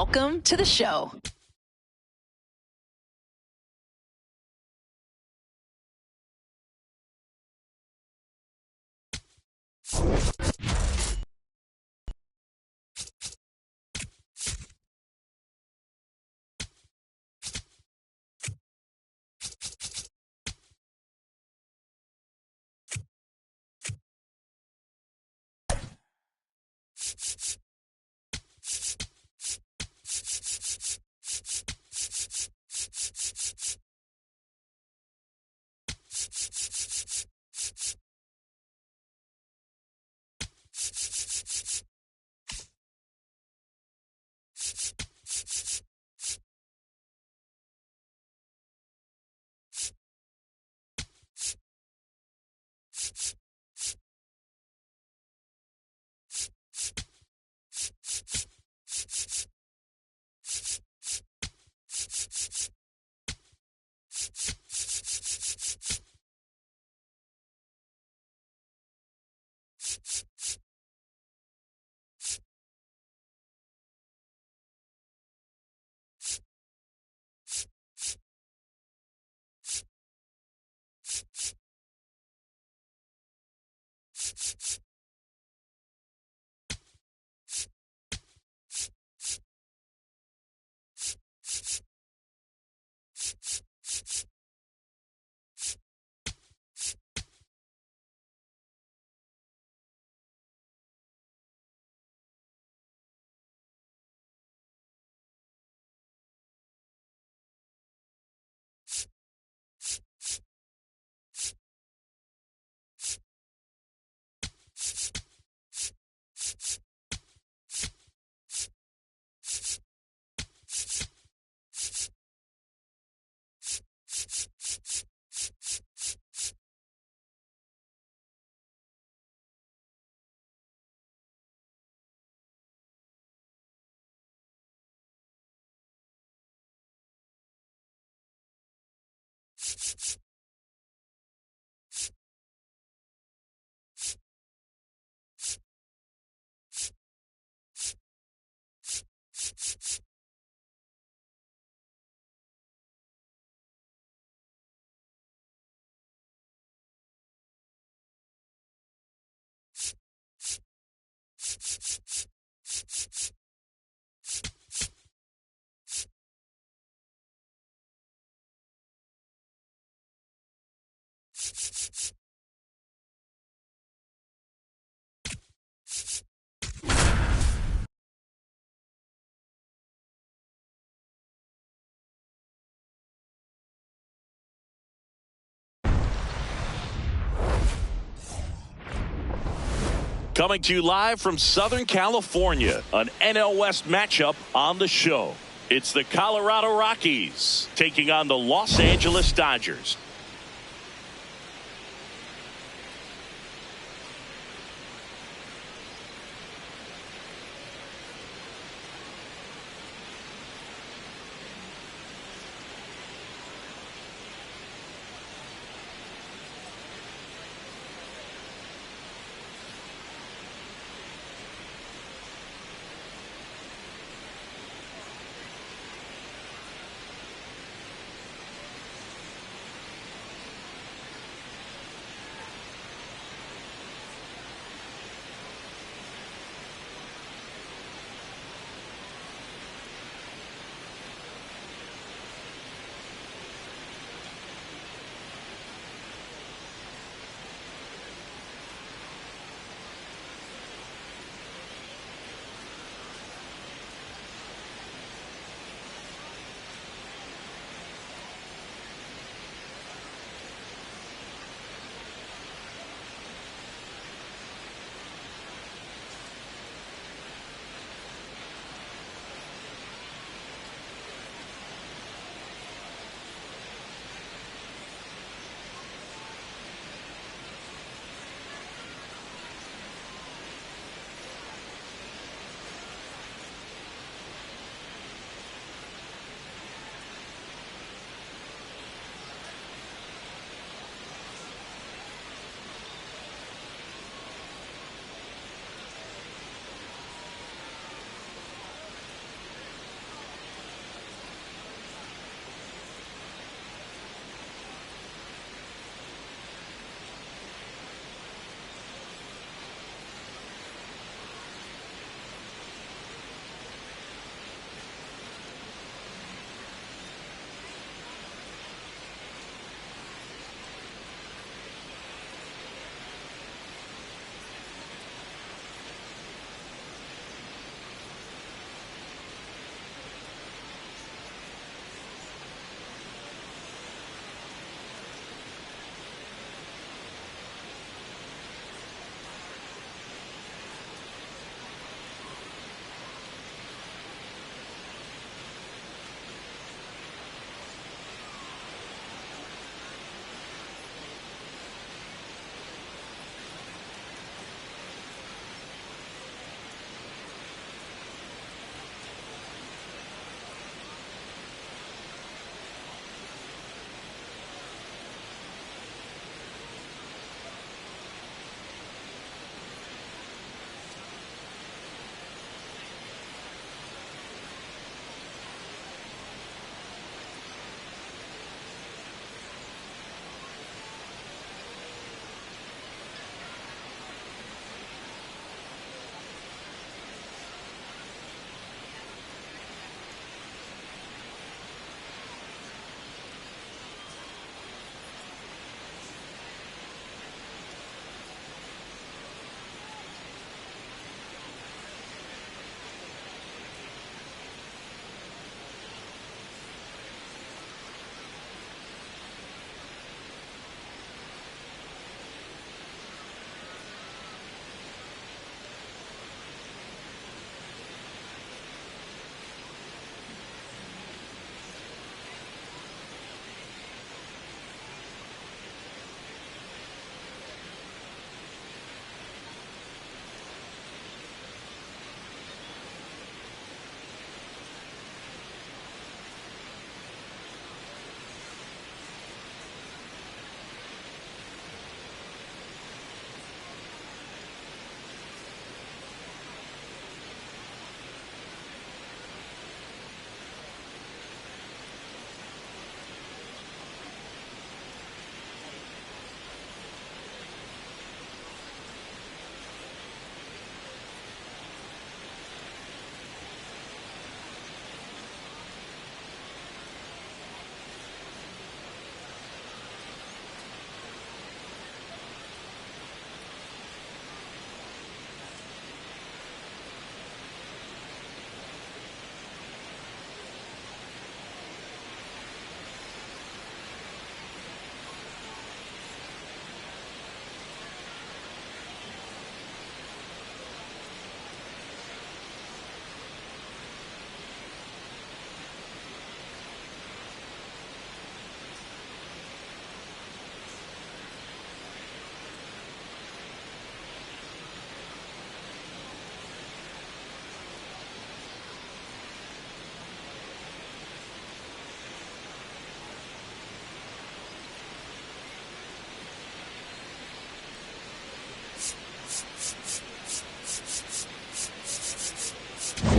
Welcome to the show. Coming to you live from Southern California, an NL West matchup on the show. It's the Colorado Rockies taking on the Los Angeles Dodgers.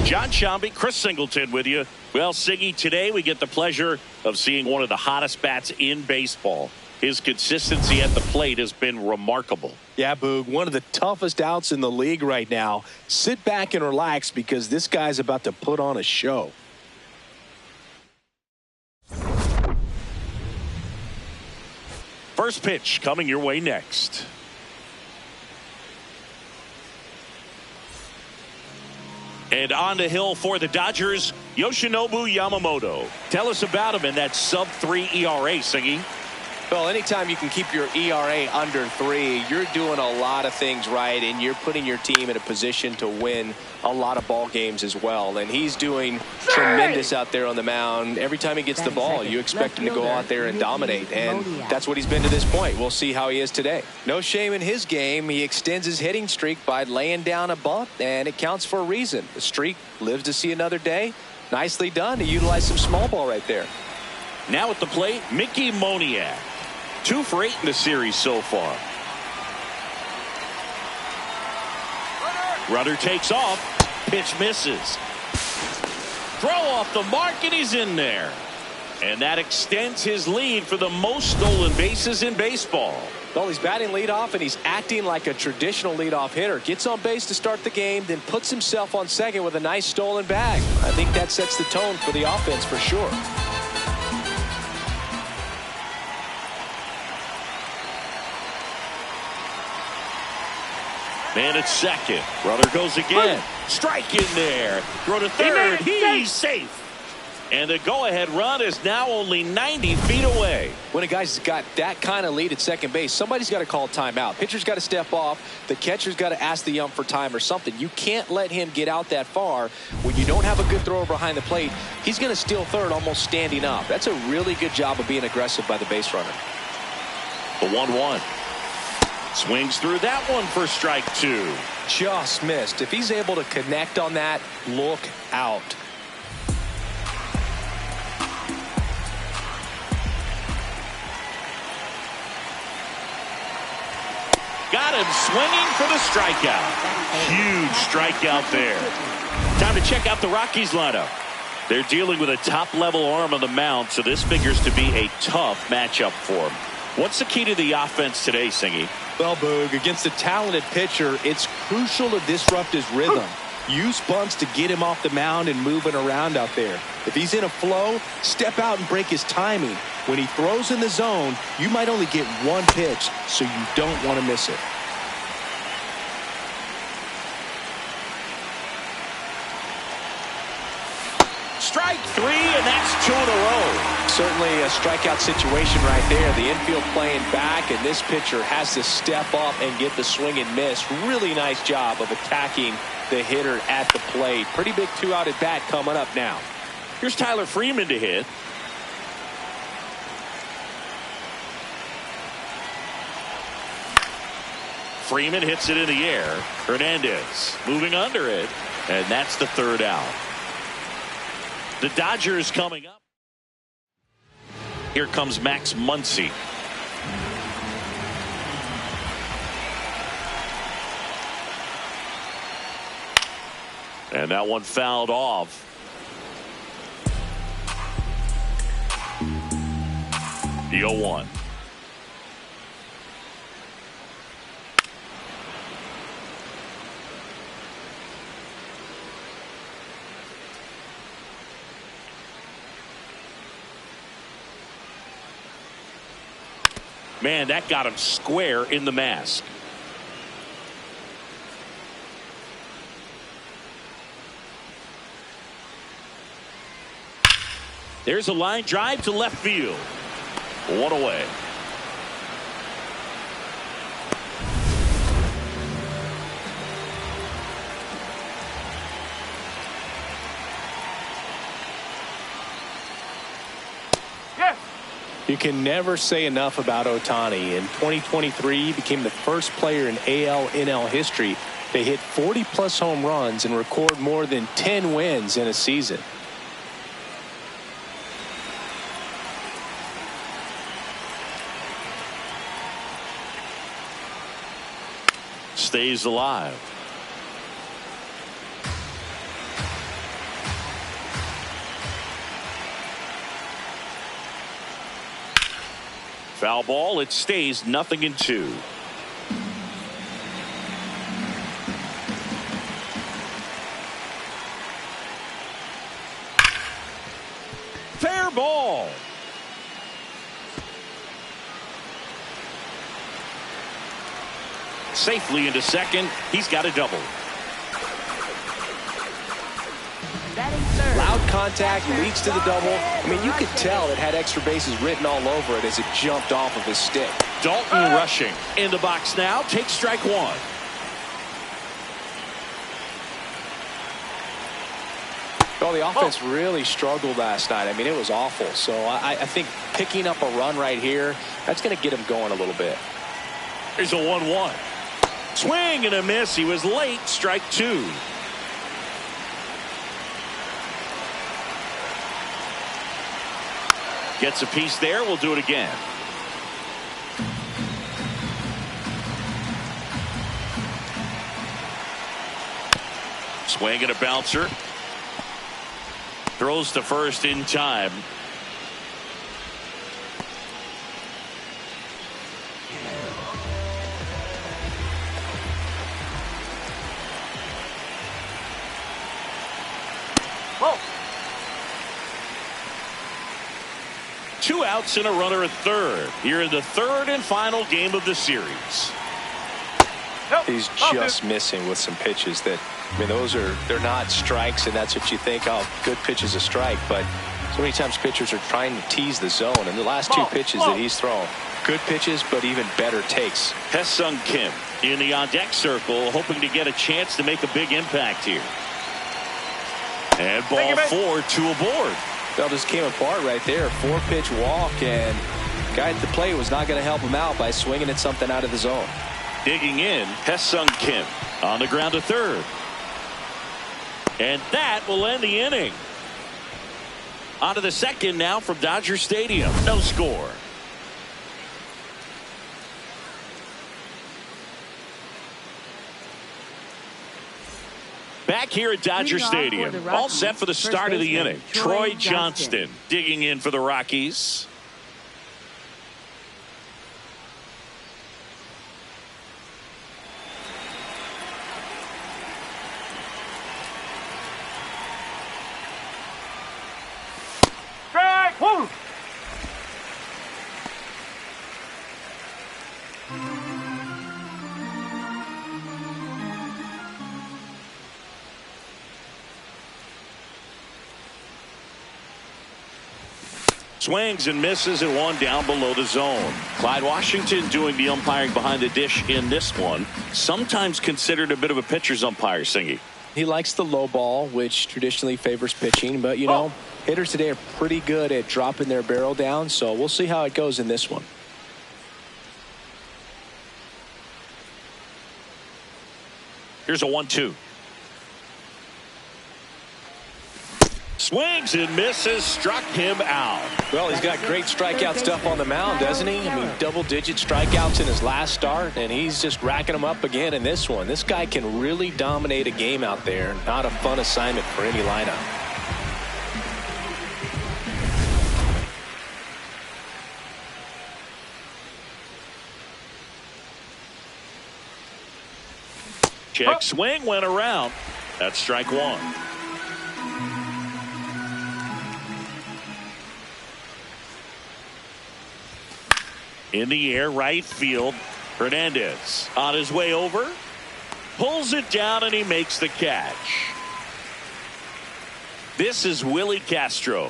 John Shambi, Chris Singleton with you. Well, Siggy, today we get the pleasure of seeing one of the hottest bats in baseball. His consistency at the plate has been remarkable. Yeah, Boog, one of the toughest outs in the league right now. Sit back and relax because this guy's about to put on a show. First pitch coming your way next. And on the hill for the Dodgers, Yoshinobu Yamamoto. Tell us about him in that sub-3 ERA, Siggy. Well, anytime you can keep your ERA under 3, you're doing a lot of things right, and you're putting your team in a position to win a lot of ball games as well. And he's doing tremendous out there on the mound. Every time he gets the ball, you expect him to go out there and dominate, and that's what he's been to this point. We'll see how he is today. No shame in his game. He extends his hitting streak by laying down a bunt, and it counts for a reason. The streak lives to see another day. Nicely done to utilize some small ball right there. Now at the plate, Mickey Moniak. 2 for 8 in the series so far. Runner takes off. Pitch misses. Throw off the mark, and he's in there. And that extends his lead for the most stolen bases in baseball. Well, he's batting leadoff, and he's acting like a traditional leadoff hitter. Gets on base to start the game, then puts himself on second with a nice stolen bag. I think that sets the tone for the offense for sure. Man at second. Runner goes again. Strike in there. Throw to third. He's safe. And the go-ahead run is now only 90 feet away. When a guy's got that kind of lead at second base, somebody's got to call timeout. Pitcher's got to step off. The catcher's got to ask the ump for time or something. You can't let him get out that far. When you don't have a good thrower behind the plate, he's going to steal third almost standing up. That's a really good job of being aggressive by the base runner. The 1-1. Swings through that one for strike 2. Just missed. If he's able to connect on that, look out. Got him swinging for the strikeout. Huge strikeout there. Time to check out the Rockies lineup. They're dealing with a top-level arm on the mound, so this figures to be a tough matchup for them. What's the key to the offense today, Singy? Well, Boog, against a talented pitcher, it's crucial to disrupt his rhythm. Use bunts to get him off the mound and moving around out there. If he's in a flow, step out and break his timing. When he throws in the zone, you might only get one pitch, so you don't want to miss it. Strike 3, and that's 2 in a row. Certainly a strikeout situation right there. The infield playing back, and this pitcher has to step up and get the swing and miss. Really nice job of attacking the hitter at the plate. Pretty big 2-out at bat coming up now. Here's Tyler Freeman to hit. Freeman hits it in the air. Hernandez moving under it, and that's the 3rd out. The Dodgers coming up. Here comes Max Muncy. And that one fouled off. The 0-1. Man, that got him square in the mask. There's a line drive to left field. 1 away. You can never say enough about Ohtani. In 2023, he became the first player in AL/NL history to hit 40-plus home runs and record more than 10 wins in a season. Stays alive. Foul ball. It stays 0-2. Fair ball. Safely into second. He's got a double. Loud contact leads to the double. I mean, you could tell it had extra bases written all over it as it jumped off of his stick. Dalton rushing in the box now. Takes strike one. Well, the offense really struggled last night. I mean, it was awful. So I think picking up a run right here, that's going to get him going a little bit. Here's a 1-1. Swing and a miss. He was late. Strike two. Gets a piece there. We'll do it again. Swing and a bouncer. Throws to first in time. Whoa. 2 outs and a runner at third. Here in the third and final game of the series. He's just missing with some pitches that, I mean, they're not strikes, and that's what you think, oh, good pitch is a strike. But so many times pitchers are trying to tease the zone, and the last 2 pitches that he's thrown, good pitches, but even better takes. Hye-Sung Kim in the on-deck circle, hoping to get a chance to make a big impact here. And ball 4, 2 aboard. Well, just came apart right there. 4-pitch walk, and guy at the plate was not going to help him out by swinging at something out of the zone. Digging in, Hye-Sung Kim on the ground to third. And that will end the inning. On to the second now from Dodger Stadium. No score. Back here at Dodger Stadium. All set for the start of the inning. Troy Johnston digging in for the Rockies. Swings and misses at one down below the zone. Clyde Washington doing the umpiring behind the dish in this one. Sometimes considered a bit of a pitcher's umpire, Singy. He likes the low ball, which traditionally favors pitching. But, you know, hitters today are pretty good at dropping their barrel down. So we'll see how it goes in this one. Here's a 1-2. Swings and misses, struck him out. Well, he's got great strikeout stuff on the mound, doesn't he? I mean, double-digit strikeouts in his last start, and he's just racking them up again in this one. This guy can really dominate a game out there. Not a fun assignment for any lineup. Check swing went around. That's strike one. In the air, right field. Hernandez on his way over. Pulls it down and he makes the catch. This is Willie Castro.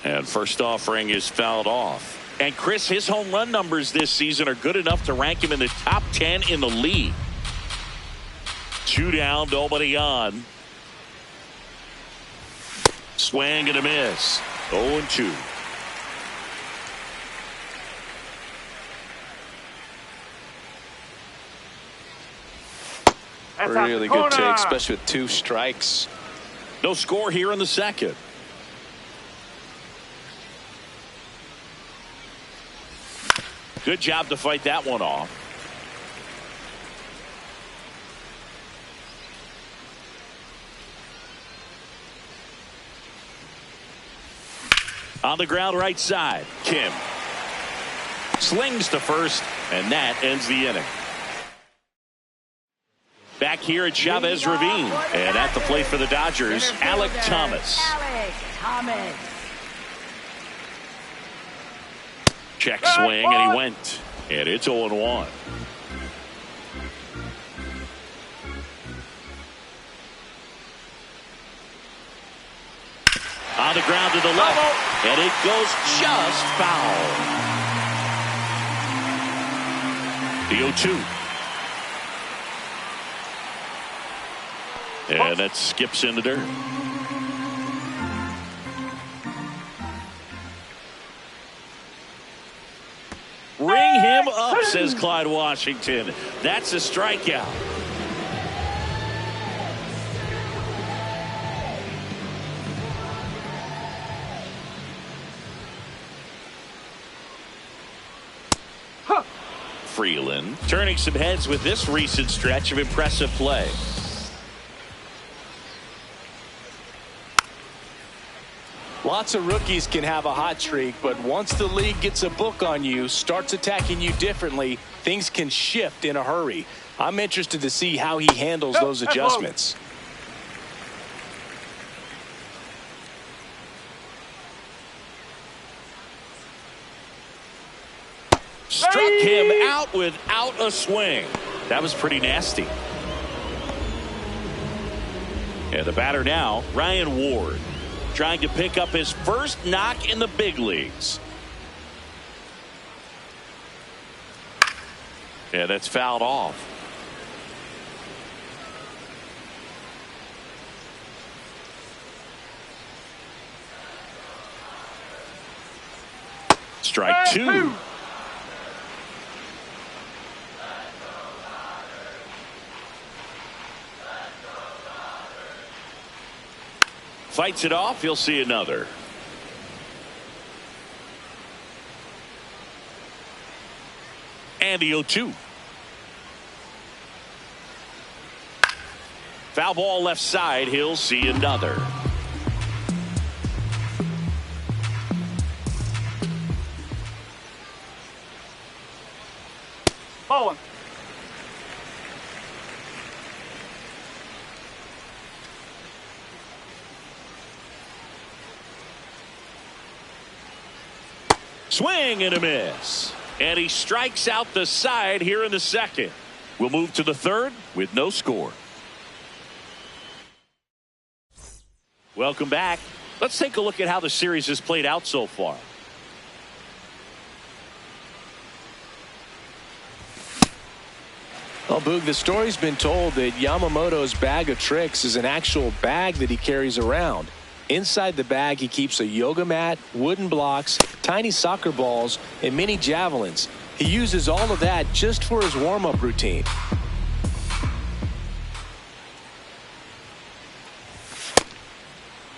And first offering is fouled off. And Chris, his home run numbers this season are good enough to rank him in the top 10 in the league. 2 down, nobody on. Swing and a miss. 0-2. Really good take, especially with 2 strikes. No score here in the second. Good job to fight that one off. On the ground right side, Kim slings to first, and that ends the inning. Back here at Chavez Ravine, and at the plate for the Dodgers, Alek Thomas. Check swing, and he went. And it's 0-1. On the ground to the left, and it goes just foul. The 0-2. And that skips in the dirt. Ring him up, says Clyde Washington. That's a strikeout. Freeland turning some heads with this recent stretch of impressive play. Lots of rookies can have a hot streak, but once the league gets a book on you, starts attacking you differently, things can shift in a hurry. I'm interested to see how he handles those adjustments. Struck him out without a swing. That was pretty nasty. And the batter now, Ryan Ward, trying to pick up his first knock in the big leagues. And that's fouled off. Strike two. Fights it off. You'll see another. And the 0-2. Foul ball left side. He'll see another. Ball. Swing and a miss. And he strikes out the side here in the second. We'll move to the third with no score. Welcome back. Let's take a look at how the series has played out so far. Well, Boog, the story's been told that Yamamoto's bag of tricks is an actual bag that he carries around. Inside the bag, he keeps a yoga mat, wooden blocks, tiny soccer balls, and mini javelins. He uses all of that just for his warm-up routine.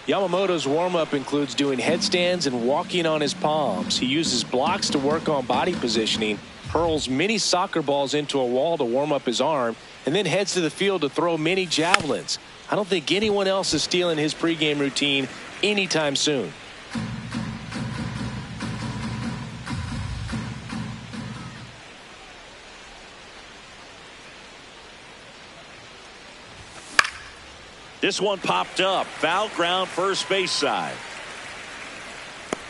Yamamoto's warm-up includes doing headstands and walking on his palms. He uses blocks to work on body positioning, hurls mini soccer balls into a wall to warm up his arm, and then heads to the field to throw mini javelins. I don't think anyone else is stealing his pregame routine anytime soon. This one popped up. Foul ground first base side.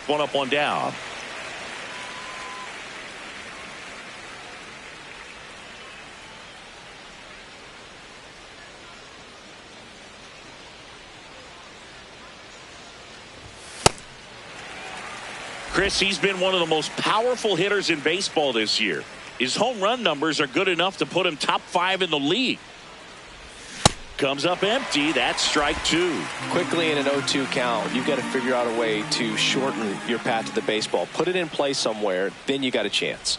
One up, one down. Chris, he's been one of the most powerful hitters in baseball this year. His home run numbers are good enough to put him top 5 in the league. Comes up empty. That's strike 2. Quickly in an 0-2 count, you've got to figure out a way to shorten your path to the baseball. Put it in play somewhere, then you got a chance.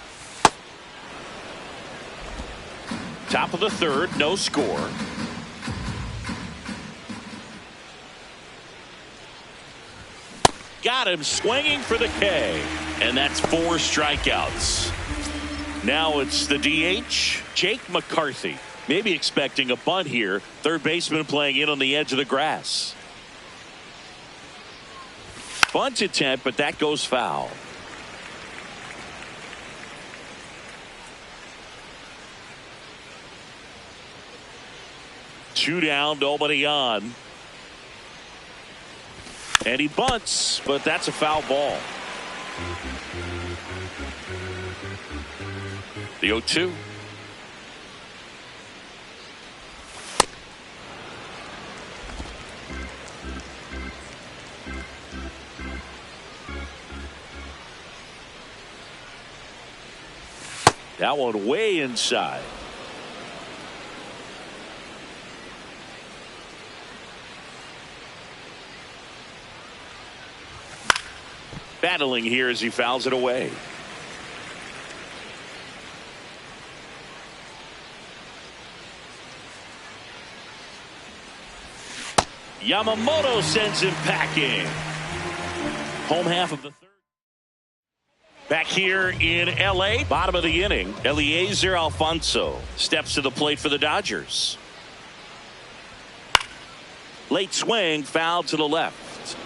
Top of the third, no score. Got him swinging for the K. And that's 4 strikeouts. Now it's the DH, Jake McCarthy. Maybe expecting a bunt here. Third baseman playing in on the edge of the grass. Bunt attempt, but that goes foul. Two down, nobody on. And he bunts, but that's a foul ball. The 0-2. That one way inside. Battling here as he fouls it away. Yamamoto sends him packing. Home half of the third. Back here in L.A., bottom of the inning, Eliezer Alfonso steps to the plate for the Dodgers. Late swing, foul to the left.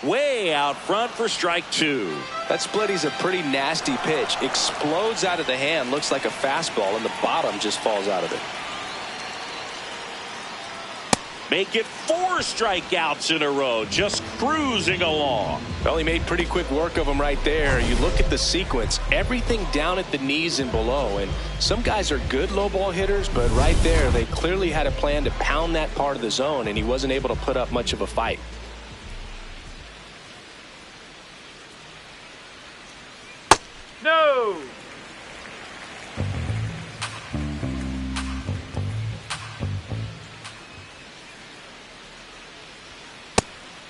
Way out front for strike two. That splitty's a pretty nasty pitch. Explodes out of the hand, looks like a fastball, and the bottom just falls out of it. Make it 4 strikeouts in a row, just cruising along. Well, he made pretty quick work of him right there. You look at the sequence, everything down at the knees and below, and some guys are good low ball hitters, but right there they clearly had a plan to pound that part of the zone, and he wasn't able to put up much of a fight. No.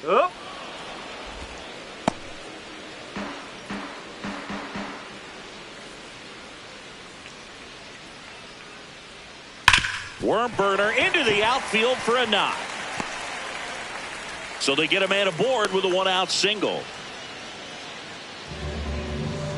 Up. Worm burner into the outfield for a knock. So they get a man aboard with a 1-out single.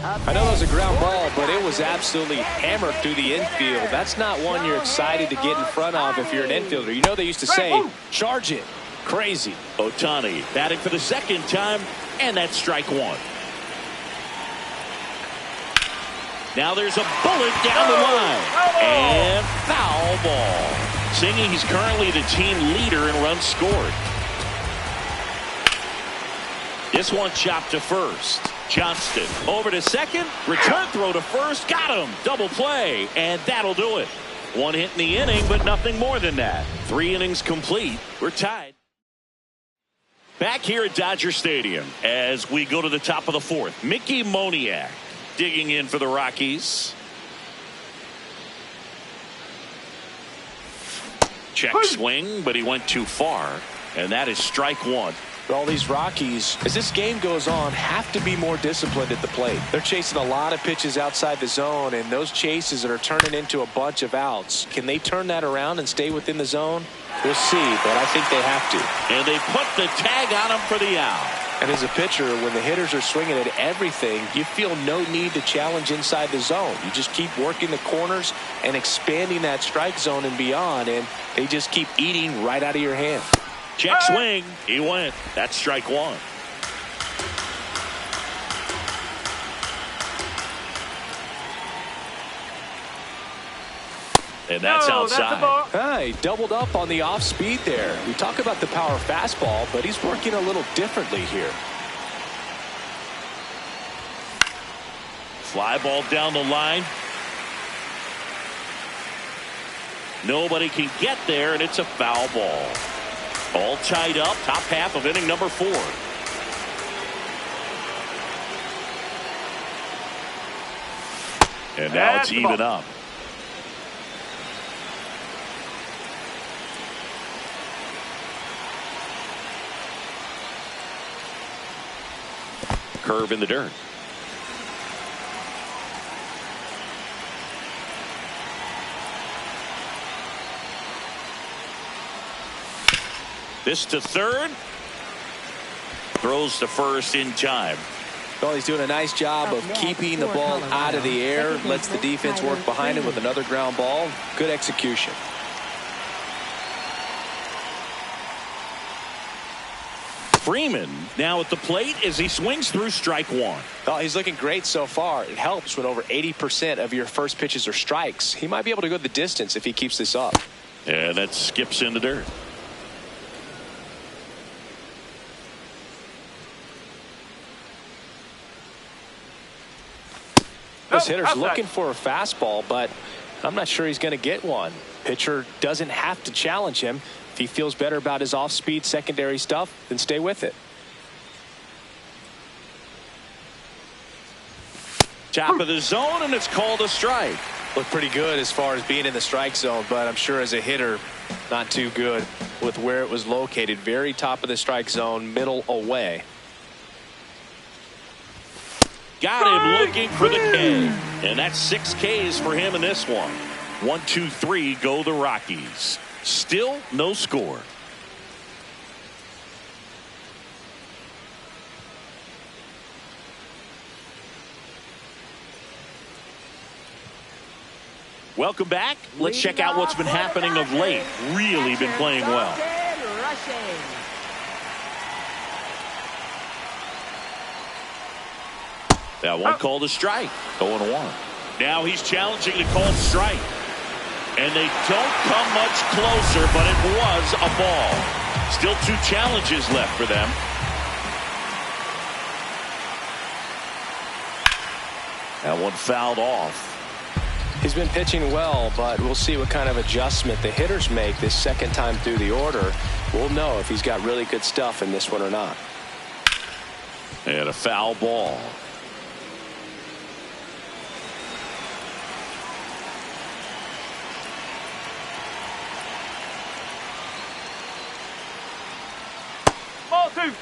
I know it was a ground ball, but it was absolutely hammered through the infield. That's not one you're excited to get in front of if you're an infielder. You know they used to say, charge it. Crazy. Ohtani batting for the second time, and that's strike one. Now there's a bullet down the line. And foul ball. Singing, he's currently the team leader in runs scored. This one chopped to first. Johnston over to second. Return throw to first. Got him. Double play. And that'll do it. One hit in the inning, but nothing more than that. 3 innings complete. We're tied. Back here at Dodger Stadium as we go to the top of the 4th. Mickey Moniak digging in for the Rockies. Check swing, but he went too far. And that is strike one. All these Rockies, as this game goes on, have to be more disciplined at the plate. They're chasing a lot of pitches outside the zone, and those chases are turning into a bunch of outs. Can they turn that around and stay within the zone? We'll see, but I think they have to. And they put the tag on him for the out. And as a pitcher, when the hitters are swinging at everything, you feel no need to challenge inside the zone. You just keep working the corners and expanding that strike zone and beyond, and they just keep eating right out of your hand. Check swing. He went. That's strike one. And that's outside. He doubled up on the off speed there. We talk about the power fastball, but he's working a little differently here. Fly ball down the line. Nobody can get there, and it's a foul ball. All tied up, top half of inning number 4. And now it's even up. Curve in the dirt. This to third. Throws to first in time. Well, he's doing a nice job of keeping the ball out of the air, lets the defense work behind him with another ground ball. Good execution. Freeman now at the plate as he swings through strike one. Well, he's looking great so far. It helps when over 80% of your first pitches are strikes. He might be able to go the distance if he keeps this up. And that skips in the dirt. This hitter's looking for a fastball, but I'm not sure he's going to get one. Pitcher doesn't have to challenge him. If he feels better about his off-speed secondary stuff, then stay with it. Top of the zone, and it's called a strike. Looked pretty good as far as being in the strike zone, but I'm sure as a hitter, not too good with where it was located. Very top of the strike zone, middle away. Got him looking for the K. And that's 6 Ks for him in this one. 1, 2, 3 go the Rockies. Still no score. Welcome back. Let's check out what's been happening of late. Really been playing well. That one called a strike. 0-1. Now he's challenging the called strike. And they don't come much closer, but it was a ball. Still 2 challenges left for them. That one fouled off. He's been pitching well, but we'll see what kind of adjustment the hitters make this second time through the order. We'll know if he's got really good stuff in this one or not. And a foul ball. Ball 2.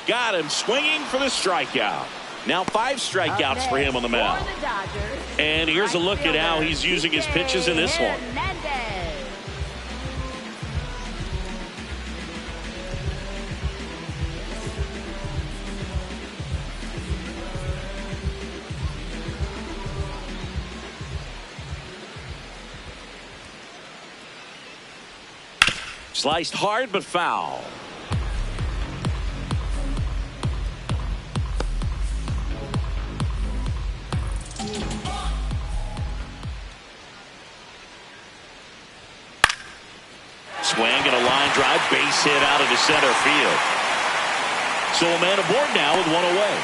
Got him swinging for the strikeout. Now 5 strikeouts for him on the mound. And here's a look at how he's using his pitches in this one. Sliced hard but foul. Swing and a line drive, base hit out of the center field. So a man aboard now with 1 away.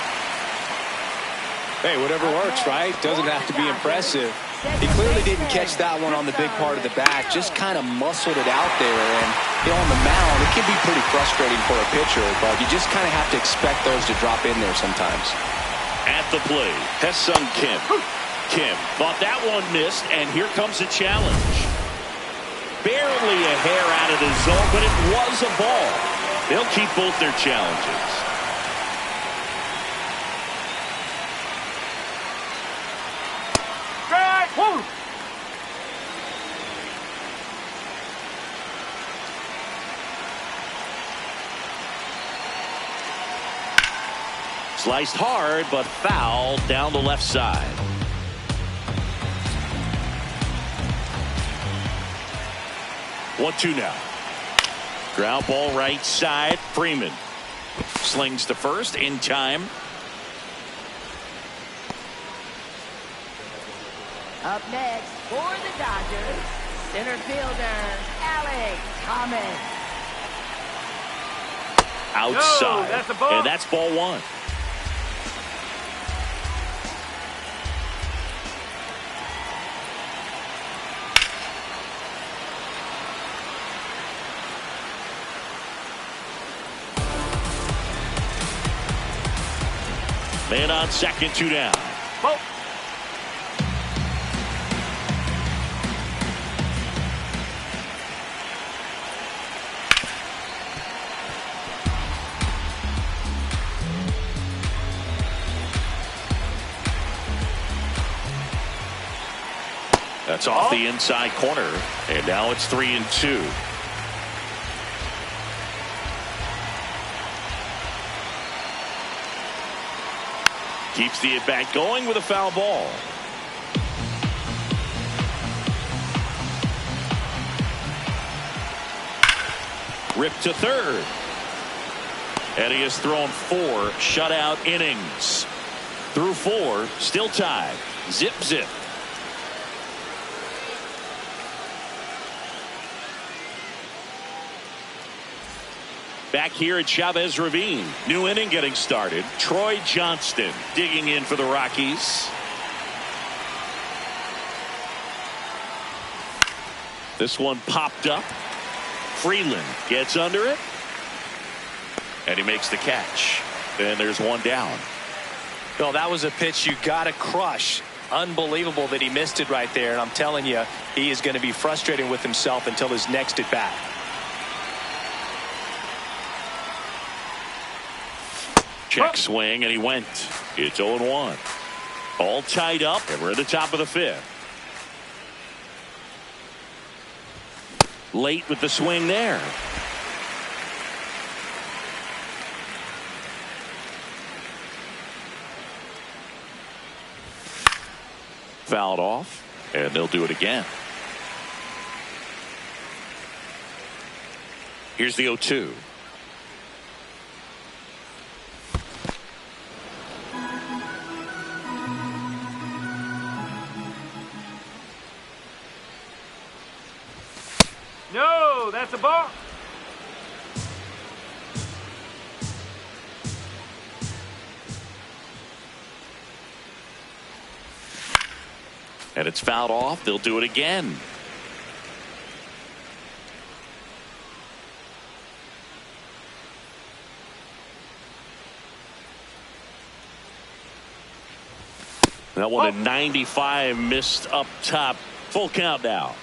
Hey, whatever works, right? Doesn't have to be impressive. He clearly didn't catch that one on the big part of the bat, just kind of muscled it out there. And, you know, on the mound, it can be pretty frustrating for a pitcher, but you just kind of have to expect those to drop in there sometimes. At the plate, Ha-Seong Kim. Kim thought that one missed, and here comes a challenge. Barely a hair out of the zone, but it was a ball. They'll keep both their challenges. Strike. Woo. Sliced hard, but fouled down the left side. One, 2 now. Ground ball right side. Freeman slings to first in time. Up next for the Dodgers, center fielder Alex Thomas. Outside. No, that's a ball. And that's ball 1. Man on second, 2 down. Ball. That's off the inside corner, and now it's 3-2. Keeps the at-bat going with a foul ball. Ripped to third. And he has thrown 4 shutout innings. Through 4, still tied. Zip, zip. Back here at Chavez Ravine. New inning getting started. Troy Johnston digging in for the Rockies. This one popped up. Freeland gets under it. And he makes the catch. And there's one down. Well, that was a pitch you got to crush. Unbelievable that he missed it right there. And I'm telling you, he is going to be frustrated with himself until his next at bat. Check swing, and he went. It's 0-1. All tied up, and we're at the top of the 5th. Late with the swing there. Fouled off, and they'll do it again. Here's the 0-2. No, that's a ball. And it's fouled off. They'll do it again. That one at 95, missed up top. Full count now.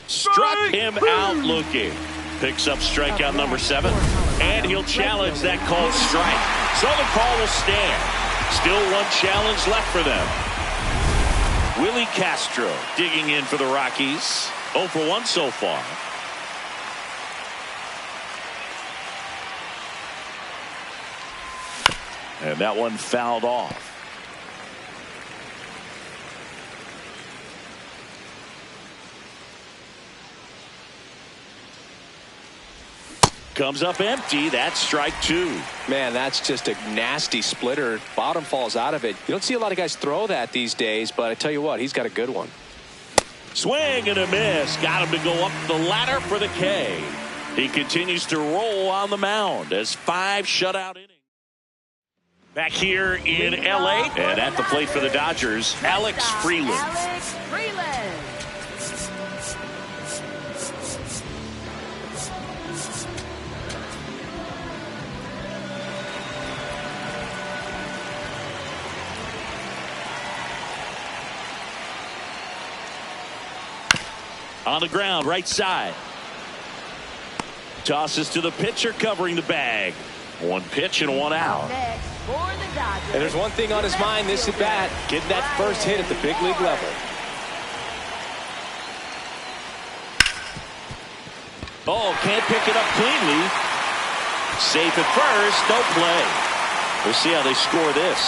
Struck him out looking. Picks up strikeout number 7. And he'll challenge that called strike. So the call will stand. Still one challenge left for them. Willie Castro digging in for the Rockies. 0 for 1 so far. And that one fouled off. Comes up empty. That's strike 2. Man, that's just a nasty splitter. Bottom falls out of it. You don't see a lot of guys throw that these days, but I tell you what, he's got a good one. Swing and a miss. Got him to go up the ladder for the K. He continues to roll on the mound as 5 shutout innings. Back here in L.A. and at the plate for the Dodgers, Alex Freeland. Alex Freeland. On the ground, right side. Tosses to the pitcher covering the bag. 1 pitch and 1 out. Next for the Dodgers. And there's one thing on his mind this at bat, getting that first hit at the big league level. Oh, can't pick it up cleanly. Safe at first, no play. We'll see how they score this.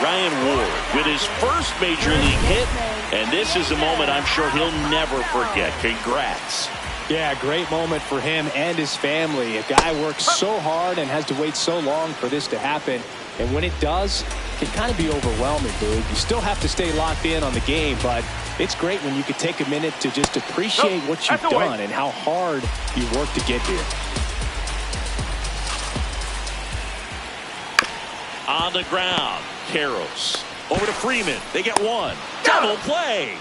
Ryan Ward with his first major league hit, and this is a moment I'm sure he'll never forget. Congrats. Yeah, great moment for him and his family. A guy works so hard and has to wait so long for this to happen. And when it does, it can kind of be overwhelming, dude. You still have to stay locked in on the game, but it's great when you can take a minute to just appreciate what you've done and how hard you worked to get here. On the ground, Karros over to Freeman. They get 1. Double play.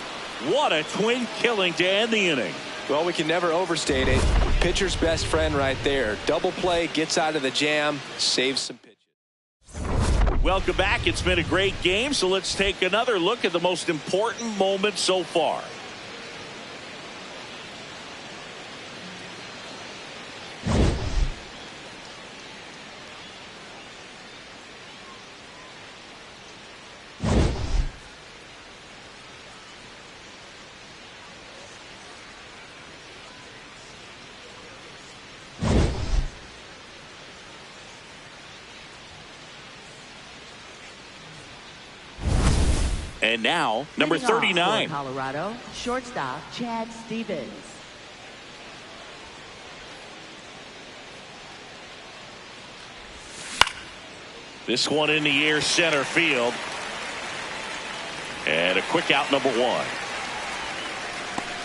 What a twin killing to end the inning. Well, we can never overstate it. Pitcher's best friend right there. Double play, gets out of the jam, saves some pitches. Welcome back. It's been a great game, so let's take another look at the most important moment so far. And now, number Leading off 39. for Colorado, shortstop Chad Stevens. This one in the air, center field. And a quick out, number 1.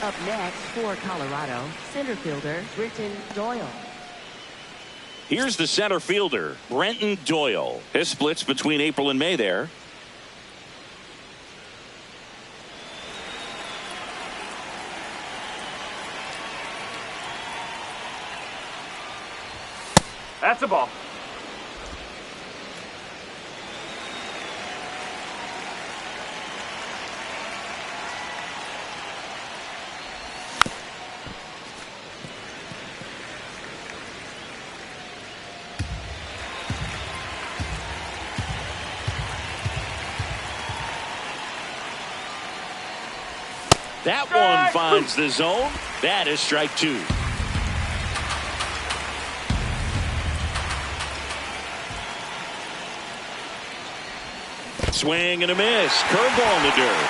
Up next for Colorado, center fielder Brenton Doyle. Here's the center fielder, Brenton Doyle. His splits between April and May there. That's a ball. That one finds the zone. That is strike 2. Swing and a miss. Curveball in the dirt.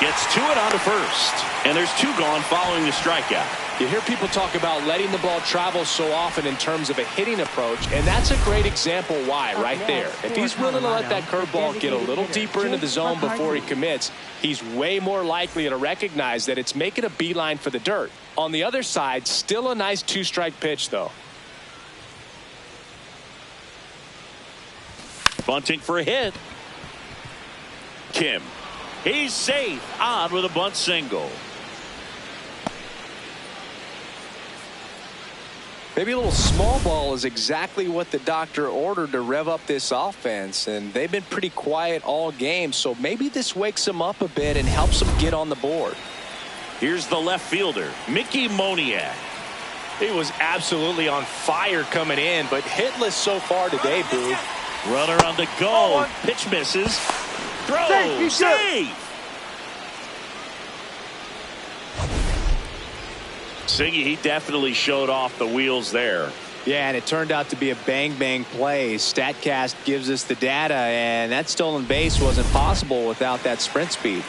Gets to it on to first. And there's 2 gone following the strikeout. You hear people talk about letting the ball travel so often in terms of a hitting approach, and that's a great example why right there. If he's willing to let that curveball get a little deeper into the zone before he commits, he's way more likely to recognize that it's making a beeline for the dirt. On the other side, still a nice 2-strike pitch, though. Bunting for a hit. Kim. He's safe on with a bunt single. Maybe a little small ball is exactly what the doctor ordered to rev up this offense, and they've been pretty quiet all game, so maybe this wakes them up a bit and helps them get on the board. Here's the left fielder, Mickey Moniak. He was absolutely on fire coming in, but hitless so far today, Boo. Runner on the go. Pitch misses. Throw. Save. Siggy, he definitely showed off the wheels there. Yeah, and it turned out to be a bang-bang play. StatCast gives us the data, and that stolen base wasn't possible without that sprint speed.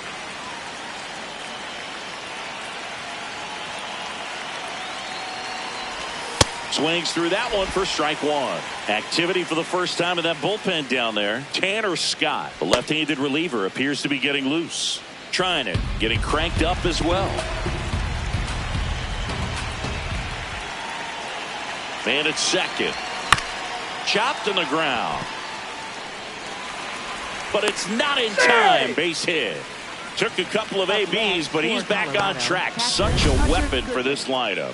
Swings through that one for strike 1. Activity for the first time in that bullpen down there. Tanner Scott, the left-handed reliever, appears to be getting loose. Trying it, getting cranked up as well. Man at second. Chopped on the ground. But it's not in time. Base hit. Took a couple of ABs, but he's back on track. Such a weapon for this lineup.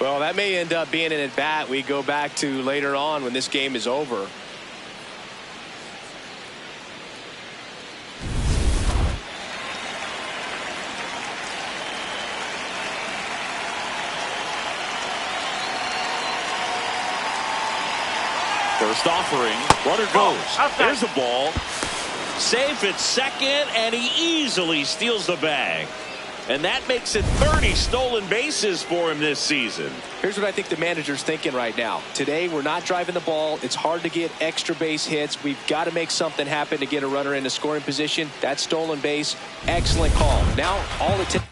Well, that may end up being an at-bat we go back to later on when this game is over. First offering. Runner goes. There's a ball. Safe at second, and he easily steals the bag. And that makes it 30 stolen bases for him this season. Here's what I think the manager's thinking right now. Today, we're not driving the ball. It's hard to get extra base hits. We've got to make something happen to get a runner into scoring position. That stolen base, excellent call. Now, all it takes.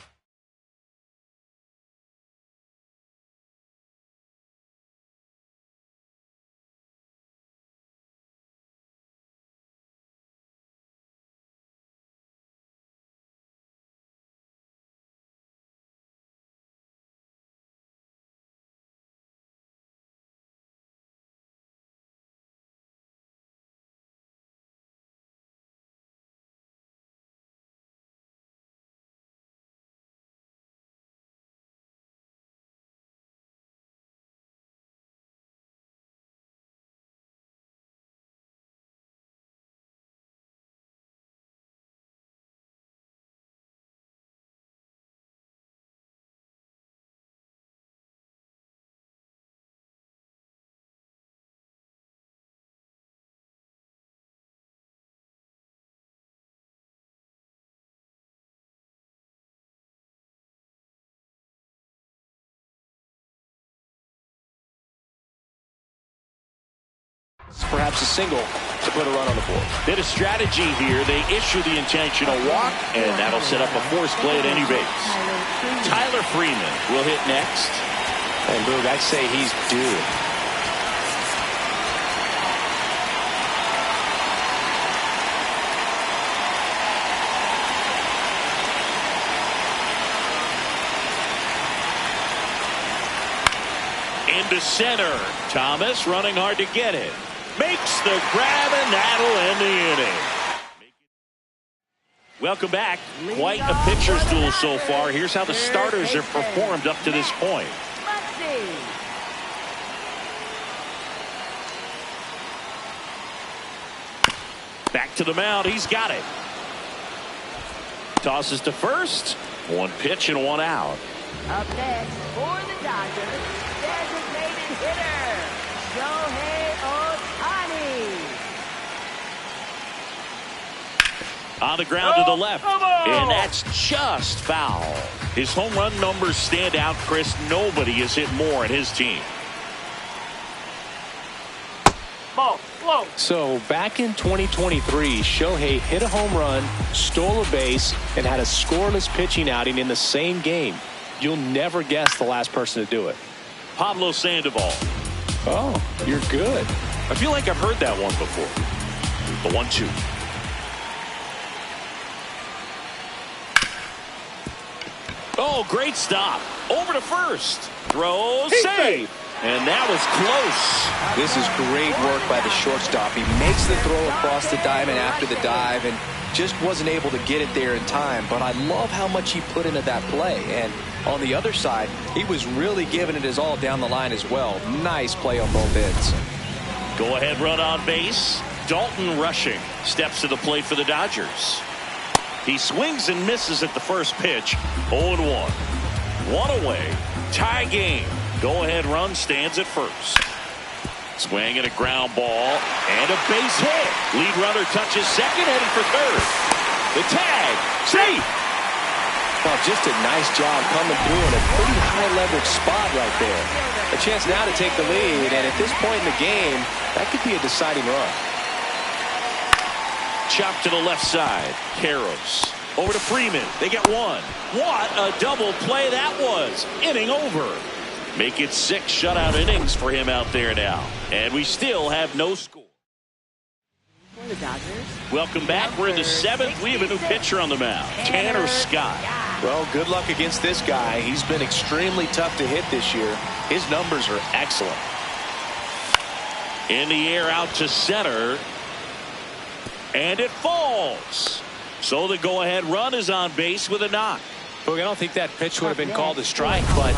Perhaps a single. to put a run on the board. Bit of strategy here. They issue the intentional walk, and that'll set up a force play at any base. Tyler Freeman will hit next. And Boog, I'd say he's due. Into center. Thomas running hard to get it. Makes the grab, and that'll end the inning. Welcome back. Quite a pitcher's duel so far. Here's how the starters have performed up to this point. Back to the mound. He's got it. Tosses to first. One pitch and one out. Up next for the Dodgers, designated hitter, Shohei Ohtani. On the ground to the left. And that's just foul. His home run numbers stand out, Chris. Nobody has hit more in his team. Ball. Whoa. So back in 2023, Shohei hit a home run, stole a base, and had a scoreless pitching outing in the same game. You'll never guess the last person to do it. Pablo Sandoval. Oh, you're good. I feel like I've heard that one before. The 1-2. Oh, great stop. Over to first. Throw, save. And that was close. This is great work by the shortstop. He makes the throw across the diamond after the dive and just wasn't able to get it there in time. But I love how much he put into that play. And on the other side, he was really giving it his all down the line as well. Nice play on both ends. Go ahead run on base. Dalton Rushing steps to the plate for the Dodgers. He swings and misses at the first pitch. 0-1. One away. Tie game. Go ahead run stands at first. Swing and a ground ball and a base hit. Lead runner touches second, heading for third. The tag. Safe. Well, just a nice job coming through in a pretty high leverage spot right there. A chance now to take the lead, and at this point in the game, that could be a deciding run. Chop to the left side. Karros over to Freeman. They get one. What a double play that was. Inning over. Make it 6 shutout innings for him out there now. And we still have no score. For the Dodgers. Welcome back. We're in the 7th. We have a new pitcher on the mound. Tanner Scott. Well, good luck against this guy. He's been extremely tough to hit this year. His numbers are excellent. In the air out to center. And it falls. So the go-ahead run is on base with a knock. Look, I don't think that pitch would have been called a strike, but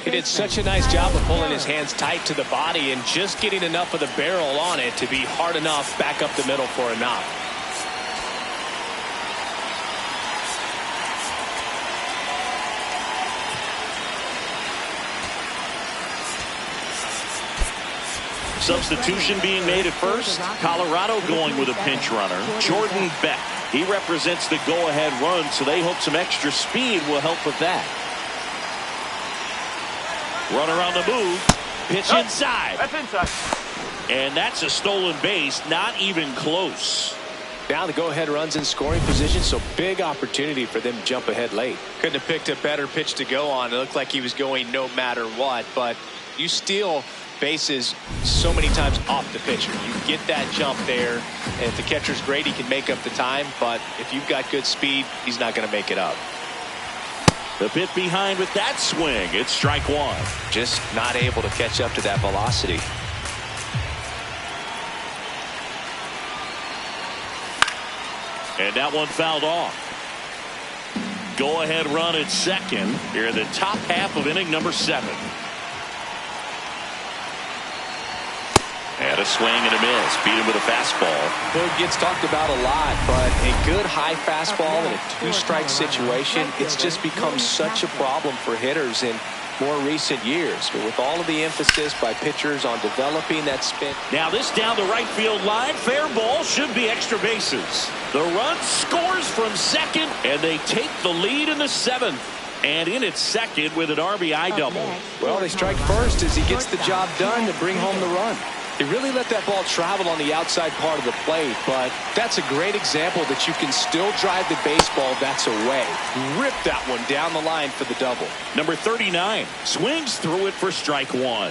he did such a nice job of pulling his hands tight to the body and just getting enough of the barrel on it to be hard enough back up the middle for a knock. Substitution being made at first. Colorado going with a pinch runner. Jordan Beck. He represents the go-ahead run, so they hope some extra speed will help with that. Runner on the move. Pitch inside. That's inside. And that's a stolen base. Not even close. Now the go-ahead run's in scoring position, so big opportunity for them to jump ahead late. Couldn't have picked a better pitch to go on. It looked like he was going no matter what, but you steal bases so many times off the pitcher. You get that jump there, and if the catcher's great, he can make up the time, but if you've got good speed, he's not going to make it up. The bit behind with that swing. It's strike one. Just not able to catch up to that velocity. And that one fouled off. Go ahead run at second here in the top half of inning number 7. And a swing and a miss. Beat him with a fastball. It gets talked about a lot, but a good high fastball in a 2-strike situation, it's just become such a problem for hitters in more recent years. But with all of the emphasis by pitchers on developing that spin. Now this down the right field line. Fair ball. Should be extra bases. The run scores from second, and they take the lead in the 7th. And in its second with an RBI double. Well, they strike first as he gets the job done to bring home the run. They really let that ball travel on the outside part of the plate, but that's a great example that you can still drive the baseball that's away. Rip that one down the line for the double. Number 39 swings through it for strike one.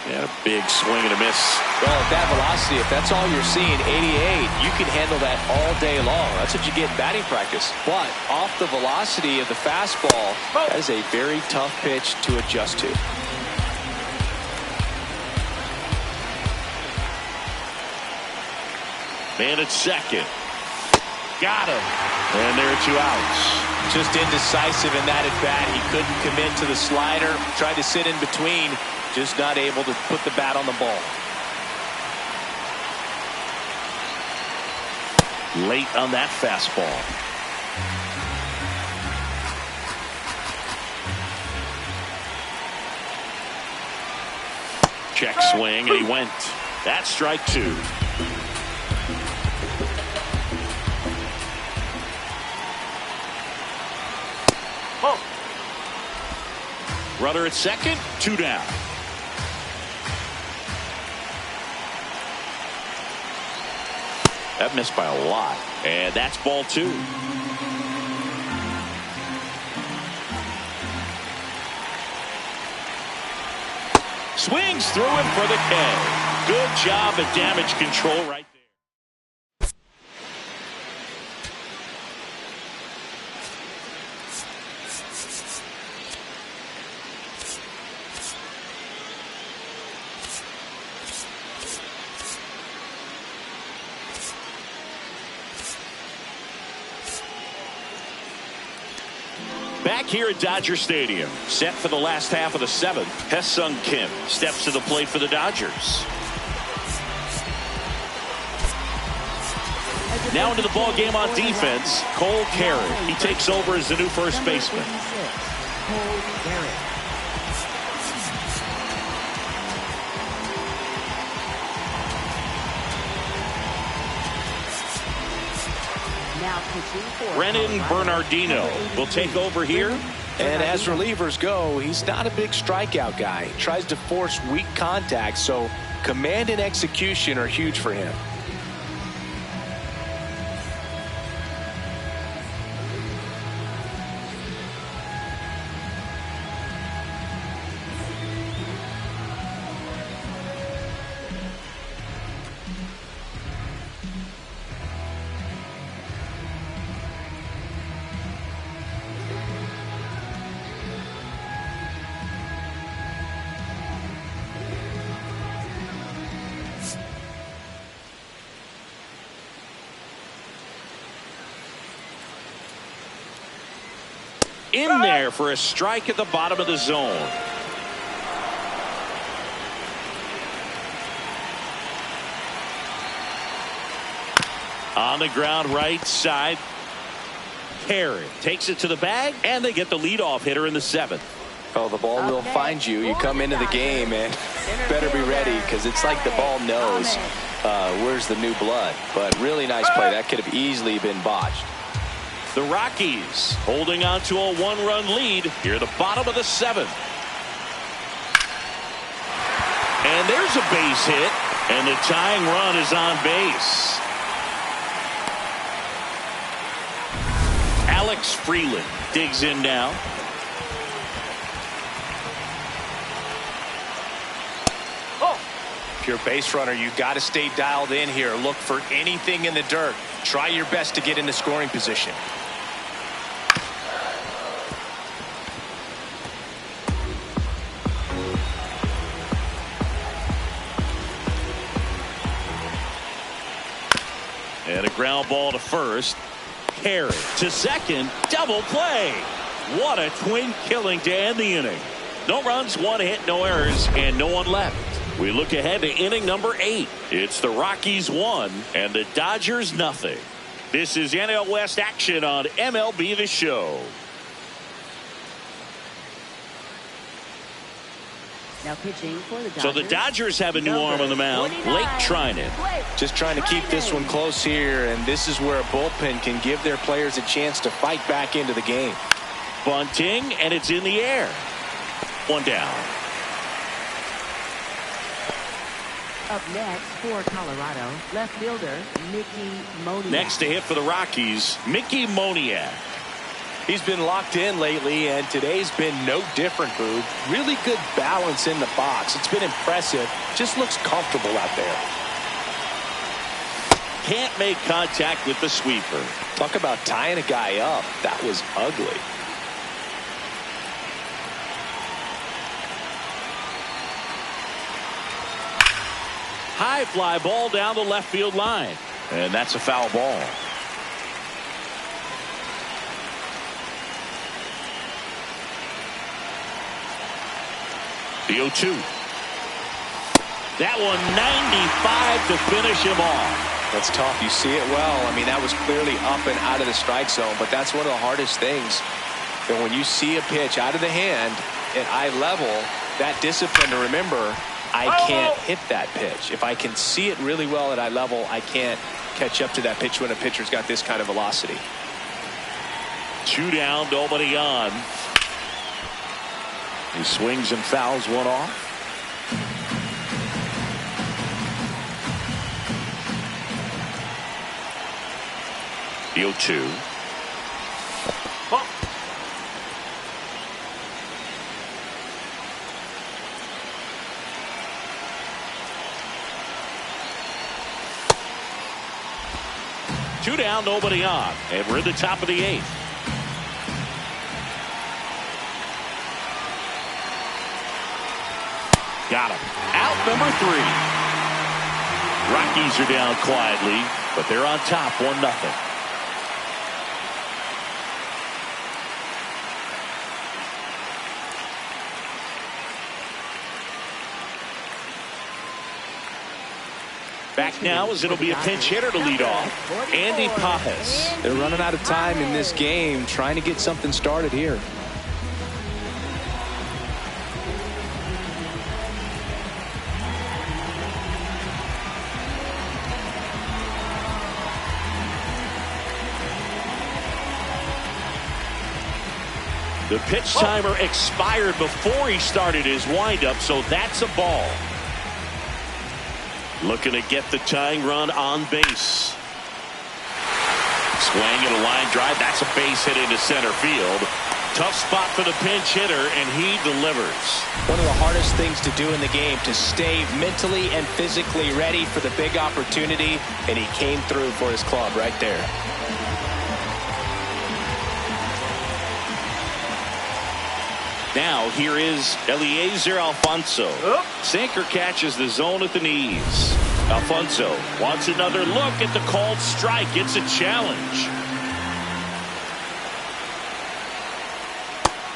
And a big swing and a miss. Well, at that velocity, if that's all you're seeing, 88, you can handle that all day long. That's what you get in batting practice. But off the velocity of the fastball, that is a very tough pitch to adjust to. Man at second. Got him. And there are 2 outs. Just indecisive in that at bat. He couldn't commit to the slider. Tried to sit in between. Just not able to put the bat on the ball. Late on that fastball. Check swing, and he went. That's strike 2. Runner at second, 2 down. That missed by a lot. And that's ball 2. Swings through him for the K. Good job at damage control right there. Back here at Dodger Stadium, set for the last half of the 7th, Ha-Seong Kim steps to the plate for the Dodgers. Now into the ball game on defense, Cole Carey. He takes over as the new first baseman. Cole Carey. Brennan Bernardino will take over here. And as relievers go, he's not a big strikeout guy. He tries to force weak contact, so command and execution are huge for him. In there for a strike at the bottom of the zone. On the ground right side. Carey takes it to the bag, and they get the leadoff hitter in the 7th. Oh, the ball will find you. You come into the game and better be ready, because it's like the ball knows where's the new blood. But really nice play. That could have easily been botched. The Rockies holding on to a 1-run lead here at the bottom of the 7th. And there's a base hit, and the tying run is on base. Alex Freeland digs in now. If you're a base runner, you got to stay dialed in here. Look for anything in the dirt. Try your best to get into scoring position. And a ground ball to first. Carey to second. Double play. What a twin killing to end the inning. No runs, 1 hit, no errors, and no one left. We look ahead to inning number 8. It's the Rockies 1 and the Dodgers nothing. This is NL West action on MLB The Show. Now pitching for the Dodgers. So the Dodgers have a new arm on the mound, Blake Trinan. Just trying to keep this one close here, and this is where a bullpen can give their players a chance to fight back into the game. Bunting, and it's in the air. 1 down. Up next for Colorado, left fielder Mickey Moniak. Next to hit for the Rockies, Mickey Moniak. He's been locked in lately, and today's been no different, Boog. Really good balance in the box. It's been impressive. Just looks comfortable out there. Can't make contact with the sweeper. Talk about tying a guy up. That was ugly. High fly ball down the left field line. And that's a foul ball. The 0-2. That one 95 to finish him off. That's tough. You see it well. I mean, that was clearly up and out of the strike zone, but that's one of the hardest things. And when you see a pitch out of the hand at eye level, that discipline to remember, I can't hit that pitch. If I can see it really well at eye level, I can't catch up to that pitch when a pitcher's got this kind of velocity. 2 down, nobody on. He swings and fouls one off. The 0-2. Oh. Two down, nobody on, and we're at the top of the 8th. Got him. Out number 3. Rockies are down quietly, but they're on top 1-0. Back now as it'll be a pinch hitter to lead off. Andy Pajes. They're running out of time in this game, trying to get something started here. The pitch timer expired before he started his windup, so that's a ball. Looking to get the tying run on base. Swing and a line drive. That's a base hit into center field. Tough spot for the pinch hitter, and he delivers. One of the hardest things to do in the game, to stay mentally and physically ready for the big opportunity, and he came through for his club right there. Now here is Eliezer Alfonso. Sinker catches the zone at the knees. Alfonso wants another look at the called strike. It's a challenge.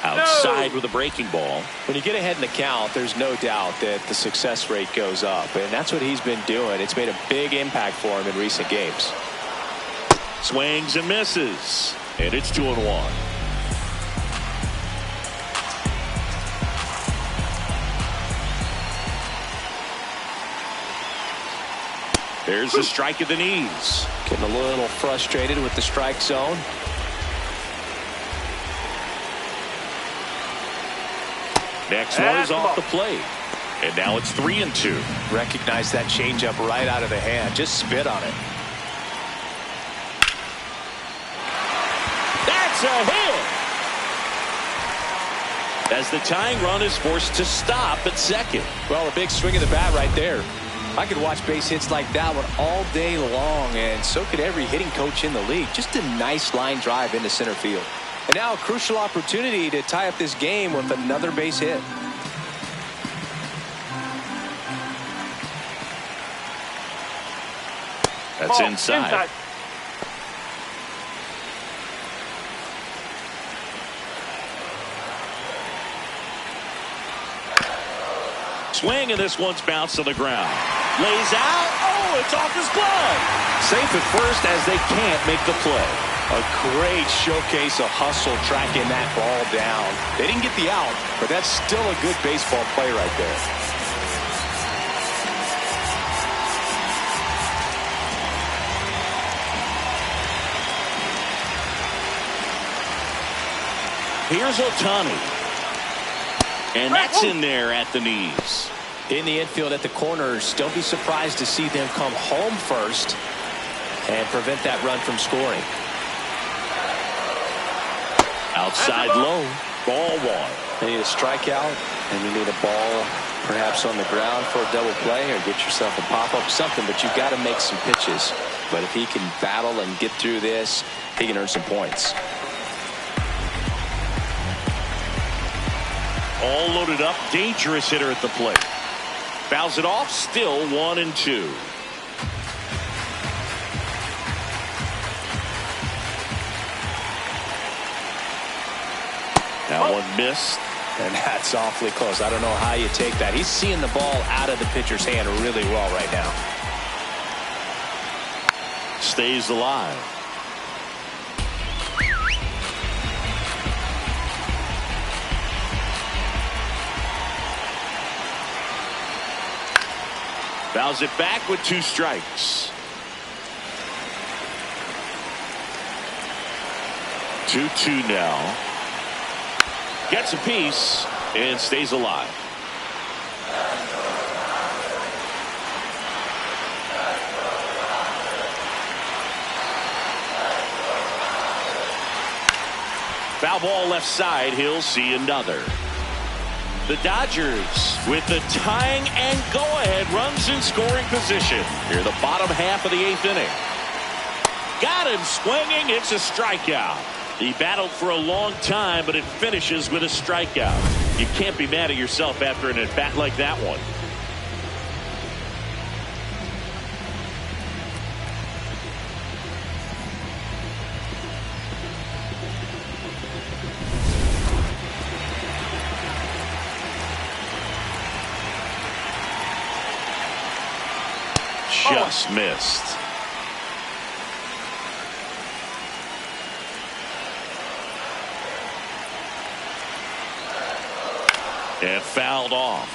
Outside with a breaking ball. When you get ahead in the count, there's no doubt that the success rate goes up, and that's what he's been doing. It's made a big impact for him in recent games. Swings and misses, and it's 2-1. There's the strike at the knees. Getting a little frustrated with the strike zone. Next one is off the plate. And now it's 3-2. Recognize that changeup right out of the hand. Just spit on it. That's a hit. As the tying run is forced to stop at second. Well, a big swing of the bat right there. I could watch base hits like that one all day long, and so could every hitting coach in the league. Just a nice line drive into center field. And now a crucial opportunity to tie up this game with another base hit. That's inside. Swing, and this one's bounced to the ground. Lays out. Oh, it's off his glove. Safe at first as they can't make the play. A great showcase of hustle tracking that ball down. They didn't get the out, but that's still a good baseball play right there. Here's Ohtani. And that's in there at the knees. In the infield at the corners, don't be surprised to see them come home first and prevent that run from scoring. Outside low, ball one. You need a strikeout, and you need a ball perhaps on the ground for a double play, or get yourself a pop-up, something, but you've got to make some pitches. But if he can battle and get through this, he can earn some points. All loaded up, dangerous hitter at the plate. Fouls it off, still 1-2. That one missed. And that's awfully close. I don't know how you take that. He's seeing the ball out of the pitcher's hand really well right now. Stays alive. Fouls it back with 2 strikes. 2-2 now. Gets a piece and stays alive. Foul ball left side. He'll see another. The Dodgers with the tying and go-ahead runs in scoring position. Here the bottom half of the 8th inning. Got him swinging. It's a strikeout. He battled for a long time, but it finishes with a strikeout. You can't be mad at yourself after an at-bat like that one. Just missed. And fouled off.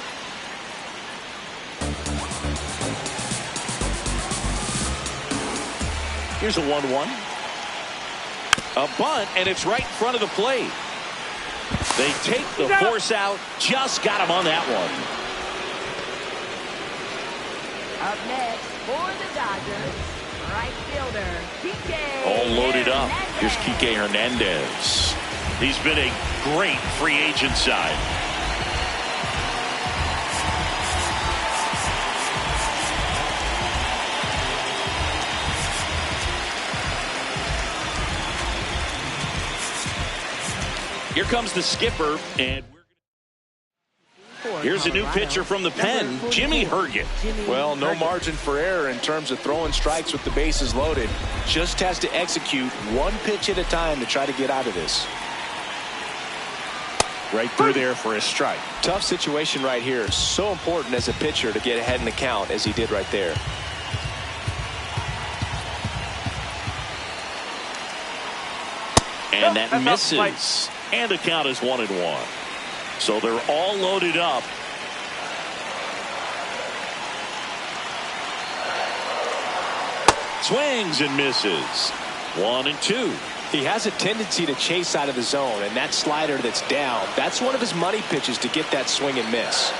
Here's a 1-1. A bunt, and it's right in front of the plate. They take the force out. Just got him on that one. Up next for the Dodgers, right fielder, Kike. All loaded up. Hernandez. Here's Kike Hernandez. He's been a great free agent side. Here comes the skipper, and here's a new pitcher from the pen, Jimmy Herget. Well, no margin for error in terms of throwing strikes with the bases loaded. Just has to execute one pitch at a time to try to get out of this. Right through there for a strike. Tough situation right here. So important as a pitcher to get ahead in the count as he did right there. And that misses. And the count is 1-1. So they're all loaded up. Swings and misses. 1-2. He has a tendency to chase out of the zone, and that slider that's down, that's one of his money pitches to get that swing and miss.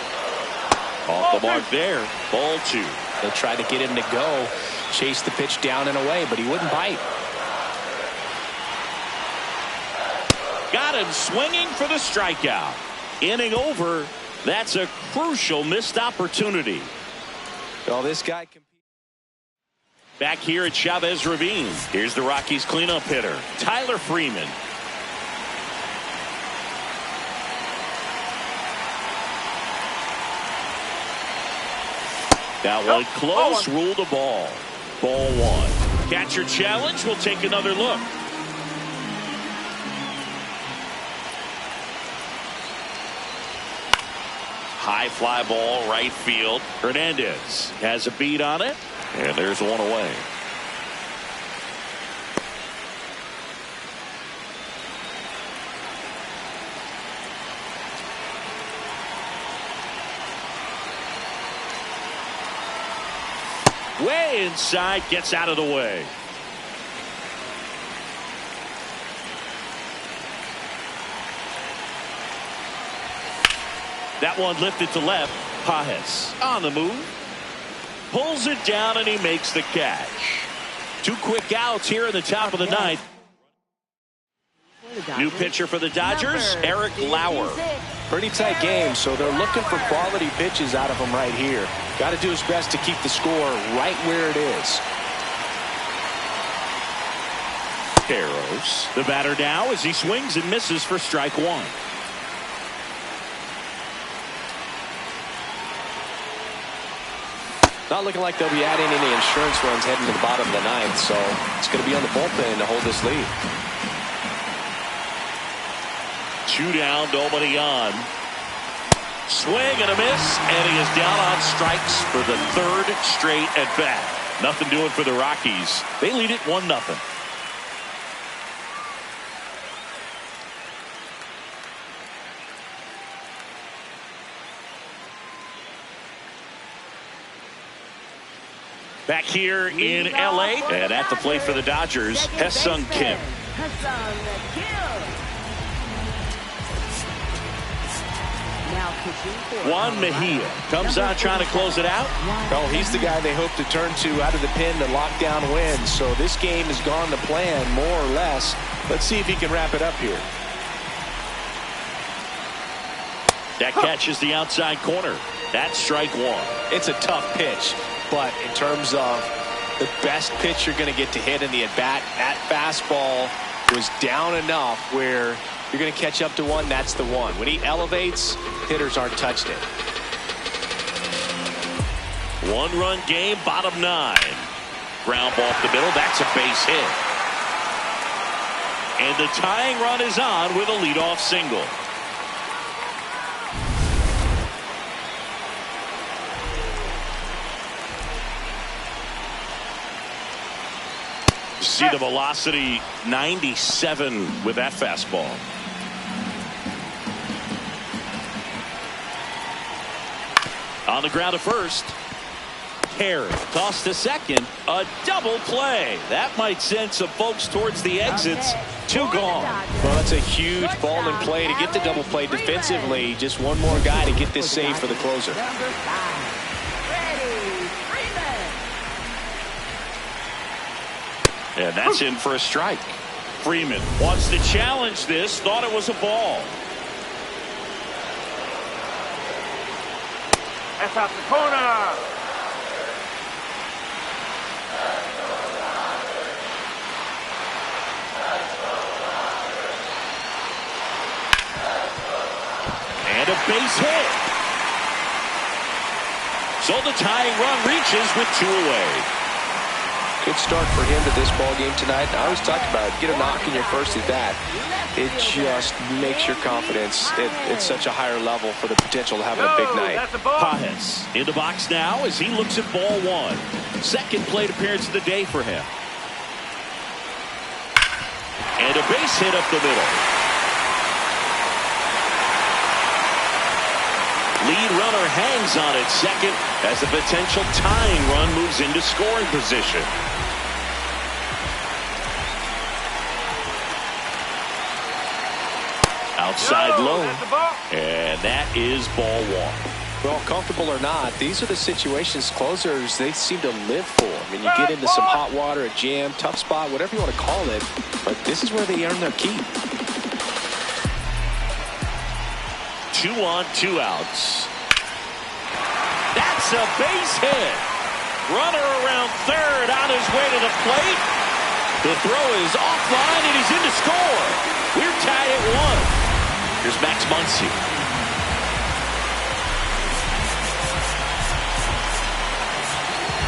Off the mark there. Ball 2. They tried to get him to go, chase the pitch down and away, but he wouldn't bite. Got him swinging for the strikeout. Inning over. That's a crucial missed opportunity. Well, this guy can. Back here at Chavez Ravine. Here's the Rockies cleanup hitter, Tyler Freeman. That one close, ruled a ball. Ball 1. Catcher challenge. We'll take another look. High fly ball, right field. Hernandez has a beat on it, and there's one away. Way inside, gets out of the way. That one lifted to left. Pajes on the move. Pulls it down and he makes the catch. 2 quick outs here in the top of the ninth. New pitcher for the Dodgers, Eric Lauer. Pretty tight game, so they're looking for quality pitches out of him right here. Got to do his best to keep the score right where it is. Carros, the batter now as he swings and misses for strike 1. Not looking like they'll be adding any insurance runs heading to the bottom of the ninth, so it's going to be on the bullpen to hold this lead. 2 down, nobody on. Swing and a miss, and he is down on strikes for the 3rd straight at bat. Nothing doing for the Rockies. They lead it 1-0. Back here in L.A. and at the plate for the Dodgers, Ha-Seong Kim. Juan Mejia comes on trying to close it out. Oh, he's the guy they hope to turn to out of the pen to lock down wins. So this game has gone to plan more or less. Let's see if he can wrap it up here. That catches the outside corner. That's strike 1. It's a tough pitch, but in terms of the best pitch you're going to get to hit in the at-bat, that fastball was down enough where you're going to catch up to one. That's the one. When he elevates, hitters aren't touched it. 1-run game, bottom 9. Ground ball up the middle. That's a base hit. And the tying run is on with a leadoff single. See the velocity 97 with that fastball. On the ground to first. Carey tossed to second. A double play. That might send some folks towards the exits. 2 gone. Well, that's a huge ball in play to get the double play defensively. Just one more guy to get this save for the closer. And that's in for a strike. Freeman wants to challenge this. Thought it was a ball. That's out the corner. And a base hit. So the tying run reaches with 2 away. Good start for him to this ball game tonight. I always talk about it. Get a knock in your first at bat. It just makes your confidence at such a higher level for the potential to have a big night. Pajes in the box now as he looks at ball 1. Second plate appearance of the day for him. And a base hit up the middle. Lead runner hangs on at second as the potential tying run moves into scoring position. Outside low, and that is ball 1. Well, comfortable or not, these are the situations closers they seem to live for. I mean, you get into some hot water, a jam, tough spot, whatever you want to call it, but this is where they earn their keep. 2 on, 2 outs. That's a base hit. Runner around third on his way to the plate. The throw is offline and he's in to score. We're tied at 1. Here's Max Muncy.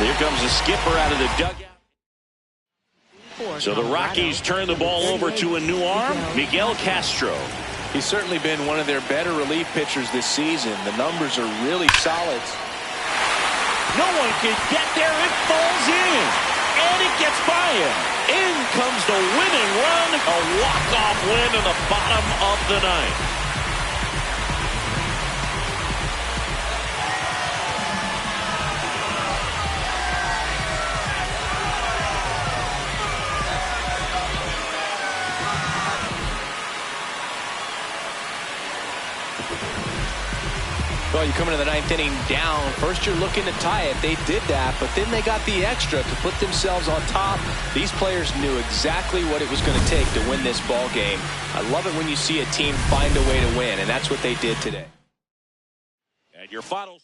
Here comes the skipper out of the dugout. So the Rockies turn the ball over to a new arm, Miguel Castro. He's certainly been one of their better relief pitchers this season. The numbers are really solid. No one can get there. It falls in. And it gets by him. In comes the winning run. A walk-off win in the bottom of the ninth. Well, you come into the ninth inning down. First, you're looking to tie it. They did that, but then they got the extra to put themselves on top. These players knew exactly what it was going to take to win this ball game. I love it when you see a team find a way to win, and that's what they did today. And your final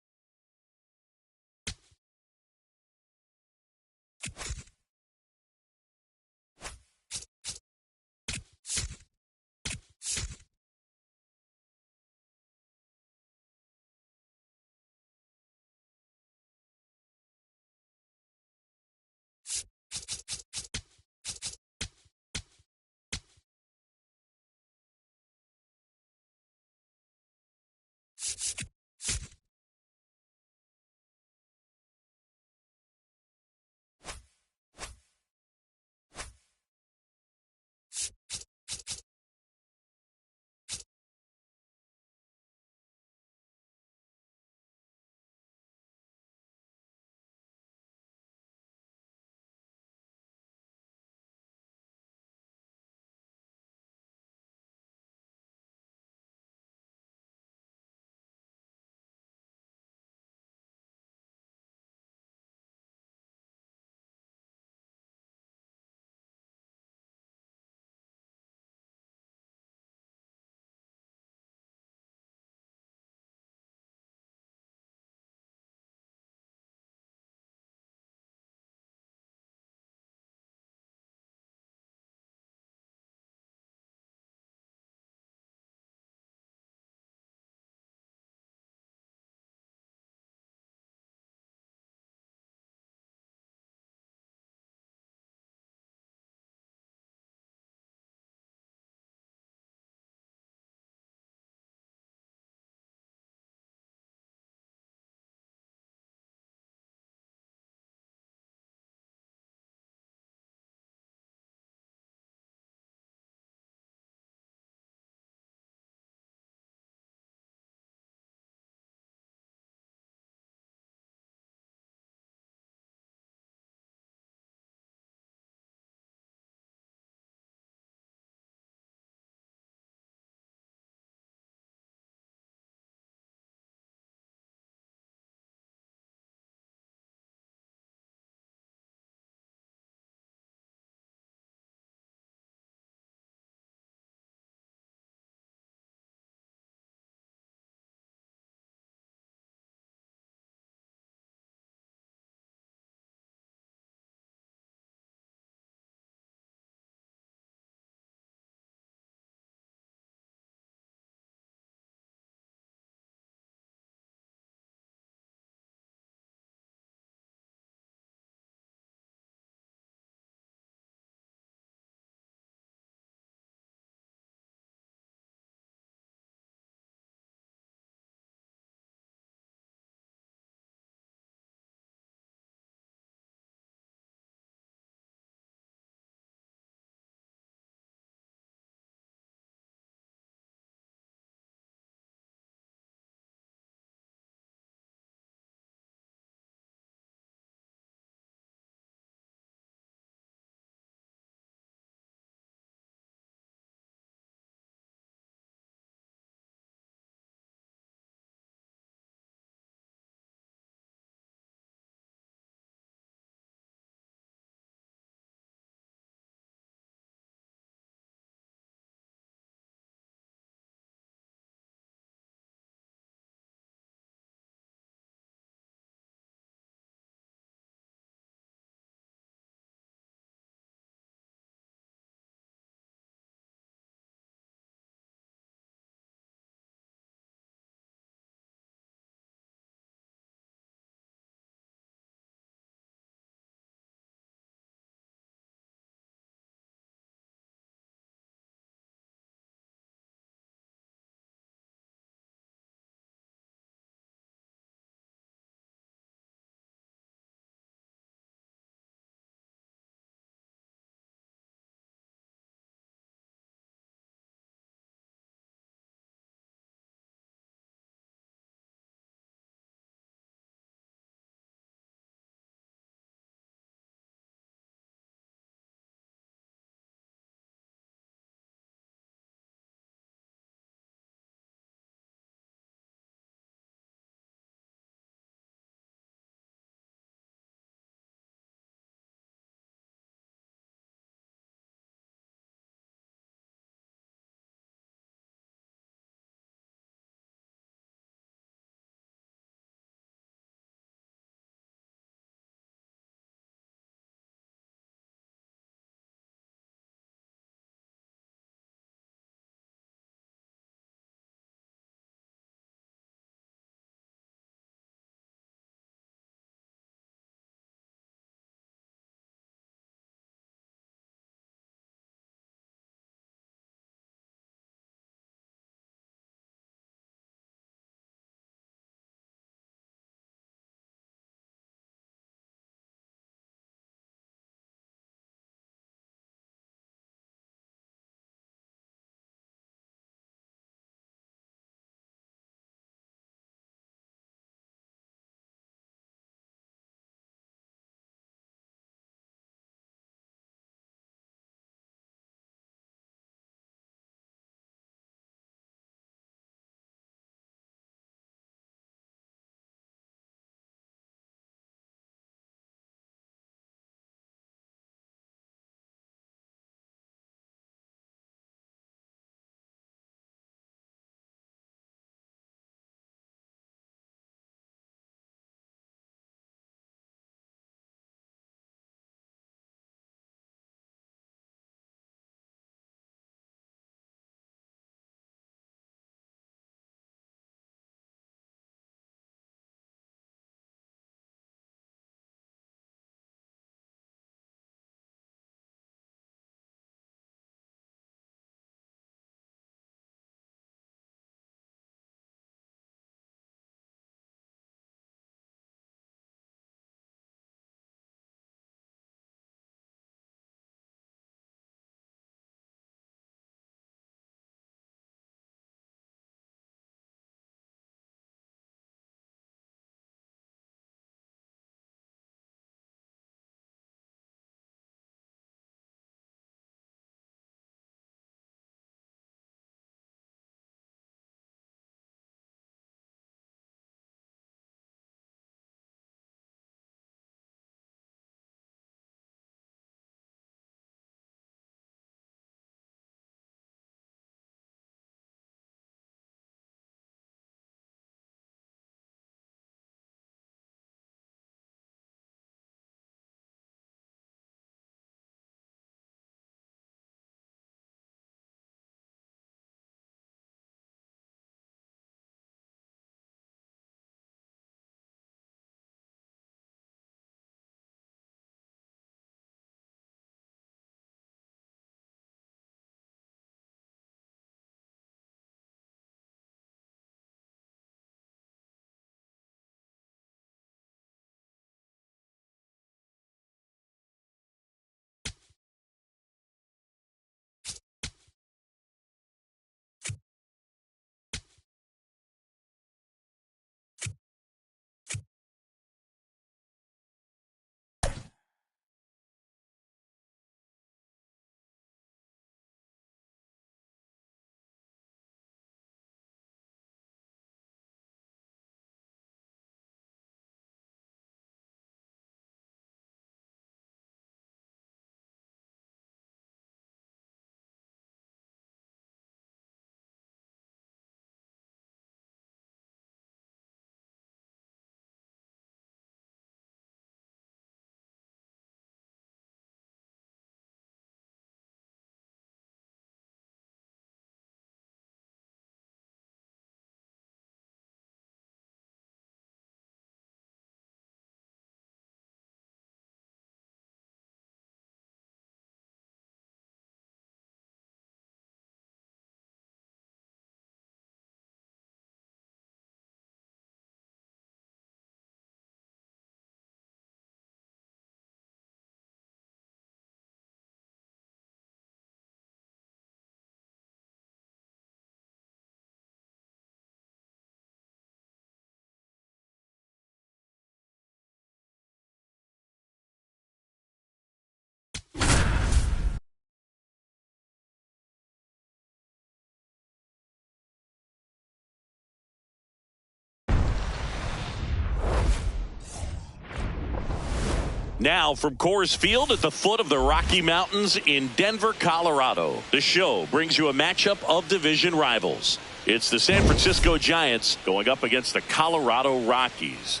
Now from Coors Field at the foot of the Rocky Mountains in Denver, Colorado, the show brings you a matchup of division rivals. It's the San Francisco Giants going up against the Colorado Rockies.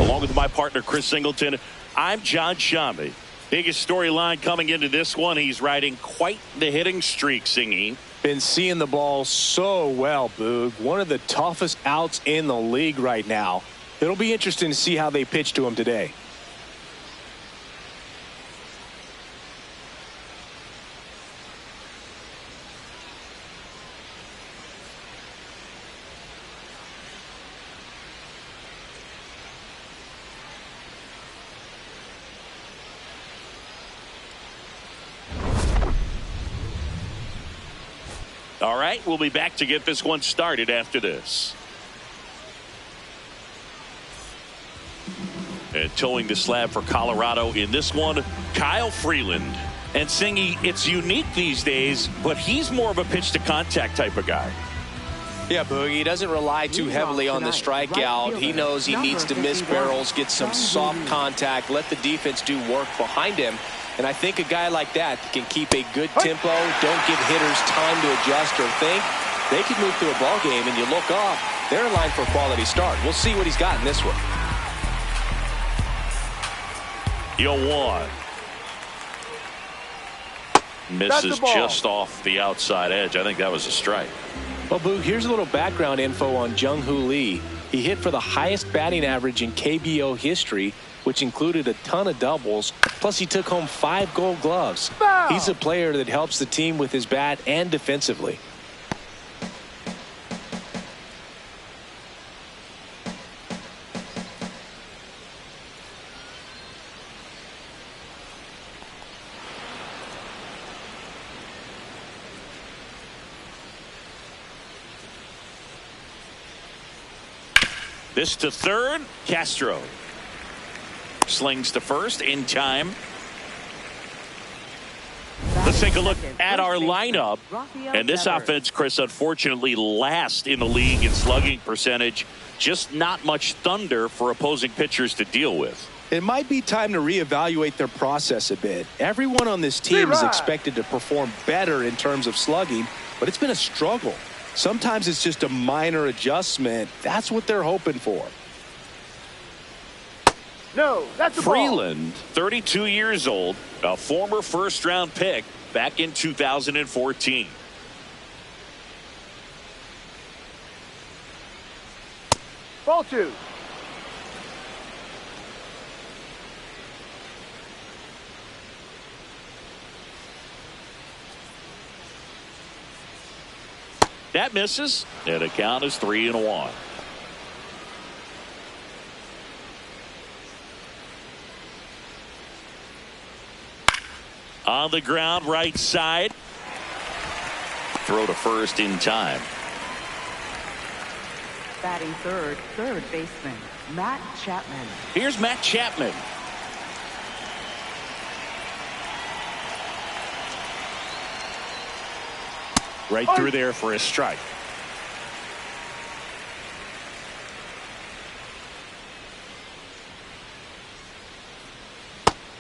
Along with my partner, Chris Singleton, I'm John Shammy. Biggest storyline coming into this one, he's riding quite the hitting streak, Singy. Been seeing the ball so well, Boog. One of the toughest outs in the league right now. It'll be interesting to see how they pitch to him today. All right, we'll be back to get this one started after this. And towing the slab for Colorado in this one, Kyle Freeland. And Singy, it's unique these days, but he's more of a pitch to contact type of guy. Yeah, Boogie, he doesn't rely too heavily on the strikeout. He knows he needs to miss barrels, get some soft contact, let the defense do work behind him. And I think a guy like that can keep a good tempo, don't give hitters time to adjust or think. They could move through a ball game, and you look up, they're in line for a quality start. We'll see what he's got in this one. 0-1. Misses just off the outside edge. I think that was a strike. Well, Boog, here's a little background info on Jung-Hoo Lee. He hit for the highest batting average in KBO history, which included a ton of doubles. Plus, he took home 5 gold gloves. He's a player that helps the team with his bat and defensively. This to third, Castro. Slings to first in time. Let's take a look at our lineup. And this offense, Chris, unfortunately last in the league in slugging percentage. Just not much thunder for opposing pitchers to deal with. It might be time to reevaluate their process a bit. Everyone on this team is expected to perform better in terms of slugging, but it's been a struggle. Sometimes it's just a minor adjustment. That's what they're hoping for. No, that's a Freeland, 32 years old, a former first-round pick back in 2014. Ball 2. That misses, and the count is 3-1. On the ground, right side. Throw to first in time. Batting third baseman, Matt Chapman. Here's Matt Chapman. Right through there for a strike.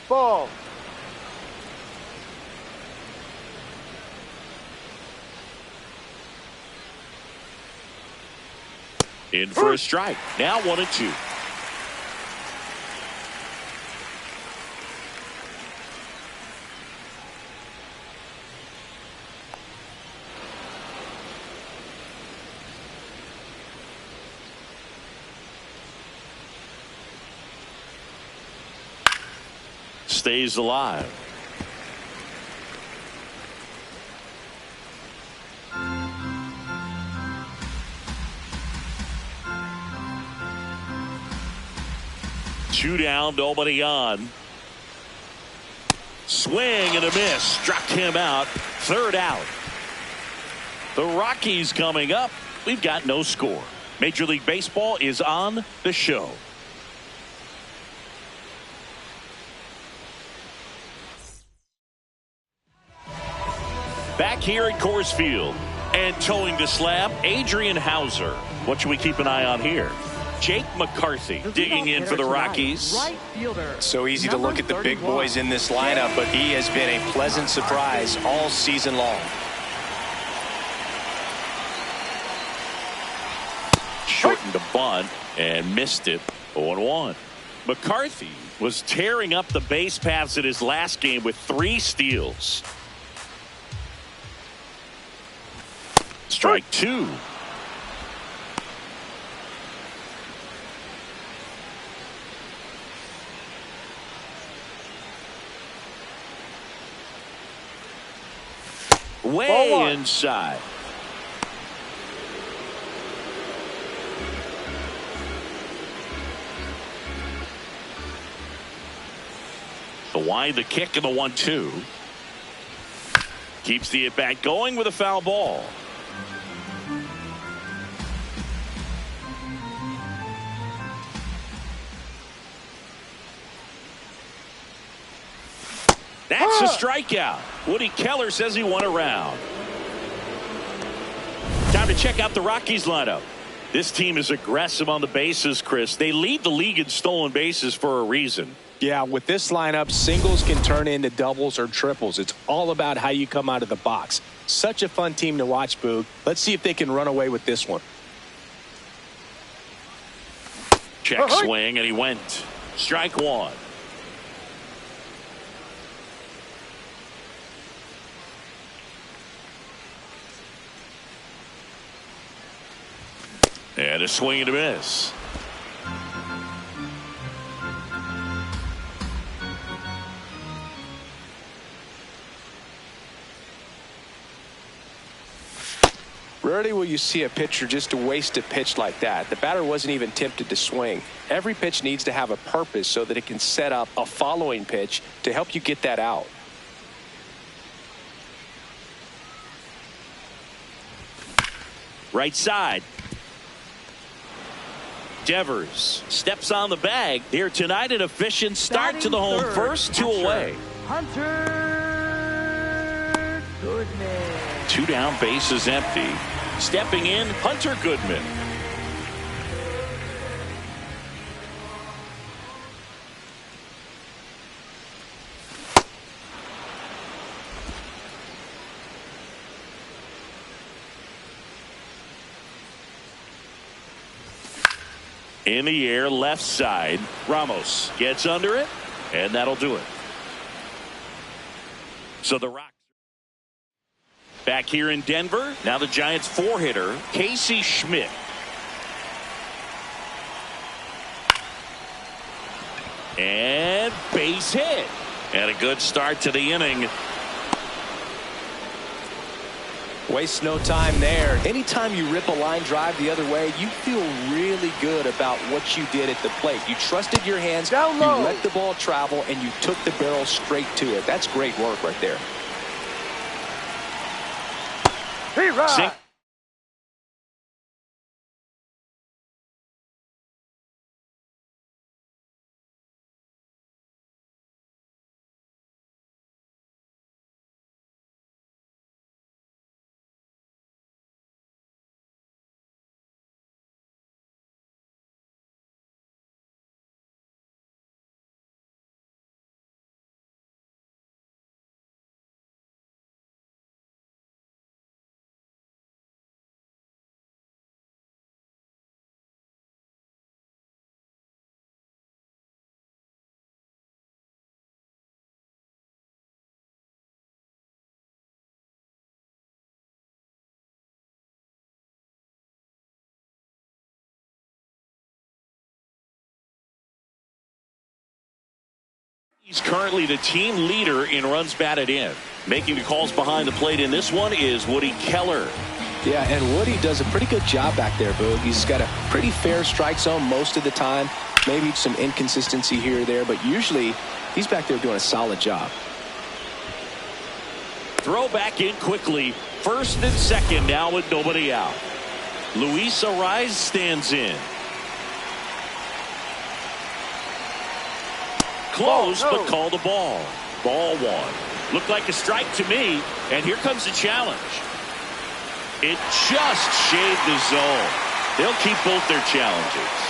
Ball. In for a strike. Now 1-2. Stays alive. 2 down, nobody on. Swing and a miss. Struck him out. 3rd out. The Rockies coming up. We've got no score. Major League Baseball is on the show. Back here at Coors Field and towing the slab, Adrian Hauser. What should we keep an eye on here? Jake McCarthy digging in for the Rockies. Right fielder. So easy to look at the big boys in this lineup, but he has been a pleasant surprise all season long. Shortened a bunt and missed it. 0-1. McCarthy was tearing up the base paths in his last game with 3 steals. Strike 2. Way inside. The wind, the kick, and the 1-2. Keeps the at-bat going with a foul ball. That's a strikeout. Woody Keller says he won a round. Time to check out the Rockies lineup. This team is aggressive on the bases, Chris. They lead the league in stolen bases for a reason. Yeah, with this lineup, singles can turn into doubles or triples. It's all about how you come out of the box. Such a fun team to watch, Boog. Let's see if they can run away with this one. Check swing, and he went. Strike 1. And a swing and a miss. Rarely will you see a pitcher just to waste a pitch like that. The batter wasn't even tempted to swing. Every pitch needs to have a purpose so that it can set up a following pitch to help you get that out. Right side. Devers steps on the bag here tonight. An efficient start to the home first. 2 away. Hunter Goodman. 2 down, bases empty. Stepping in, Hunter Goodman. In the air, left side. Ramos gets under it, and that'll do it. So the Rocks back here in Denver. Now the Giants 4-hitter, Casey Schmidt. And base hit. And a good start to the inning. Waste no time there. Anytime you rip a line drive the other way, you feel really good about what you did at the plate. You trusted your hands, you let the ball travel, and you took the barrel straight to it. That's great work right there. Hey, He's currently the team leader in runs batted in. Making the calls behind the plate in this one is Woody Keller. Yeah, and Woody does a pretty good job back there, Boog. He's got a pretty fair strike zone most of the time. Maybe some inconsistency here or there, but usually he's back there doing a solid job. Throw back in quickly. First and second now with nobody out. Luis Ariz stands in. Close, but called a ball. Ball one. Looked like a strike to me, and here comes the challenge. It just shaved the zone. They'll keep both their challenges.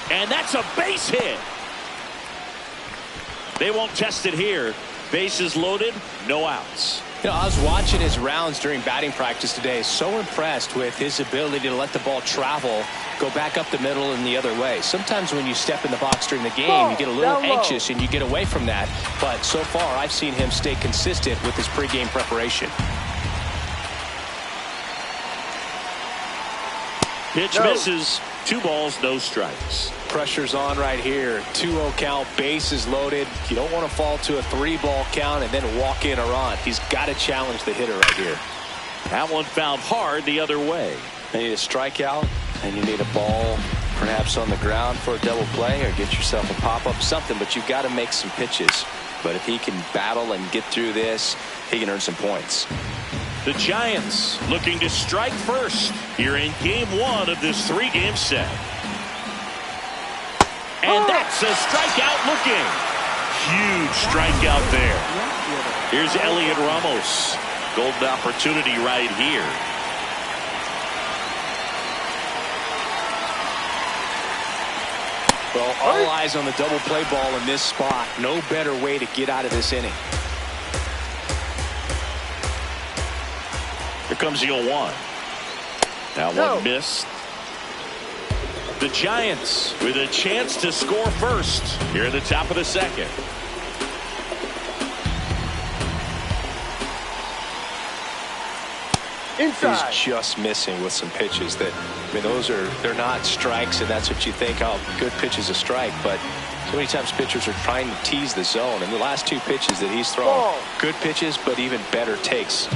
And that's a base hit. They won't test it here. Bases loaded, no outs. You know, I was watching his rounds during batting practice today. So impressed with his ability to let the ball travel, go back up the middle and the other way. Sometimes when you step in the box during the game, you get a little anxious and you get away from that. But so far, I've seen him stay consistent with his pregame preparation. Pitch misses. 2 balls, no strikes. Pressure's on right here. 2-0 count, bases loaded. You don't want to fall to a 3-ball count and then walk in or on. He's got to challenge the hitter right here. That one fouled hard the other way. You need a strikeout, and you need a ball perhaps on the ground for a double play, or get yourself a pop-up, something, but you've got to make some pitches. But if he can battle and get through this, he can earn some points. The Giants looking to strike first here in game 1 of this 3-game set. And that's a strikeout looking. Huge strikeout there. Here's Elliot Ramos. Golden opportunity right here. Well, all eyes on the double play ball in this spot. No better way to get out of this inning. Here comes the 0-1. That one missed. The Giants with a chance to score first here at the top of the second. Inside. He's just missing with some pitches that, I mean, they're not strikes, and that's what you think, oh, good pitch is a strike, but so many times pitchers are trying to tease the zone, and the last 2 pitches that he's thrown, good pitches, but even better takes.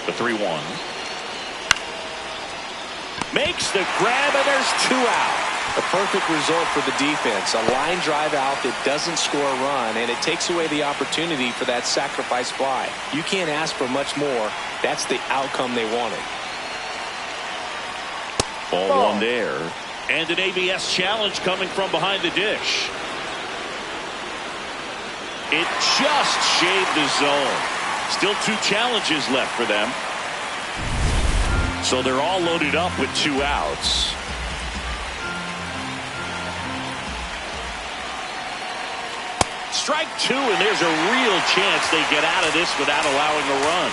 The 3-1. Makes the grab, and there's 2 out. A perfect result for the defense. A line drive out that doesn't score a run, and it takes away the opportunity for that sacrifice fly. You can't ask for much more. That's the outcome they wanted. Ball 1 there. And an ABS challenge coming from behind the dish. It just shaved the zone. Still 2 challenges left for them. So they're all loaded up with 2 outs. Strike 2, and there's a real chance they get out of this without allowing a run.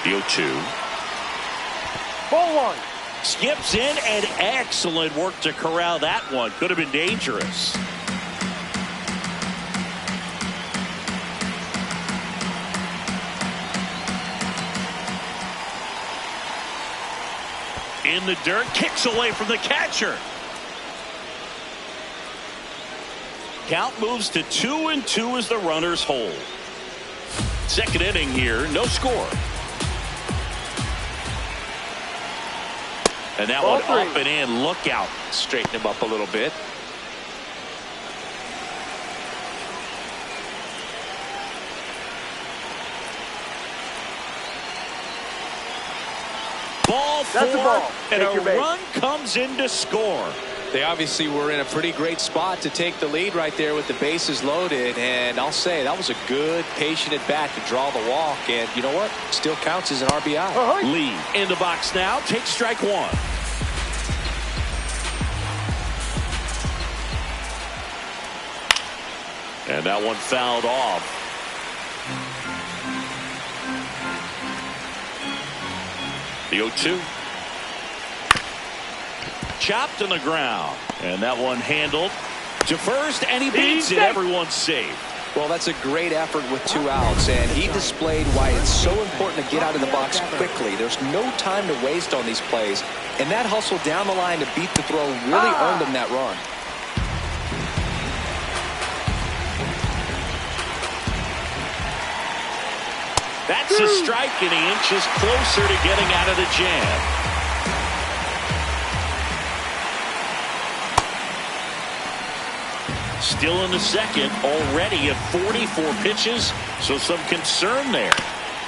The 0-2. Ball 1. Skips in, and excellent work to corral that one. Could have been dangerous. In the dirt, kicks away from the catcher. Count moves to 2-2 as the runners hold. Second inning here, no score. And that one up and in. Look out. Straighten him up a little bit. Ball 4, and a run comes in to score. They obviously were in a pretty great spot to take the lead right there with the bases loaded, and I'll say that was a good, patient at bat to draw the walk, and you know what? Still counts as an RBI. Lee in the box now, takes strike 1. And that one fouled off. The 0-2. Chopped on the ground. And that one handled to first, and he beats it. Everyone's safe. Well, that's a great effort with 2 outs, and he displayed why it's so important to get out of the box quickly. There's no time to waste on these plays, and that hustle down the line to beat the throw really earned him that run. That's a strike, and he inches closer to getting out of the jam. Still in the second, already at 44 pitches, so some concern there.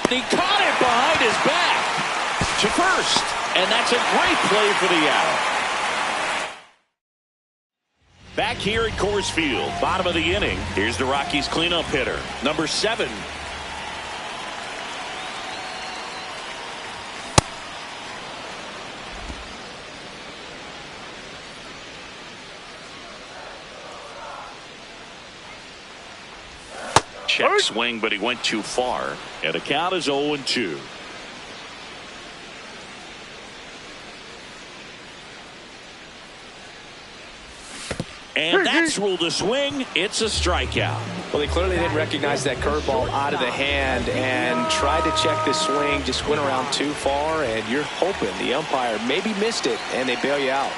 He caught it behind his back to first, and that's a great play for the out. Back here at Coors Field, bottom of the inning, here's the Rockies cleanup hitter, number 7. Check swing, but he went too far. And the count is 0-2. And that's ruled a swing. It's a strikeout. Well, they clearly didn't recognize that curveball out of the hand and tried to check the swing. Just went around too far, and you're hoping the umpire maybe missed it, and they bail you out.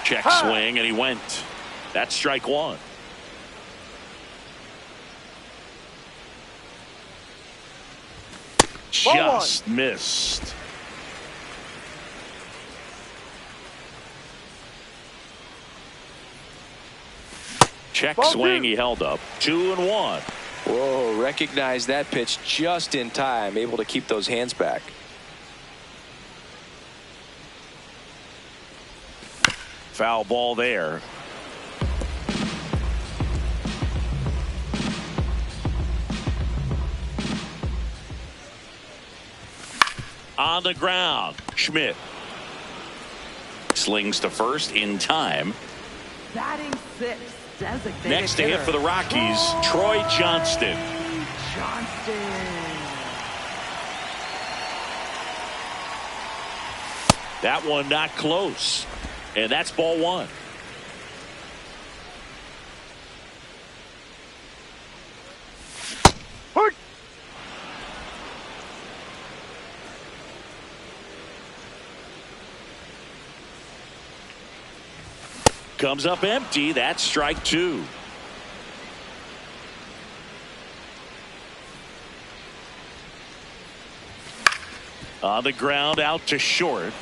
Check swing, and he went. That's strike 1. Just missed. Check swing, he held up. 2-1. Whoa, recognized that pitch just in time, able to keep those hands back. Foul ball there. On the ground, Schmidt slings to first in time. Batting 6, designated Next to hit for the Rockies, Troy Johnston. That one not close, and that's ball 1. Comes up empty. That's strike 2. On the ground, out to short.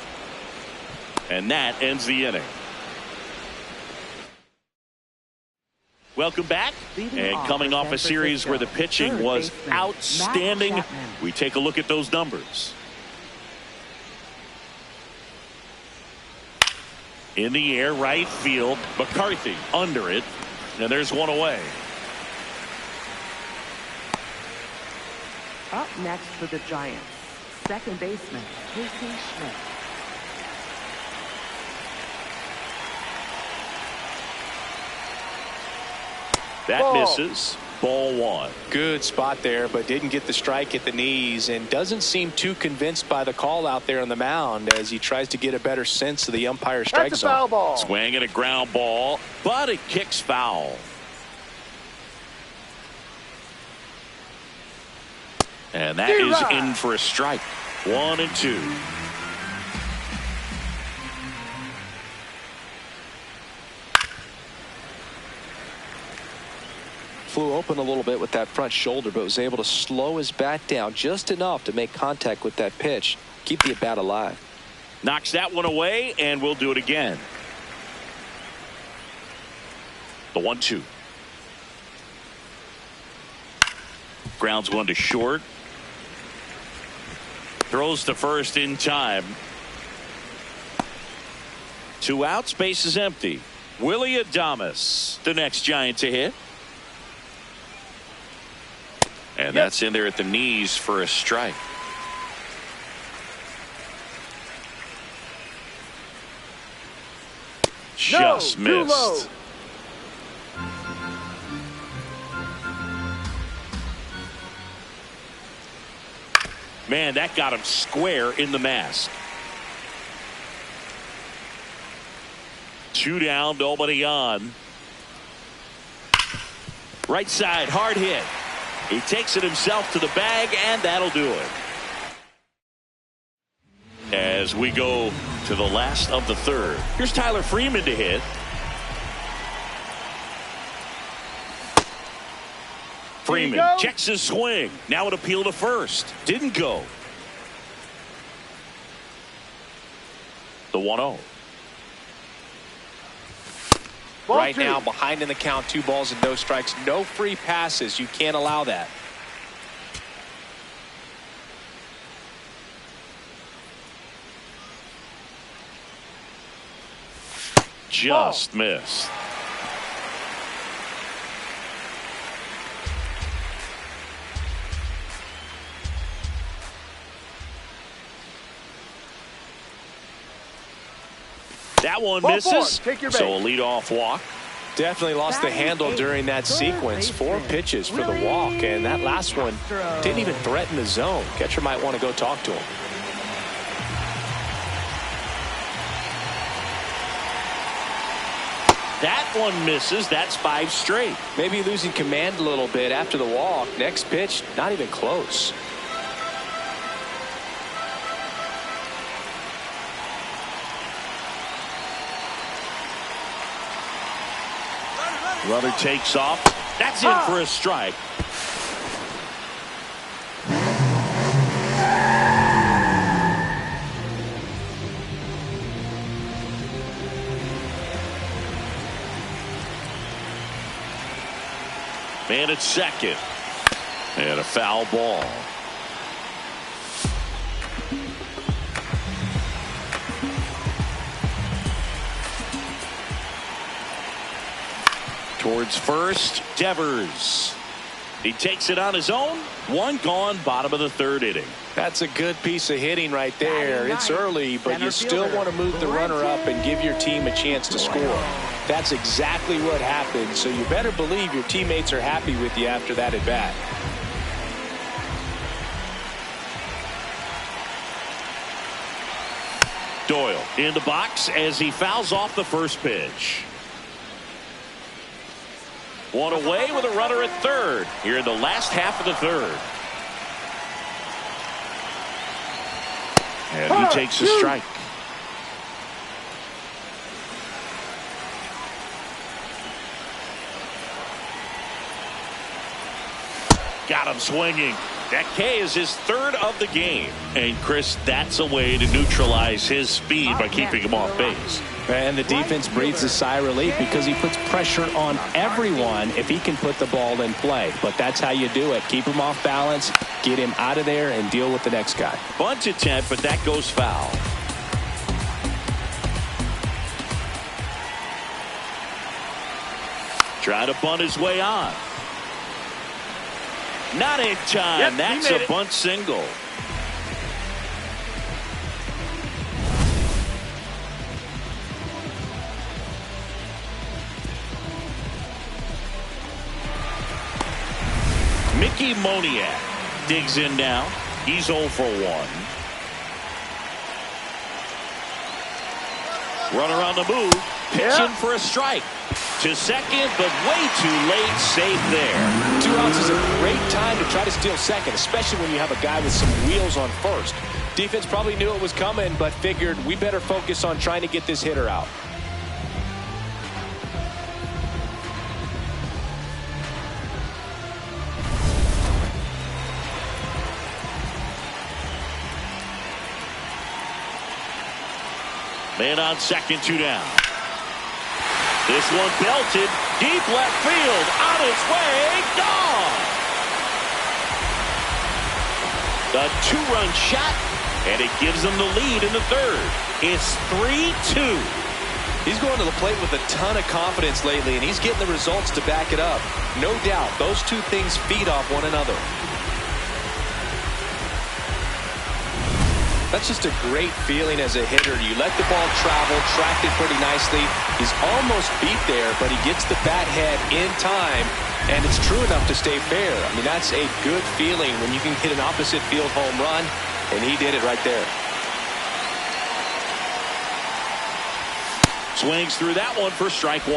And that ends the inning. Welcome back. And coming off a series where the pitching was outstanding, we take a look at those numbers. In the air, right field. McCarthy under it. And there's one away. Up next for the Giants, second baseman, Casey Schmidt. That misses. Ball 1. Good spot there, but didn't get the strike at the knees, and doesn't seem too convinced by the call out there on the mound as he tries to get a better sense of the umpire's strike zone. Foul ball. Swing and a ground ball, but it kicks foul. And that is in for a strike. 1-2. Flew open a little bit with that front shoulder, but was able to slow his bat down just enough to make contact with that pitch, keep the bat alive. Knocks that one away, and we'll do it again. The 1-2. Grounds one to short. Throws to first in time. 2 outs, base is empty. Willie Adames, the next Giant to hit. And that's in there at the knees for a strike. Just missed. Man, that got him square in the mask. 2 down, nobody on. Right side, hard hit. He takes it himself to the bag, and that'll do it. As we go to the last of the third, here's Tyler Freeman to hit. Freeman checks his swing. Now an appeal to first. Didn't go. The 1-0. Right now, behind in the count, 2 balls and no strikes. No free passes. You can't allow that. Just missed. That one misses. So a leadoff walk. Definitely lost the handle during that sequence. 4 pitches for the walk, and that last one didn't even threaten the zone. Catcher might want to go talk to him. That one misses. That's 5 straight. Maybe losing command a little bit after the walk. Next pitch, not even close. Runner takes off. That's in for a strike. Man at second. And a foul ball. Towards first, Devers. He takes it on his own. 1 gone, bottom of the 3rd inning. That's a good piece of hitting right there. It's early, but you still want to move the runner up and give your team a chance to score. That's exactly what happened, so you better believe your teammates are happy with you after that at bat. Doyle in the box as he fouls off the first pitch. 1 away with a runner at third here in the last half of the 3rd. And he takes a strike. Got him swinging. That K is his 3rd of the game. And Chris, that's a way to neutralize his speed by keeping him off base. And the defense breathes a sigh of relief because he puts pressure on everyone if he can put the ball in play. But that's how you do it. Keep him off balance, get him out of there, and deal with the next guy. Bunt attempt, but that goes foul. Trying to bunt his way on. Not in time. That's a bunt single. Mickey Moniak digs in now. He's 0 for 1. Runner on the move. Pitching for a strike. To second, but way too late. Safe there. 2 outs is a great time to try to steal second, especially when you have a guy with some wheels on first. Defense probably knew it was coming, but figured we better focus on trying to get this hitter out. Man on second, 2 down. This one belted deep left field. On its way, gone. The 2-run shot, and it gives them the lead in the 3rd. It's 3-2. He's going to the plate with a ton of confidence lately, and he's getting the results to back it up. No doubt, those 2 things feed off one another. That's just a great feeling as a hitter. You let the ball travel, tracked it pretty nicely. He's almost beat there, but he gets the bat head in time, and it's true enough to stay fair. I mean, that's a good feeling when you can hit an opposite field home run, and he did it right there. Swings through that one for strike 1.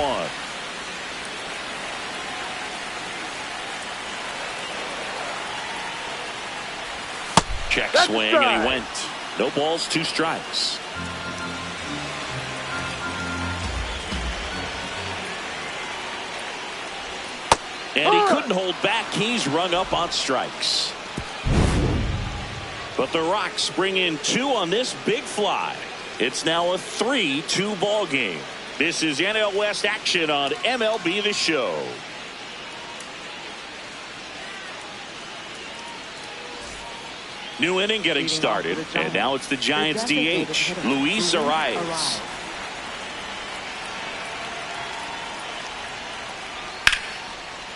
Check That's swing, and he went. No balls, 2 strikes. And he couldn't hold back. He's rung up on strikes. But the Rocks bring in 2 on this big fly. It's now a 3-2 ball game. This is NL West action on MLB The Show. New inning getting started, and now it's the Giants DH, Luis Arias.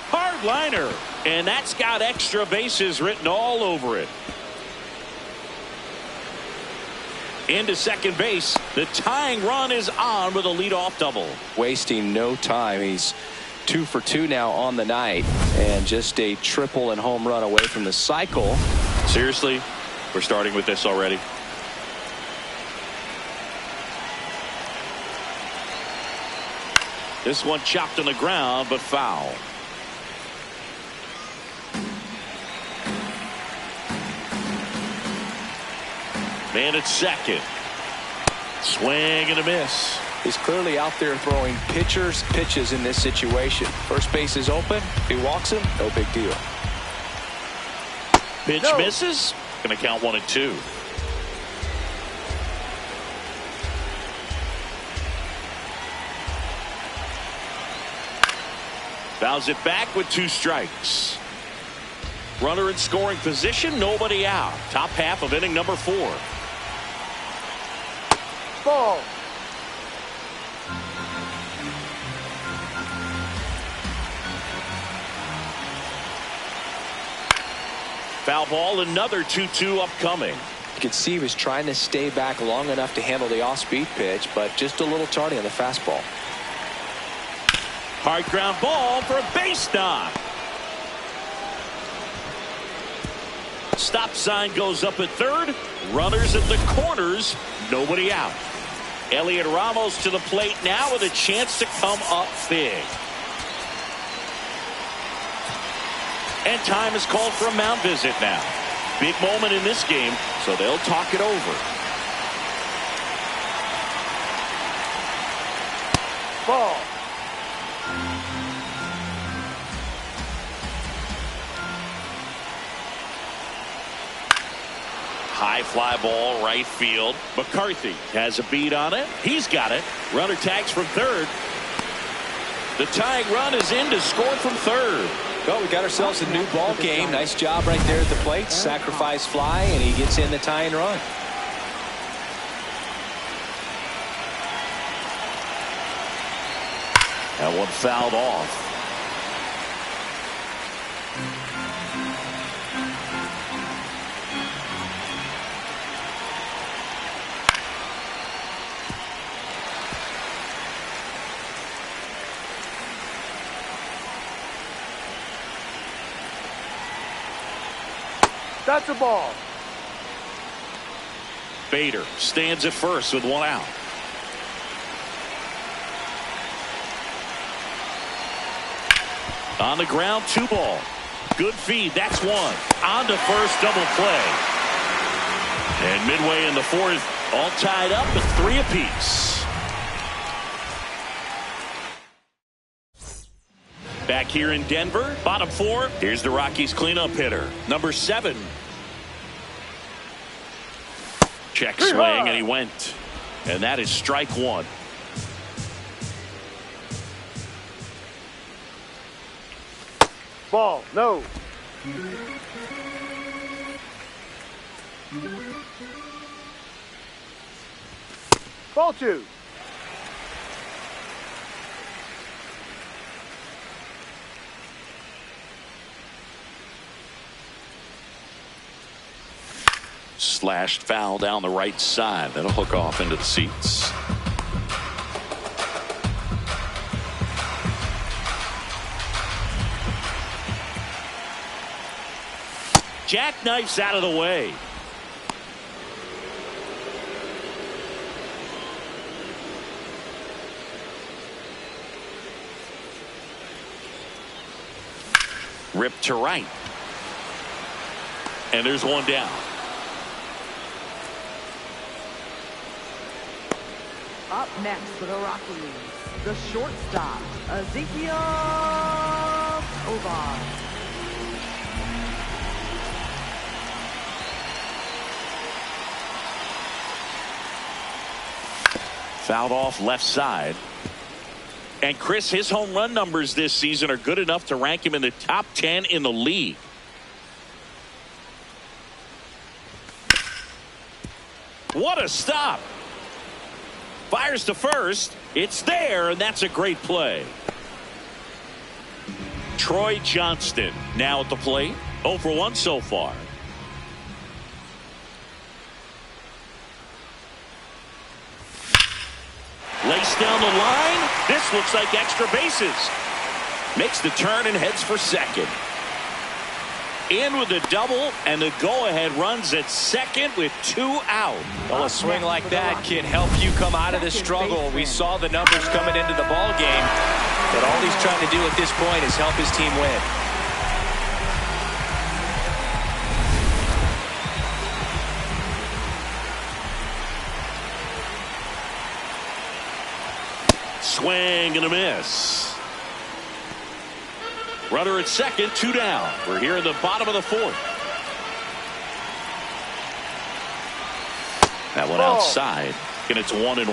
Hard liner, and that's got extra bases written all over it. Into second base, the tying run is on with a leadoff double. Wasting no time. He's 2 for 2 now on the night, and just a triple and home run away from the cycle. Seriously, we're starting with this already. This one chopped on the ground, but foul. Man at second. Swing and a miss. He's clearly out there throwing pitchers pitches in this situation. First base is open. If he walks him, no big deal. Pitch misses. Going to count 1-2. Fouls it back with 2 strikes. Runner in scoring position, nobody out. Top half of inning number 4. Ball. Foul ball, another 2-2 upcoming. You could see he was trying to stay back long enough to handle the off-speed pitch, but just a little tardy on the fastball. Hard ground ball for a base knock. Stop sign goes up at third. Runners at the corners. Nobody out. Elliot Ramos to the plate now with a chance to come up big. And time is called for a mound visit now. Big moment in this game, so they'll talk it over. Ball. High fly ball, right field. McCarthy has a beat on it. He's got it. Runner tags from third. The tying run is in to score from third. Well, we got ourselves a new ball game. Nice job right there at the plate. Sacrifice fly, and he gets in the tying run. That one fouled off. That's a ball. Bader stands at first with 1 out. On the ground, 2 ball. Good feed. That's 1. On to first, double play. And midway in the 4th, all tied up at 3 apiece. Back here in Denver, bottom 4. Here's the Rockies cleanup hitter, number 7. Check swing, and he went. And that is strike 1. Ball. No. Ball 2. Slashed foul down the right side. That'll hook off into the seats. Jackknifes out of the way. Ripped to right. And there's one down. Up next for the Rockies, the shortstop, Ezekiel Tovar. Fouled off left side. And Chris, his home run numbers this season are good enough to rank him in the top 10 in the league. What a stop. Fires to first. It's there, and that's a great play. Troy Johnston now at the plate. 0 for 1 so far. Laced down the line. This looks like extra bases. Makes the turn and heads for second. In with the double, and the go-ahead runs at second with 2 out. Well, a swing like that can help you come out of the struggle. We saw the numbers coming into the ball game, but all he's trying to do at this point is help his team win. Swing and a miss. Runner at second, 2 down. We're here in the bottom of the 4th. That one outside, and it's 1-1.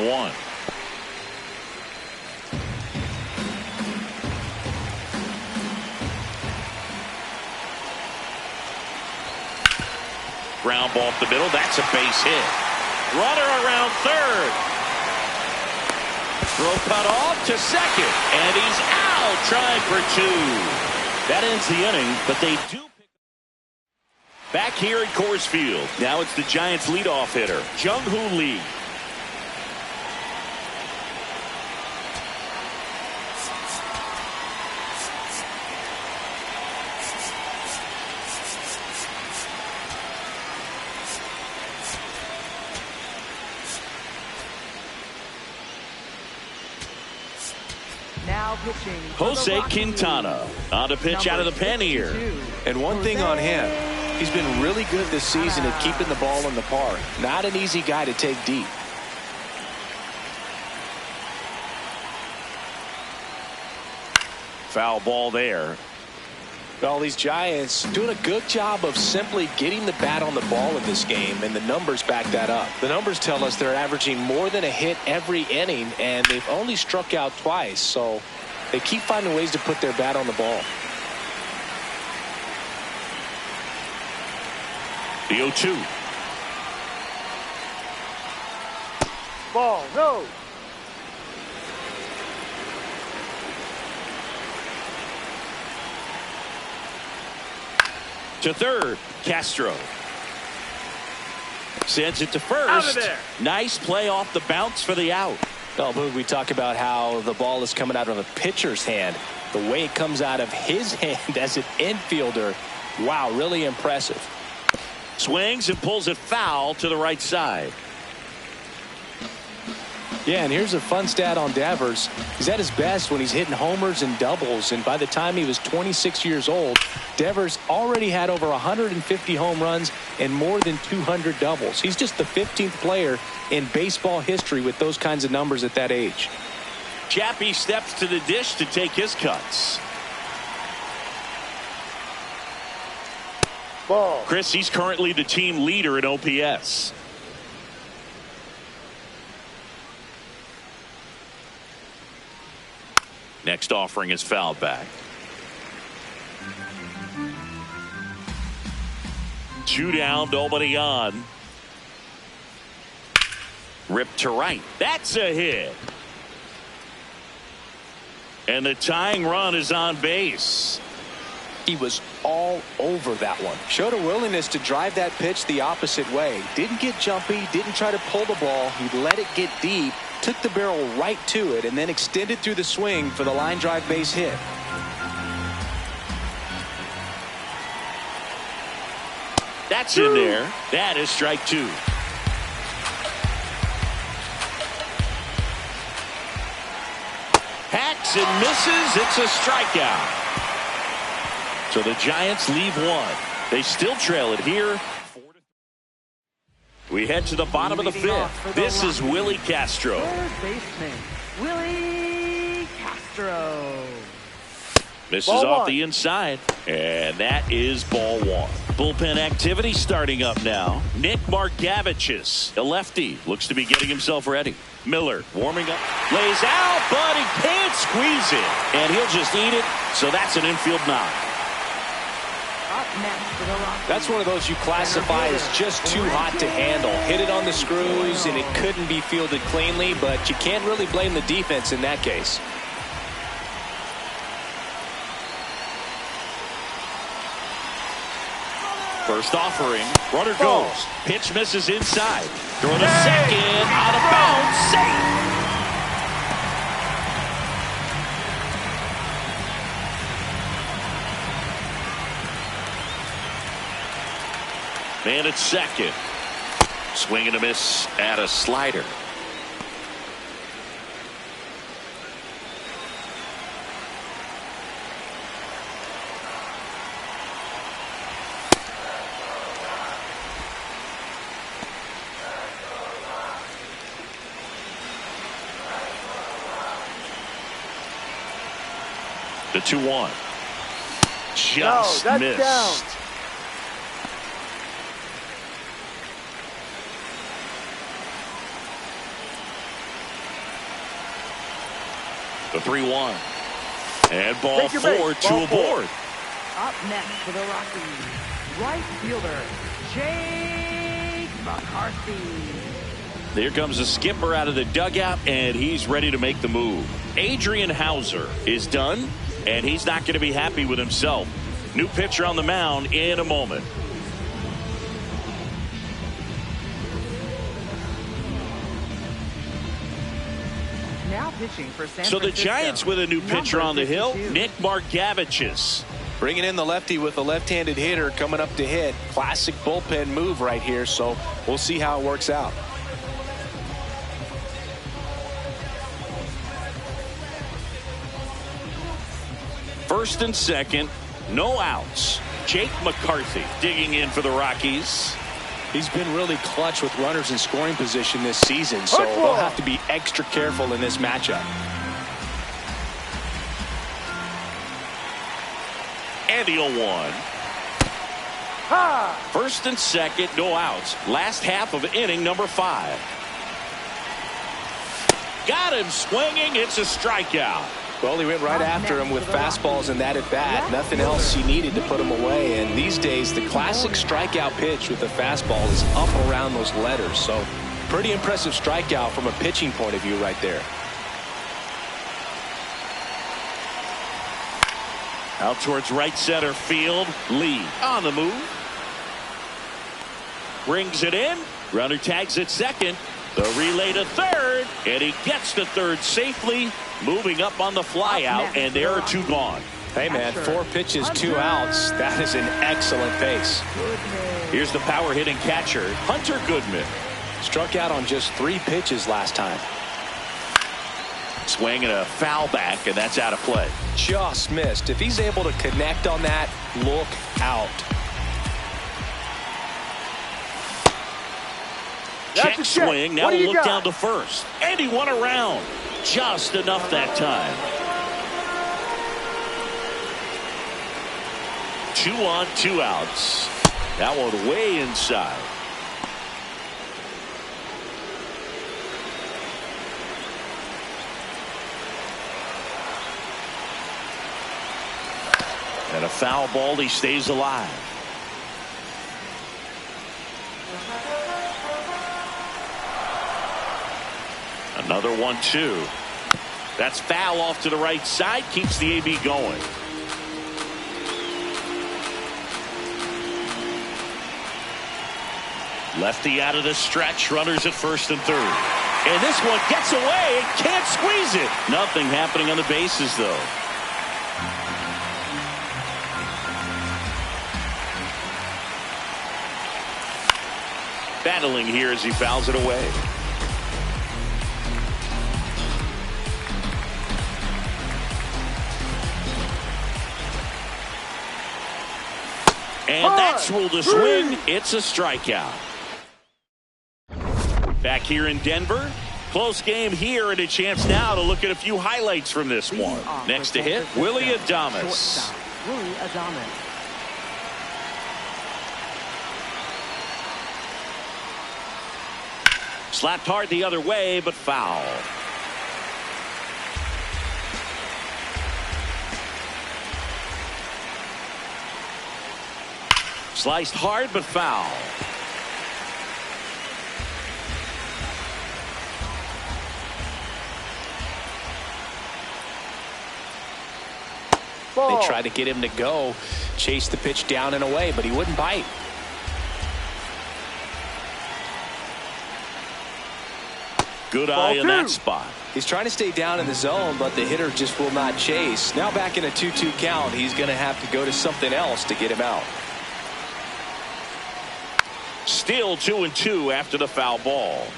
Ground ball up the middle. That's a base hit. Runner around third. Throw cut off to second, and he's out, trying for 2. That ends the inning, but they do pick up. Back here at Coors Field, now it's the Giants' leadoff hitter, Jung-Hoo Lee. Now pitching. Jose Quintana on to pitch out of the pen here. And one thing on him, he's been really good this season at keeping the ball in the park. Not an easy guy to take deep. Foul ball there. Well, these Giants doing a good job of simply getting the bat on the ball in this game, and the numbers back that up. The numbers tell us they're averaging more than a hit every inning, and they've only struck out twice, so they keep finding ways to put their bat on the ball. The 0-2. Ball, no. To third, Castro. Sends it to first. Out of there. Nice play off the bounce for the out. Well, Boog, we talk about how the ball is coming out of a pitcher's hand. The way it comes out of his hand as an infielder, wow, really impressive. Swings and pulls it foul to the right side. Yeah, and here's a fun stat on Devers. He's at his best when he's hitting homers and doubles, and by the time he was 26 years old, Devers already had over 150 home runs and more than 200 doubles. He's just the 15th player in baseball history with those kinds of numbers at that age. Chappie steps to the dish to take his cuts. Ball. Chris, he's currently the team leader in OPS. Next offering is fouled back. 2 down, nobody on. Ripped to right. That's a hit. And the tying run is on base. He was all over that one. Showed a willingness to drive that pitch the opposite way. Didn't get jumpy, didn't try to pull the ball. He let it get deep, took the barrel right to it, and then extended through the swing for the line drive base hit. That's in there. That is strike 2. Hacks and misses. It's a strikeout. So the Giants leave 1. They still trail it here. We head to the bottom of the fifth. This is Willie Castro. Third baseman, Willie Castro. Misses Ball off one. the inside, and that is ball one. Bullpen activity starting up now. Nick Margavich's, a lefty, looks to be getting himself ready. Miller warming up, lays out, but he can't squeeze it, and he'll just eat it, so that's an infield knock. Up next for the Rockies. That's one of those you classify as just too hot to handle. Hit it on the screws, and it couldn't be fielded cleanly, but you can't really blame the defense in that case. First offering, runner goes. Pitch misses inside. Throw to second, out of bounds, safe. Man at second. Swing and a miss at a slider. The 2-1. Just that's missed. down. The 3-1. And ball Take your 4 base. to Ball a four. board. Up next for the Rockies, right fielder, Jake McCarthy. There comes the skipper out of the dugout, and he's ready to make the move. Adrian Hauser is done, and he's not going to be happy with himself. New pitcher on the mound in a moment. Now pitching for San So the Francisco, Giants with a new pitcher number on the hill, 52. Nick Margavich's. Bringing in the lefty with a left-handed hitter coming up to hit. Classic bullpen move right here, so we'll see how it works out. First and second, no outs. Jake McCarthy digging in for the Rockies. He's been really clutch with runners in scoring position this season, so they'll have to be extra careful in this matchup. And the 0-1. Ha! First and second, no outs. Last half of inning number 5. Got him swinging. It's a strikeout. Well, he went right after him with fastballs and that at bat. Nothing else he needed to put him away. And these days, the classic strikeout pitch with the fastball is up around those letters. So pretty impressive strikeout from a pitching point of view right there. Out towards right center field. Lee on the move. Brings it in. Runner tags at second. The relay to third. And he gets to third safely. Moving up on the fly out. And there are 2 gone. Hey, man, 4 pitches, 2 outs. That is an excellent pace. Here's the power hitting catcher, Hunter Goodman. Struck out on just 3 pitches last time. Swing and a foul back, and that's out of play. Just missed. If he's able to connect on that, look out. Check That's a check. swing. Now What do you look got? down to first. And he won around. Just enough that time. 2 on, 2 outs. That one way inside. And a foul ball. He stays alive. Another 1-2. That's foul off to the right side. Keeps the AB going. Lefty out of the stretch. Runners at first and third. And this one gets away and can't squeeze it. Nothing happening on the bases, though. Battling here as he fouls it away. And that's ruled a swing. It's a strikeout. Back here in Denver. Close game here and a chance now to look at a few highlights from this one. Next to hit, Willie Adames. Willie Adames. Slapped hard the other way, but foul. Sliced hard, but foul. Ball. They tried to get him to go, chase the pitch down and away, but he wouldn't bite. Good eye in that spot. He's trying to stay down in the zone, but the hitter just will not chase. Now back in a 2-2 count, he's going to have to go to something else to get him out. Still 2-2 after the foul ball.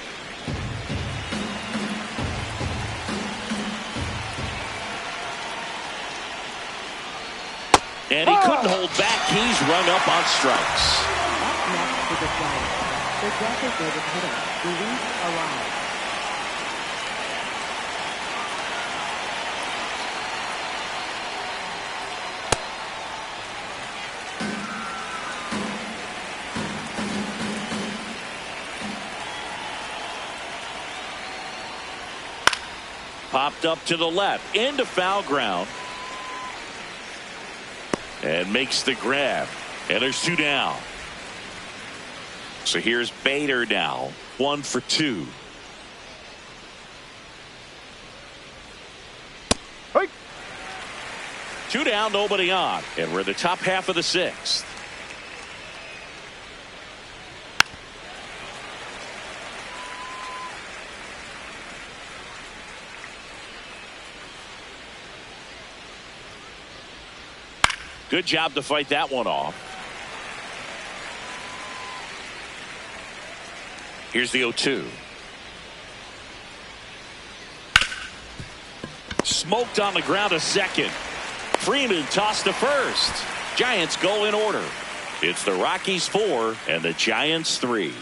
And he couldn't hold back. He's rung up on strikes. Up next for the Giants, the designated hitter, Luis Arraez. Popped up to the left into foul ground. And makes the grab. And there's 2 down. So here's Bader now. 1 for 2. Hey. 2 down, nobody on. And we're in the top half of the 6th. Good job to fight that one off. Here's the 0-2. Smoked on the ground a second. Freeman tossed to first. Giants go in order. It's the Rockies 4 and the Giants 3.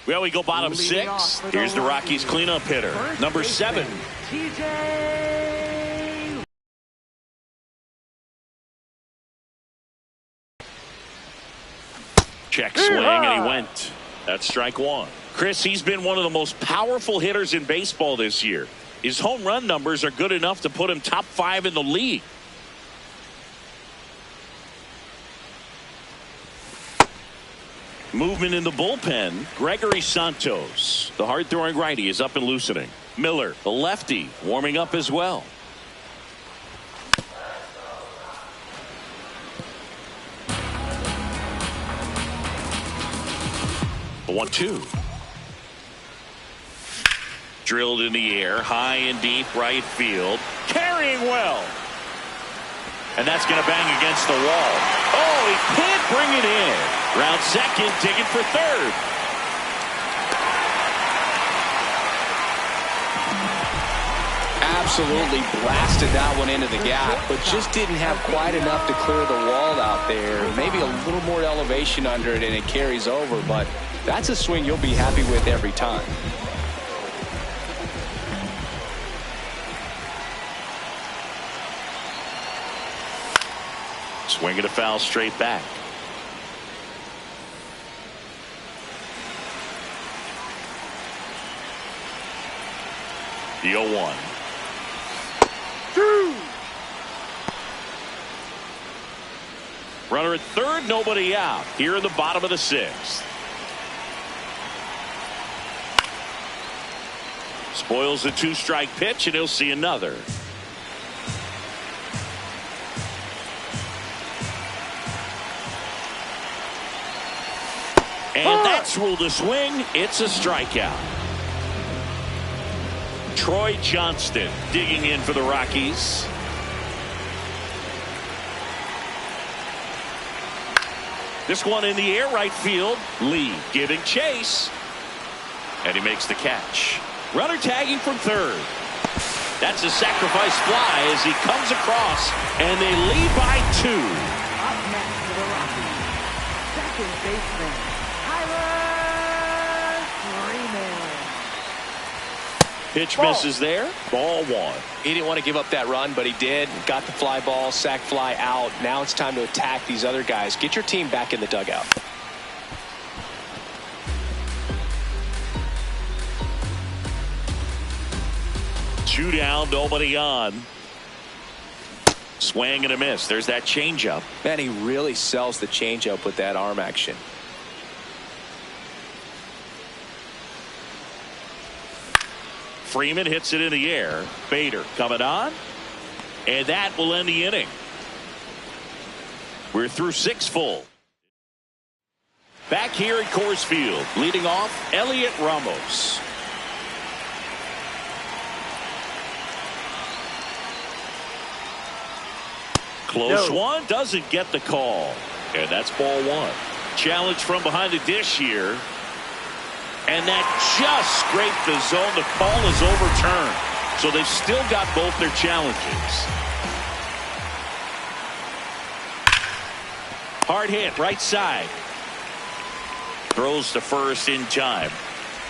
Well, we go bottom 6. Here's the Rockies cleanup hitter, number 7. TJ. Check swing, and he went. That's strike 1. Chris, he's been one of the most powerful hitters in baseball this year. His home run numbers are good enough to put him top 5 in the league. Movement in the bullpen. Gregory Santos, the hard-throwing righty, is up and loosening. Miller, the lefty, warming up as well. The 1-2. Drilled in the air, high and deep right field. Carrying well. And that's going to bang against the wall. Oh, he can't bring it in. Round second, digging for third. Absolutely blasted that one into the gap, but just didn't have quite enough to clear the wall out there. Maybe a little more elevation under it and it carries over, but that's a swing you'll be happy with every time. Swing and a foul straight back. The 0-1. 2. Runner at third, nobody out. Here in the bottom of the 6th. Spoils the 2-strike pitch, and he'll see another. And that's ruled a swing. It's a strikeout. Troy Johnston digging in for the Rockies. This one in the air, right field. Lee giving chase. And he makes the catch. Runner tagging from third. That's a sacrifice fly as he comes across, and they lead by 2. Up next for the Rockies, second baseman, Tyler Freeman. Pitch misses there. Ball 1. He didn't want to give up that run, but he did. Got the fly ball, sac fly out. Now it's time to attack these other guys. Get your team back in the dugout. Two down, nobody on. Swing and a miss. There's that changeup. Man, he really sells the changeup with that arm action. Freeman hits it in the air. Bader coming on. And that will end the inning. We're through 6 full. Back here at Coors Field, leading off, Elliot Ramos. Close one, doesn't get the call. And that's ball 1. Challenge from behind the dish here. And that just scraped the zone. The call is overturned. So they've still got both their challenges. Hard hit, right side. Throws to first in time.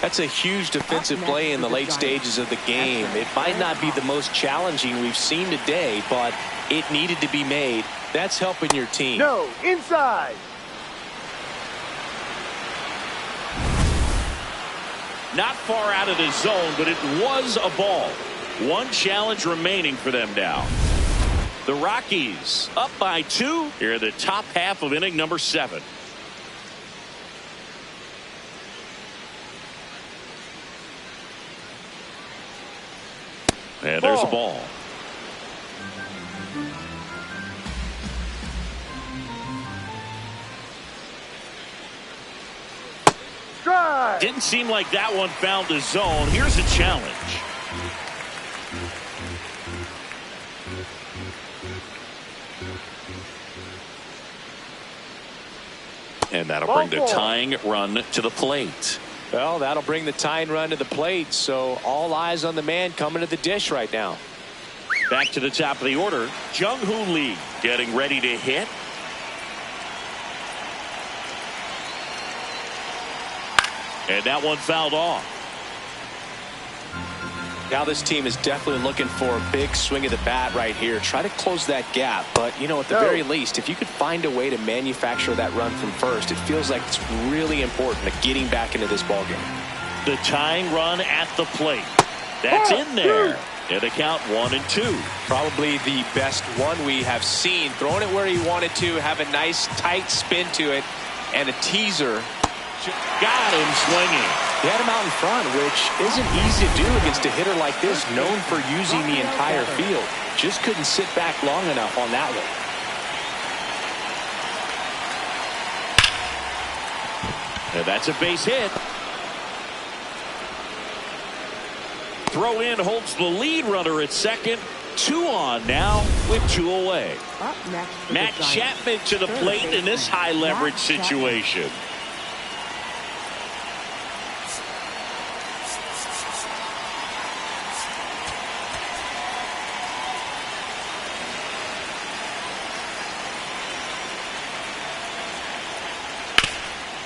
That's a huge defensive play in the late stages of the game. It might not be the most challenging we've seen today, but it needed to be made. That's helping your team. No, inside. Not far out of the zone, but it was a ball. One challenge remaining for them now. The Rockies up by 2 here in the top half of inning number 7. And there's a ball. Strike. Didn't seem like that one found the zone. Here's a challenge. And that'll bring the tying run to the plate. Well, that'll bring the tying run to the plate, so all eyes on the man coming to the dish right now. Back to the top of the order, Jung-Hoo Lee getting ready to hit. And that one fouled off. Now this team is definitely looking for a big swing of the bat right here. Try to close that gap. But, you know, at the very least, if you could find a way to manufacture that run from first, it feels like it's really important to getting back into this ballgame. The tying run at the plate. That's in there. And the count 1-2. Probably the best one we have seen. Throwing it where he wanted to, have a nice tight spin to it, and a teaser. Got him swinging. He had him out in front, which isn't easy to do against a hitter like this, known for using the entire field. Just couldn't sit back long enough on that one. And that's a base hit. Throw in holds the lead runner at second. 2 on now with 2 away. Up next for Matt the Giants, Chapman to the plate in this high leverage situation.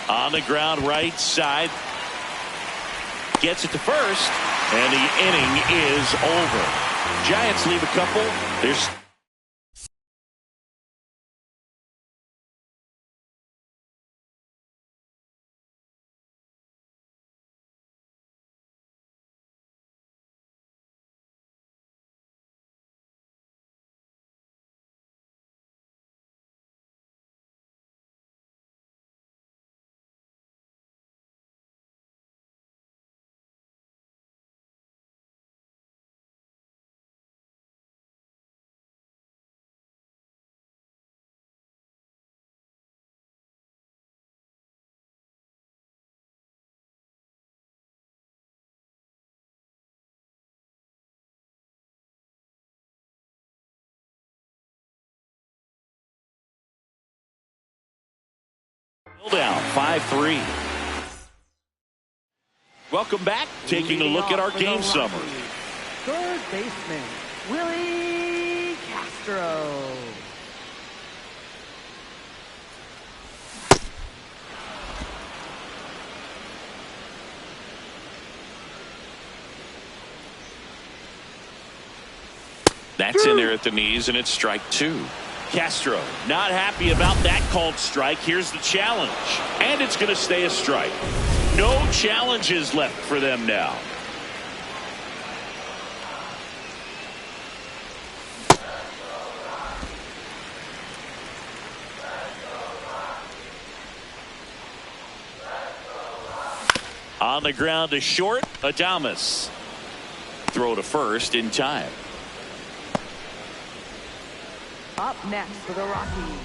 On the ground right side. Gets it to first. And the inning is over. Giants leave a couple. There's down 5-3. Welcome back. Taking a look at our game summary. third baseman, Willie Castro. That's in there at the knees, and it's strike 2. Castro not happy about that called strike. Here's the challenge, and it's going to stay a strike. No challenges left for them now. On the ground to short, Adames. Throw to first in time. Up next for the Rockies,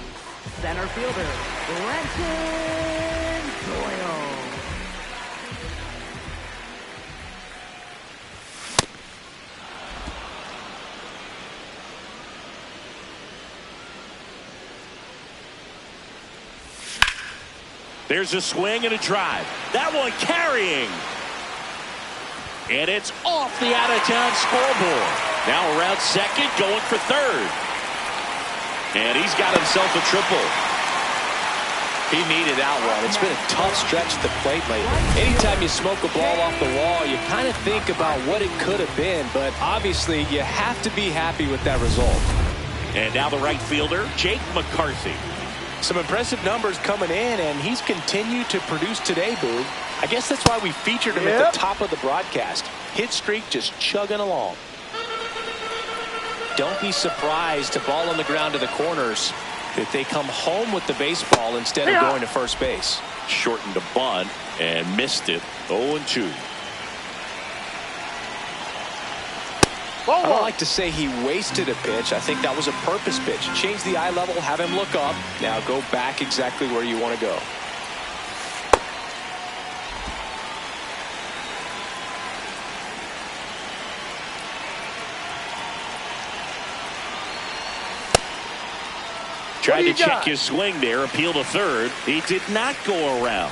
center fielder, Brenton Doyle. There's a swing and a drive. That one carrying. And it's off the out-of-town scoreboard. Now around second, going for third. And he's got himself a triple. He needed that one. It's been a tough stretch at the plate lately. Anytime you smoke a ball off the wall, you kind of think about what it could have been, but obviously you have to be happy with that result. And now the right fielder, Jake McCarthy. Some impressive numbers coming in, and he's continued to produce today, Boog. I guess that's why we featured him at the top of the broadcast. Hit streak just chugging along. Don't be surprised to ball on the ground to the corners if they come home with the baseball instead of going to first base. Shortened a bunt and missed it. 0-2. I don't like to say he wasted a pitch. I think that was a purpose pitch. Change the eye level, have him look up. Now go back exactly where you want to go. Tried to check his swing there, appeal to third. He did not go around.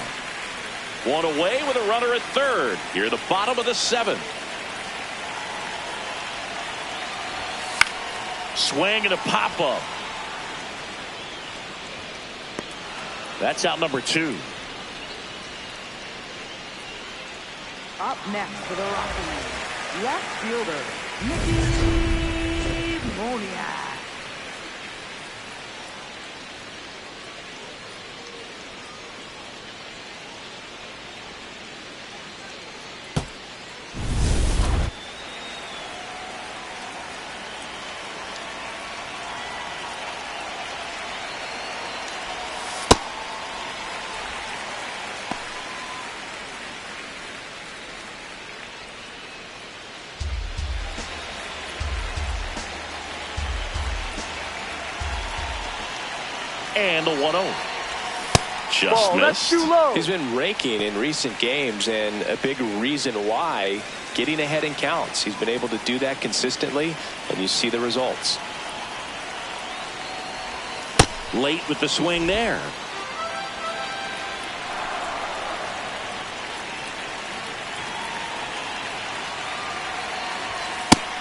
One away with a runner at third. Here at the bottom of the 7th. Swing and a pop-up. That's out number 2. Up next for the Rockies, left fielder, Mickey Moniak. And the 1-0. Just Ball, missed. that's too low. He's been raking in recent games, and a big reason why, getting ahead in counts. He's been able to do that consistently, and you see the results. Late with the swing there.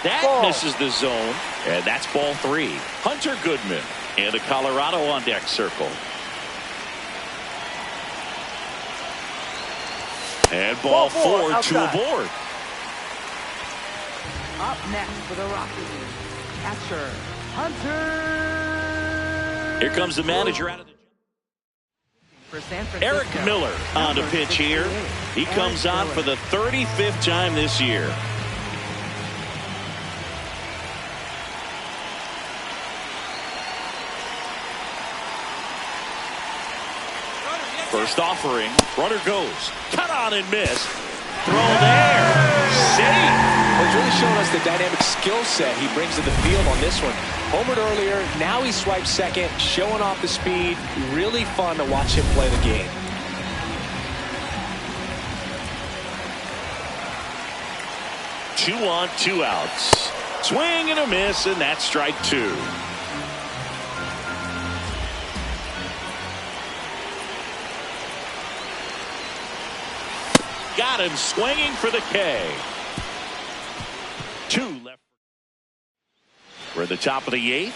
That misses the zone, and that's ball 3. Hunter Goodman and the Colorado on deck circle. And ball 4 to aboard. Up next for the Rockies, catcher Hunter. Here comes the manager out of the For San Francisco, Eric Miller on the pitch here. He comes on for the 35th time this year. First offering, runner goes, cut on and missed. Throw there, safe. Well, he's really showing us the dynamic skill set he brings to the field on this one. Homered earlier, now he swipes second, showing off the speed. Really fun to watch him play the game. Two on, 2 outs. Swing and a miss, and that's strike 2. Got him swinging for the K. 2. We're at the top of the 8th.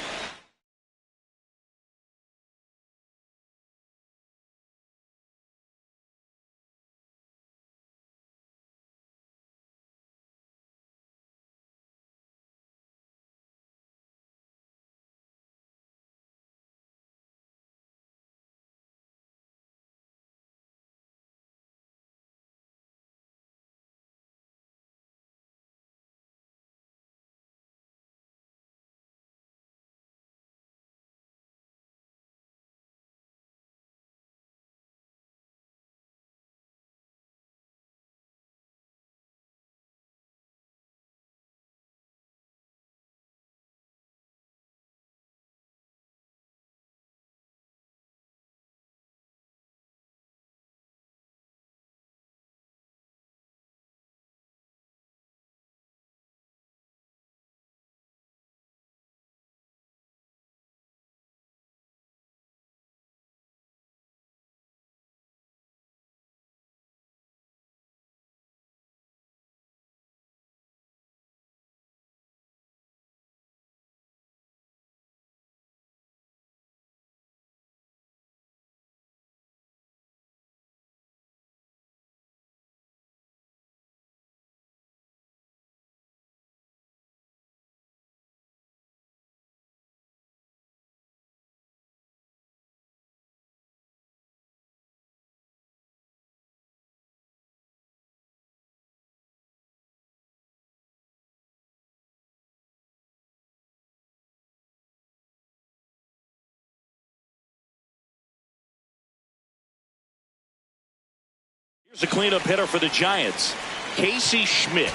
Here's a cleanup hitter for the Giants, Casey Schmidt.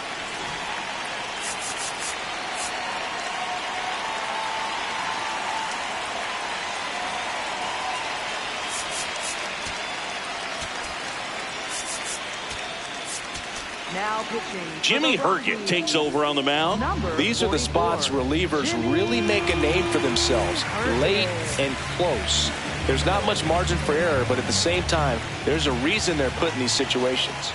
Now pitching. Jimmy Herget takes over on the mound. These are the spots relievers really make a name for themselves, late and close. There's not much margin for error, but at the same time, there's a reason they're put in these situations.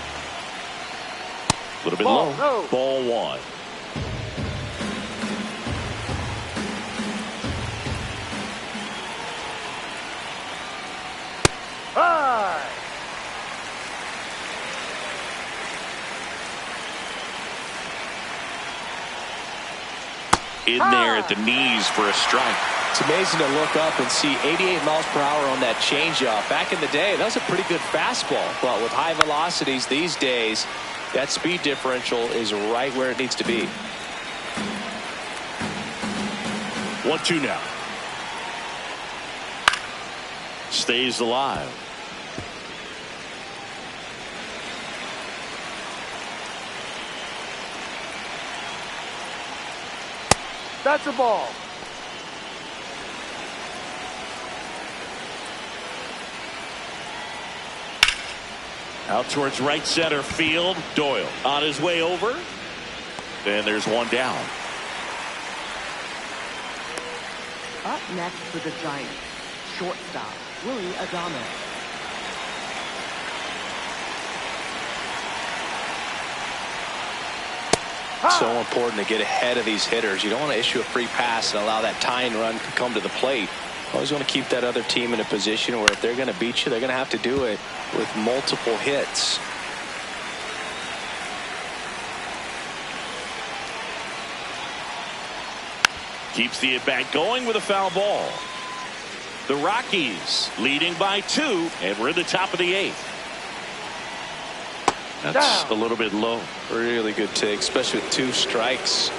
A little bit low. No. Ball 1. High. In there at the knees for a strike. It's amazing to look up and see 88 miles per hour on that changeup. Back in the day, that was a pretty good fastball. But with high velocities these days, that speed differential is right where it needs to be. 1-2 now. Stays alive. That's a ball. Out towards right center field. Doyle on his way over. And there's one down. Up next for the Giants, shortstop, Willie Adames. So important to get ahead of these hitters. You don't want to issue a free pass and allow that tying run to come to the plate. Always want to keep that other team in a position where if they're going to beat you, they're going to have to do it with multiple hits. Keeps the at-bat going with a foul ball. The Rockies leading by 2, and we're at the top of the 8th. That's a little bit low. Really good take, especially with 2 strikes.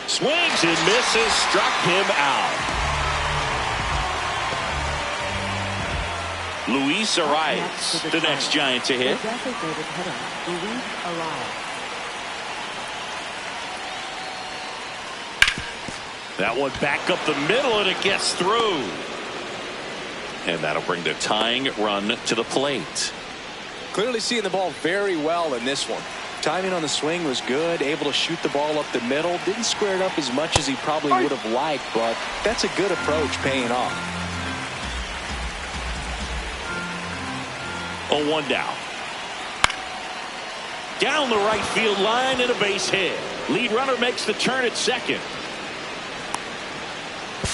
Swings and misses, struck him out. Luis Arias, the next Giant to hit. The designated hitter, Luis Arias. That one back up the middle, and it gets through. And that'll bring the tying run to the plate. Clearly seeing the ball very well in this one. Timing on the swing was good, able to shoot the ball up the middle. Didn't square it up as much as he probably would have liked, but that's a good approach paying off. 0-1 down. Down the right field line and a base hit. Lead runner makes the turn at second.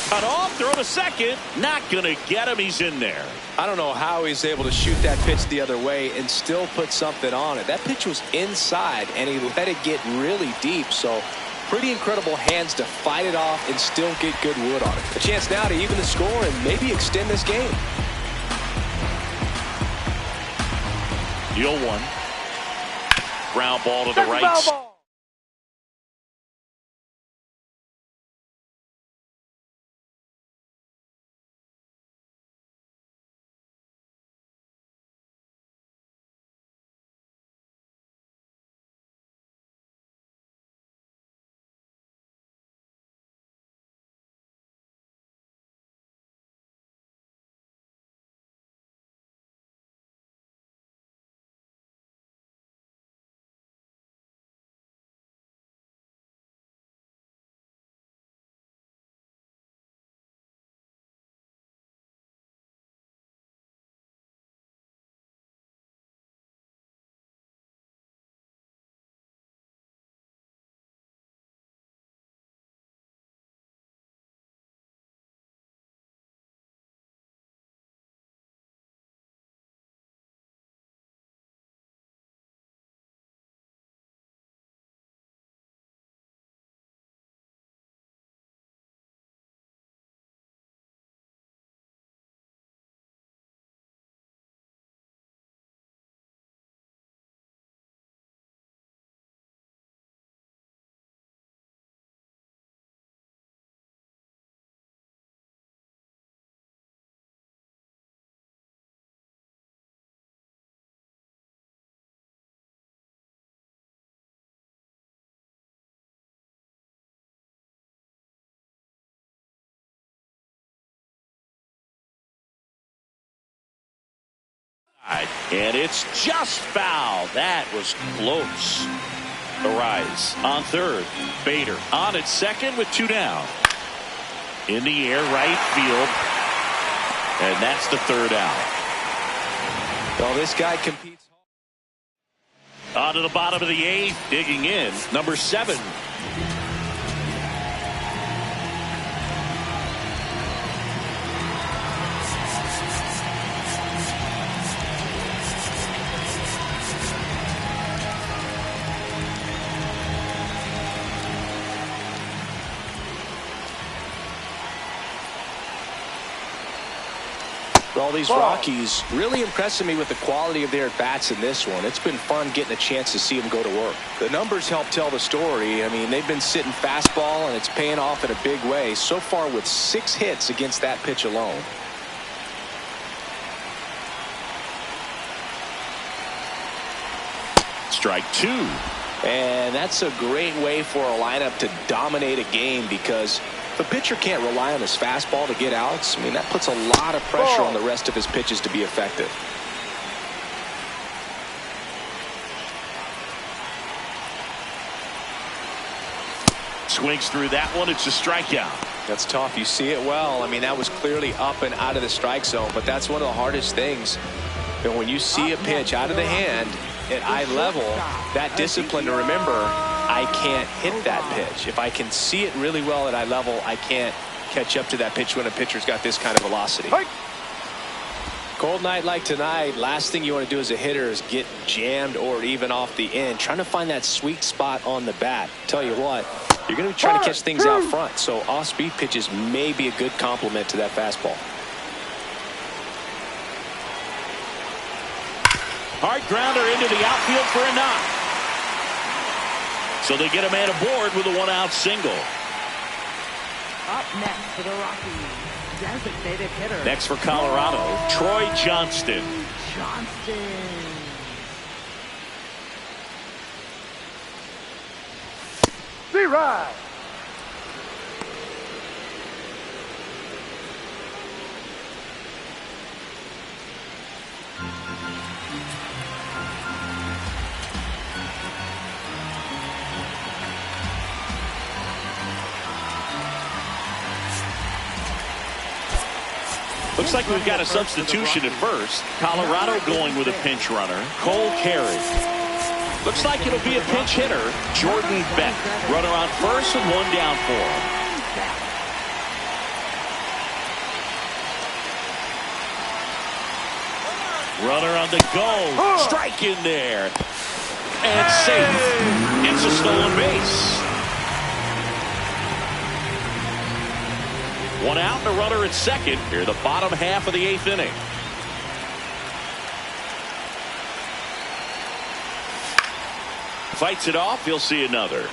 Cut off, throw to second. Not going to get him. He's in there. I don't know how he's able to shoot that pitch the other way and still put something on it. That pitch was inside, and he let it get really deep. So pretty incredible hands to fight it off and still get good wood on it. A chance now to even the score and maybe extend this game. The 0-1. Ground ball to the right. And it's just foul. That was close. The rise on third. Bader on at second with 2 down. In the air, right field. And that's the 3rd out. Well, this guy competes. On to the bottom of the 8th. Digging in. Number 7. Well, these Rockies really impressing me with the quality of their at-bats in this one. It's been fun getting a chance to see them go to work. The numbers help tell the story. I mean, they've been sitting fastball, and it's paying off in a big way. So far with 6 hits against that pitch alone. Strike 2. And that's a great way for a lineup to dominate a game, because the pitcher can't rely on his fastball to get outs. I mean, that puts a lot of pressure on the rest of his pitches to be effective. Swings through that one. It's a strikeout. That's tough. You see it well. I mean, that was clearly up and out of the strike zone, but that's one of the hardest things. And when you see a pitch out of the hand at eye level, that discipline to remember, I can't hit that pitch. If I can see it really well at eye level, I can't catch up to that pitch when a pitcher's got this kind of velocity. Cold night like tonight, last thing you want to do as a hitter is get jammed or even off the end. Trying to find that sweet spot on the bat. Tell you what, you're going to be trying to catch things out front, so off-speed pitches may be a good complement to that fastball. Hard grounder into the outfield for a knock. So they get a man aboard with a 1-out single. Up next for the Rockies, designated hitter. Next for Colorado, Troy Johnston. D-Ride. Looks like we've got a substitution at first. Colorado going with a pinch runner. Cole Carey. Looks like it'll be a pinch hitter, Jordan Beck. Runner on first and one down for him. Runner on the go. Strike in there. And safe. It's a stolen base. One out and a runner at second. Here the bottom half of the eighth inning. Fights it off. He'll see another.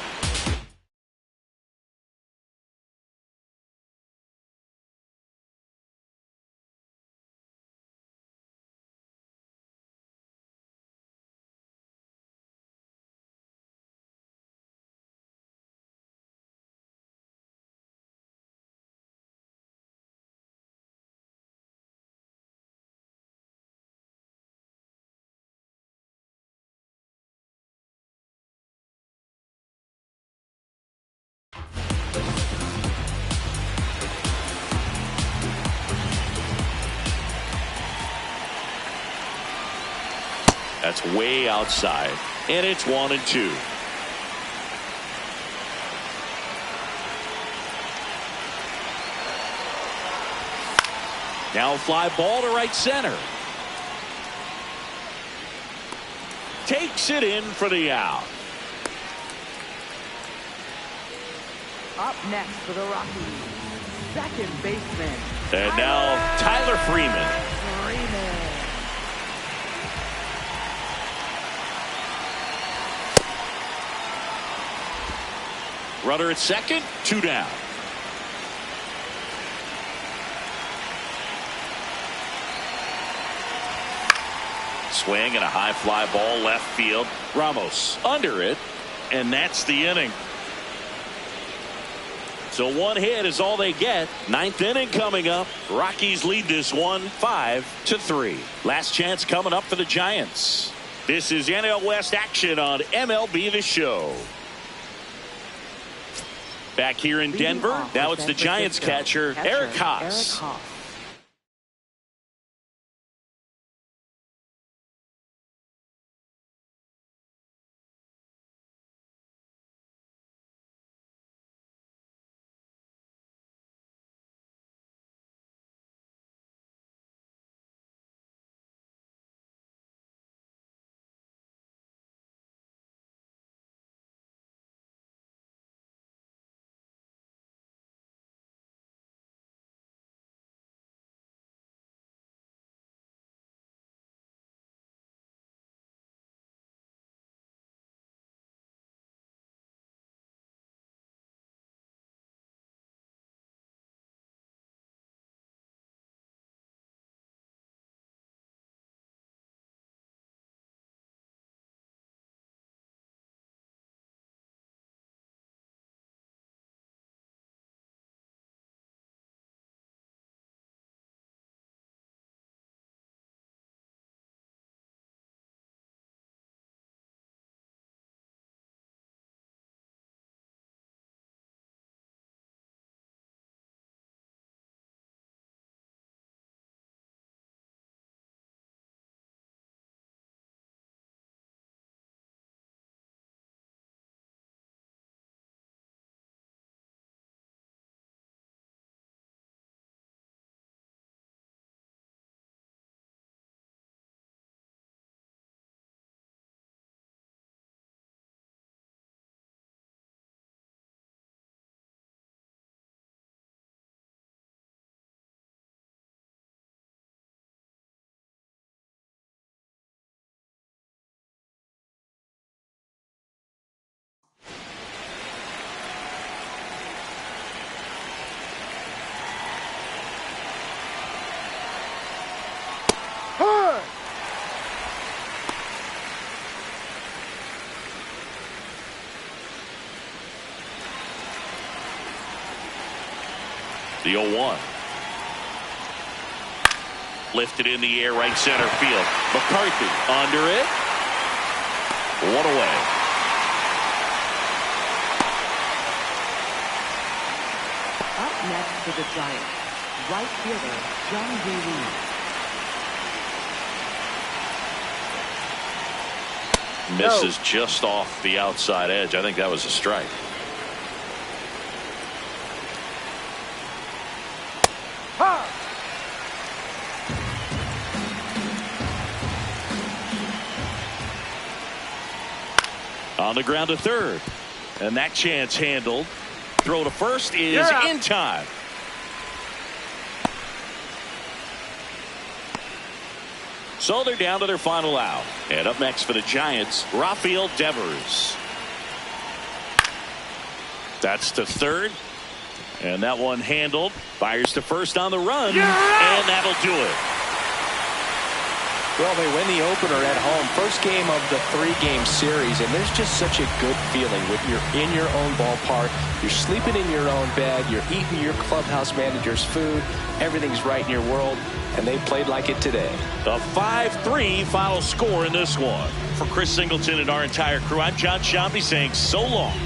That's way outside. And it's 1-2. Now fly ball to right center. Takes it in for the out. Up next for the Rockies, second baseman. And now Tyler Freeman. Runner at second, two down. Swing and a high fly ball left field. Ramos under it, and that's the inning. So one hit is all they get. Ninth inning coming up. Rockies lead this one 5-3. Last chance coming up for the Giants. This is NL West action on MLB The Show. Back here in Denver, now it's the Giants catcher, Eric Haas. The 0-1. Lifted in the air, right center field. McCarthy under it. One away. Up next for the Giants, right fielder John D. Misses just off the outside edge. I think that was a strike. On the ground to third. And that chance handled. Throw to first is in time. So they're down to their final out. And up next for the Giants, Rafael Devers. That's to third. And that one handled. Fires to first on the run. And that'll do it. Well, they win the opener at home. First game of the 3-game series, and there's just such a good feeling when you're in your own ballpark. You're sleeping in your own bed. You're eating your clubhouse manager's food. Everything's right in your world, and they played like it today. A 5-3 final score in this one. For Chris Singleton and our entire crew, I'm John Shambi saying so long.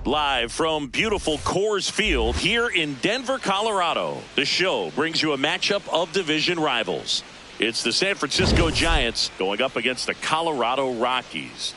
Live from beautiful Coors Field here in Denver, Colorado, the show brings you a matchup of division rivals. It's the San Francisco Giants going up against the Colorado Rockies.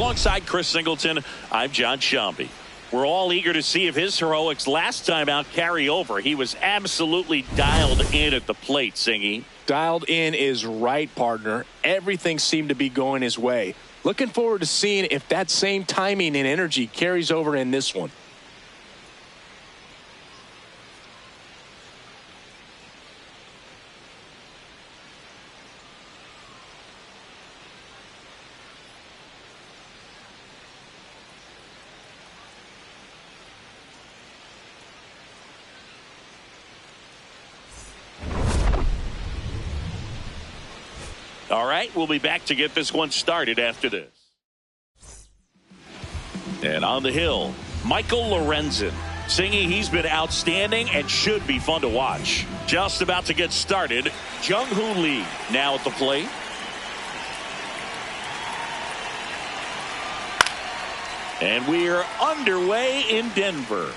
Alongside Chris Singleton, I'm John Shambi. We're all eager to see if his heroics last time out carry over. He was absolutely dialed in at the plate, Singy. Dialed in is right, partner. Everything seemed to be going his way. Looking forward to seeing if that same timing and energy carries over in this one. All right, we'll be back to get this one started after this. And on the hill, Michael Lorenzen. Singy, he's been outstanding and should be fun to watch. Just about to get started, Jung-Hoo Lee now at the plate. And we're underway in Denver.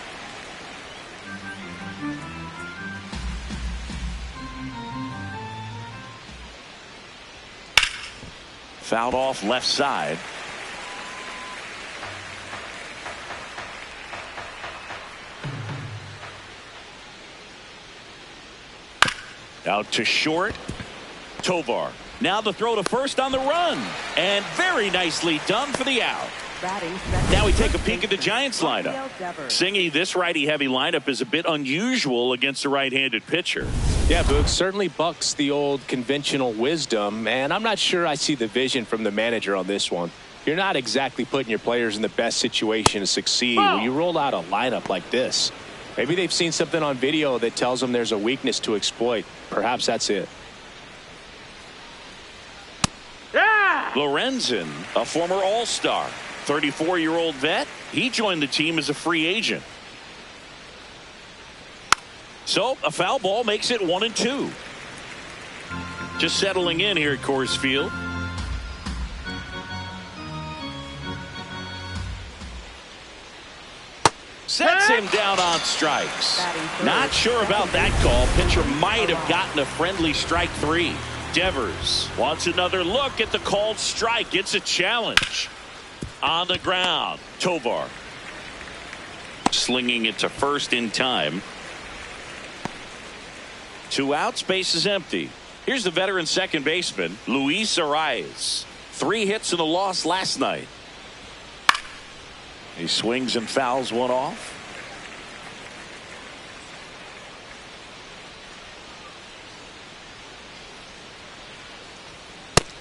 Fouled off left side. Out to short. Tovar. Now the throw to first on the run. And very nicely done for the out. Now we take a peek at the Giants lineup. Singy, this righty-heavy lineup is a bit unusual against a right-handed pitcher. Yeah, Boog, certainly bucks the old conventional wisdom, and I'm not sure I see the vision from the manager on this one. You're not exactly putting your players in the best situation to succeed when you roll out a lineup like this. Maybe they've seen something on video that tells them there's a weakness to exploit. Perhaps that's it. Lorenzen, a former All-Star. 34-year-old vet. He joined the team as a free agent. So a foul ball makes it 1-2. Just settling in here at Coors Field. Sets him down on strikes. Not sure about that call. Pitcher might have gotten a friendly strike 3. Devers wants another look at the called strike. It's a challenge. On the ground, Tovar. Slinging it to first in time. 2 outs, base is empty. Here's the veteran second baseman, Luis Arraez. 3 hits in a loss last night. He swings and fouls one off.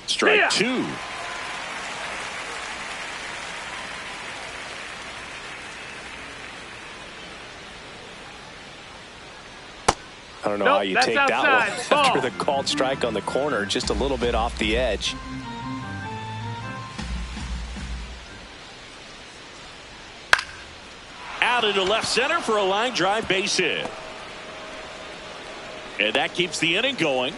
Strike 2. I don't know how you take that one after the called strike on the corner, just a little bit off the edge. Out into left center for a line drive base hit. And that keeps the inning going.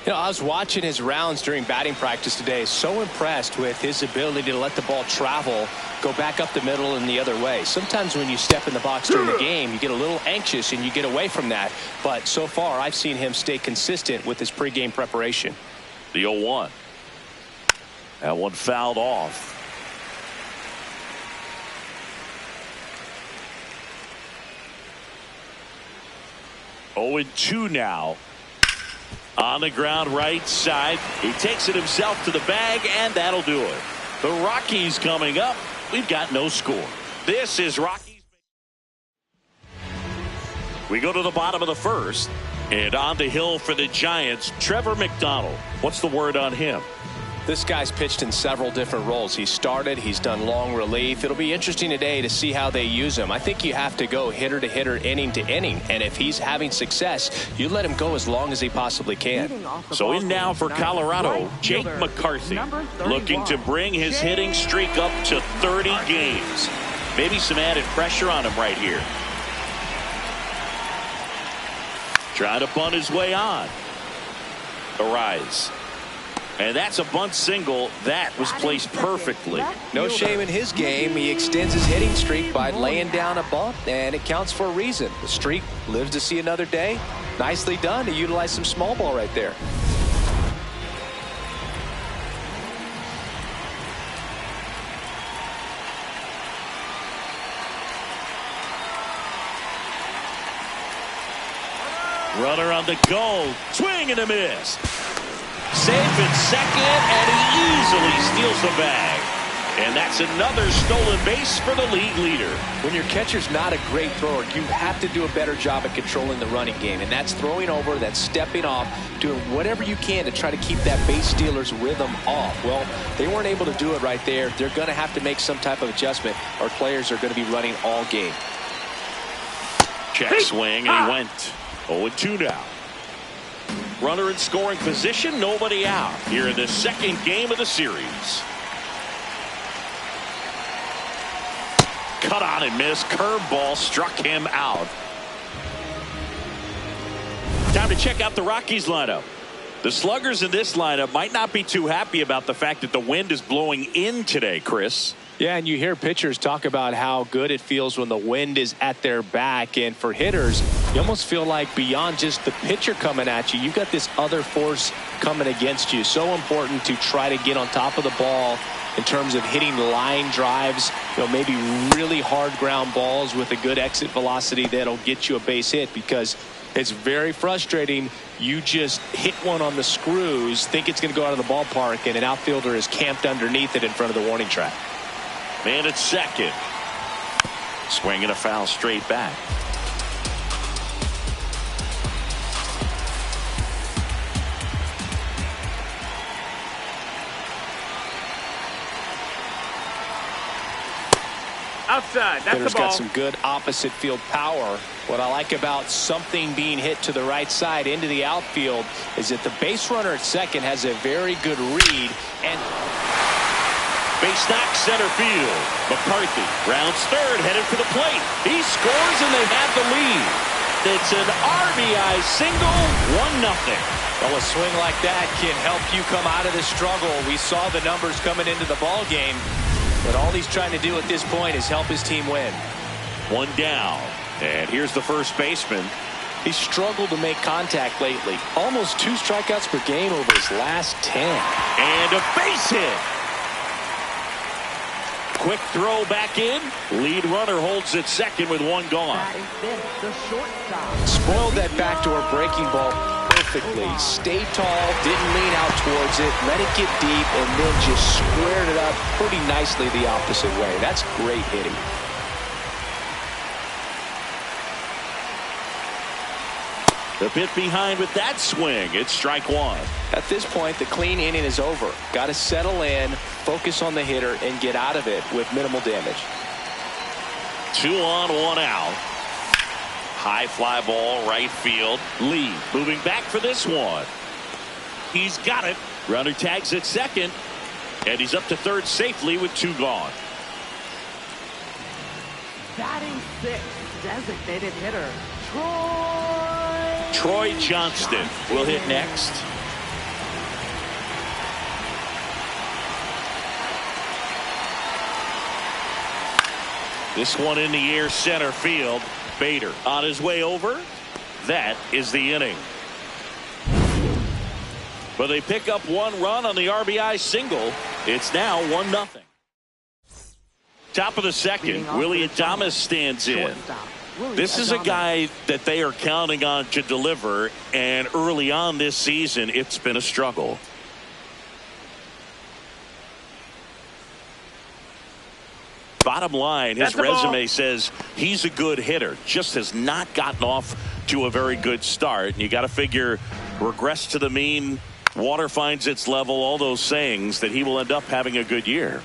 You know, I was watching his rounds during batting practice today. So impressed with his ability to let the ball travel, go back up the middle and the other way. Sometimes when you step in the box during the game, you get a little anxious and you get away from that. But so far, I've seen him stay consistent with his pregame preparation. The 0-1. That one fouled off. Oh, 2 now. On the ground right side. He takes it himself to the bag, and that'll do it. The Rockies coming up. We've got no score. This is Rockies. We go to the bottom of the first. And on the hill for the Giants, Trevor McDonald. What's the word on him? This guy's pitched in several different roles. He started, he's done long relief. It'll be interesting today to see how they use him. I think you have to go hitter to hitter, inning to inning. And if he's having success, you let him go as long as he possibly can. So in now for Colorado, Jake McCarthy, looking to bring his hitting streak up to 30 games. Maybe some added pressure on him right here. Trying to bunt his way on. Arraez. And that's a bunt single that was placed perfectly. No shame in his game. He extends his hitting streak by laying down a bunt, and it counts for a reason. The streak lives to see another day. Nicely done to utilize some small ball right there. Runner on the go. Swing and a miss. Safe at second, and he easily steals the bag. And that's another stolen base for the league leader. When your catcher's not a great thrower, you have to do a better job at controlling the running game. And that's throwing over, that's stepping off, doing whatever you can to try to keep that base stealer's rhythm off. Well, they weren't able to do it right there. They're going to have to make some type of adjustment. Our players are going to be running all game. Check swing, and he went 0-2 now. Runner in scoring position, nobody out here in the second game of the series. Cut on and miss. Curveball struck him out. Time to check out the Rockies lineup. The sluggers in this lineup might not be too happy about the fact that the wind is blowing in today, Chris. Yeah, and you hear pitchers talk about how good it feels when the wind is at their back. And for hitters, you almost feel like beyond just the pitcher coming at you, you've got this other force coming against you. So important to try to get on top of the ball in terms of hitting line drives, maybe really hard ground balls with a good exit velocity that'll get you a base hit, because it's very frustrating. You just hit one on the screws, think it's going to go out of the ballpark, and an outfielder is camped underneath it in front of the warning track. Man at second. Swinging a foul straight back. Outside. That's Hitter's the ball. got some good opposite field power. What I like about something being hit to the right side into the outfield is that the base runner at second has a very good read. And base knock center field. McCarthy rounds third, headed for the plate. He scores, and they have the lead. It's an RBI single, 1-0. Well, a swing like that can help you come out of this struggle. We saw the numbers coming into the ball game, but all he's trying to do at this point is help his team win. One down, and here's the first baseman. he's struggled to make contact lately. Almost 2 strikeouts per game over his last 10. And a base hit. Quick throw back in. Lead runner holds at second with 1 gone. That is this, the shortstop. Spoiled that backdoor breaking ball perfectly. Stayed tall, didn't lean out towards it, let it get deep, and then just squared it up pretty nicely the opposite way. That's great hitting. The bit behind with that swing. It's strike 1. At this point, the clean inning is over. Got to settle in, focus on the hitter, and get out of it with minimal damage. 2 on, 1 out. High fly ball, right field. Lee moving back for this one. He's got it. Runner tags at second. And he's up to third safely with 2 gone. Batting 6, designated hitter, Troy Johnston will hit next. This one in the air, center field. Bader on his way over. That is the inning. But they pick up 1 run on the RBI single. It's now 1-0. Top of the second, Willie Adames stands in. This is a guy that they are counting on to deliver, and early on this season, it's been a struggle. Bottom line, his resume says he's a good hitter, just has not gotten off to a very good start. And you got to figure, regress to the mean, water finds its level, all those sayings, that he will end up having a good year.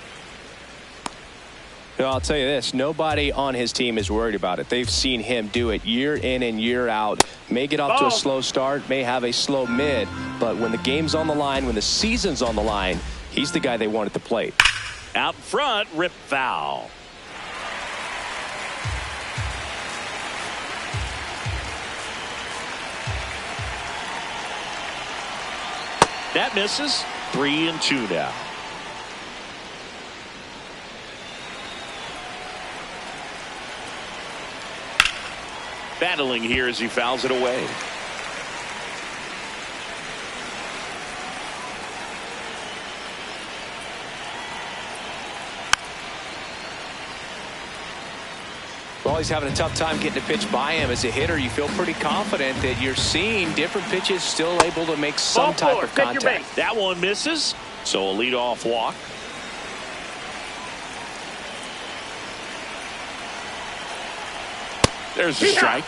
Well, I'll tell you this, nobody on his team is worried about it. They've seen him do it year in and year out. May get off to a slow start, may have a slow mid, but when the game's on the line, when the season's on the line, he's the guy they want at the plate. Out front, rip foul. That misses. 3-2 now. Battling here as he fouls it away. Well, he's having a tough time getting a pitch by him. As a hitter, you feel pretty confident that you're seeing different pitches still able to make some type of contact. That one misses, so a leadoff walk. There's a strike.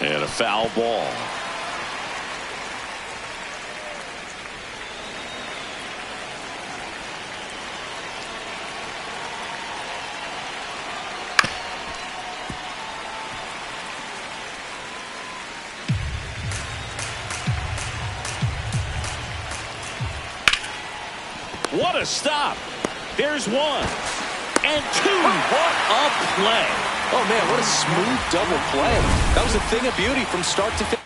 And a foul ball. What a stop. There's one. And two. What a play. Oh, man, what a smooth double play. That was a thing of beauty from start to finish.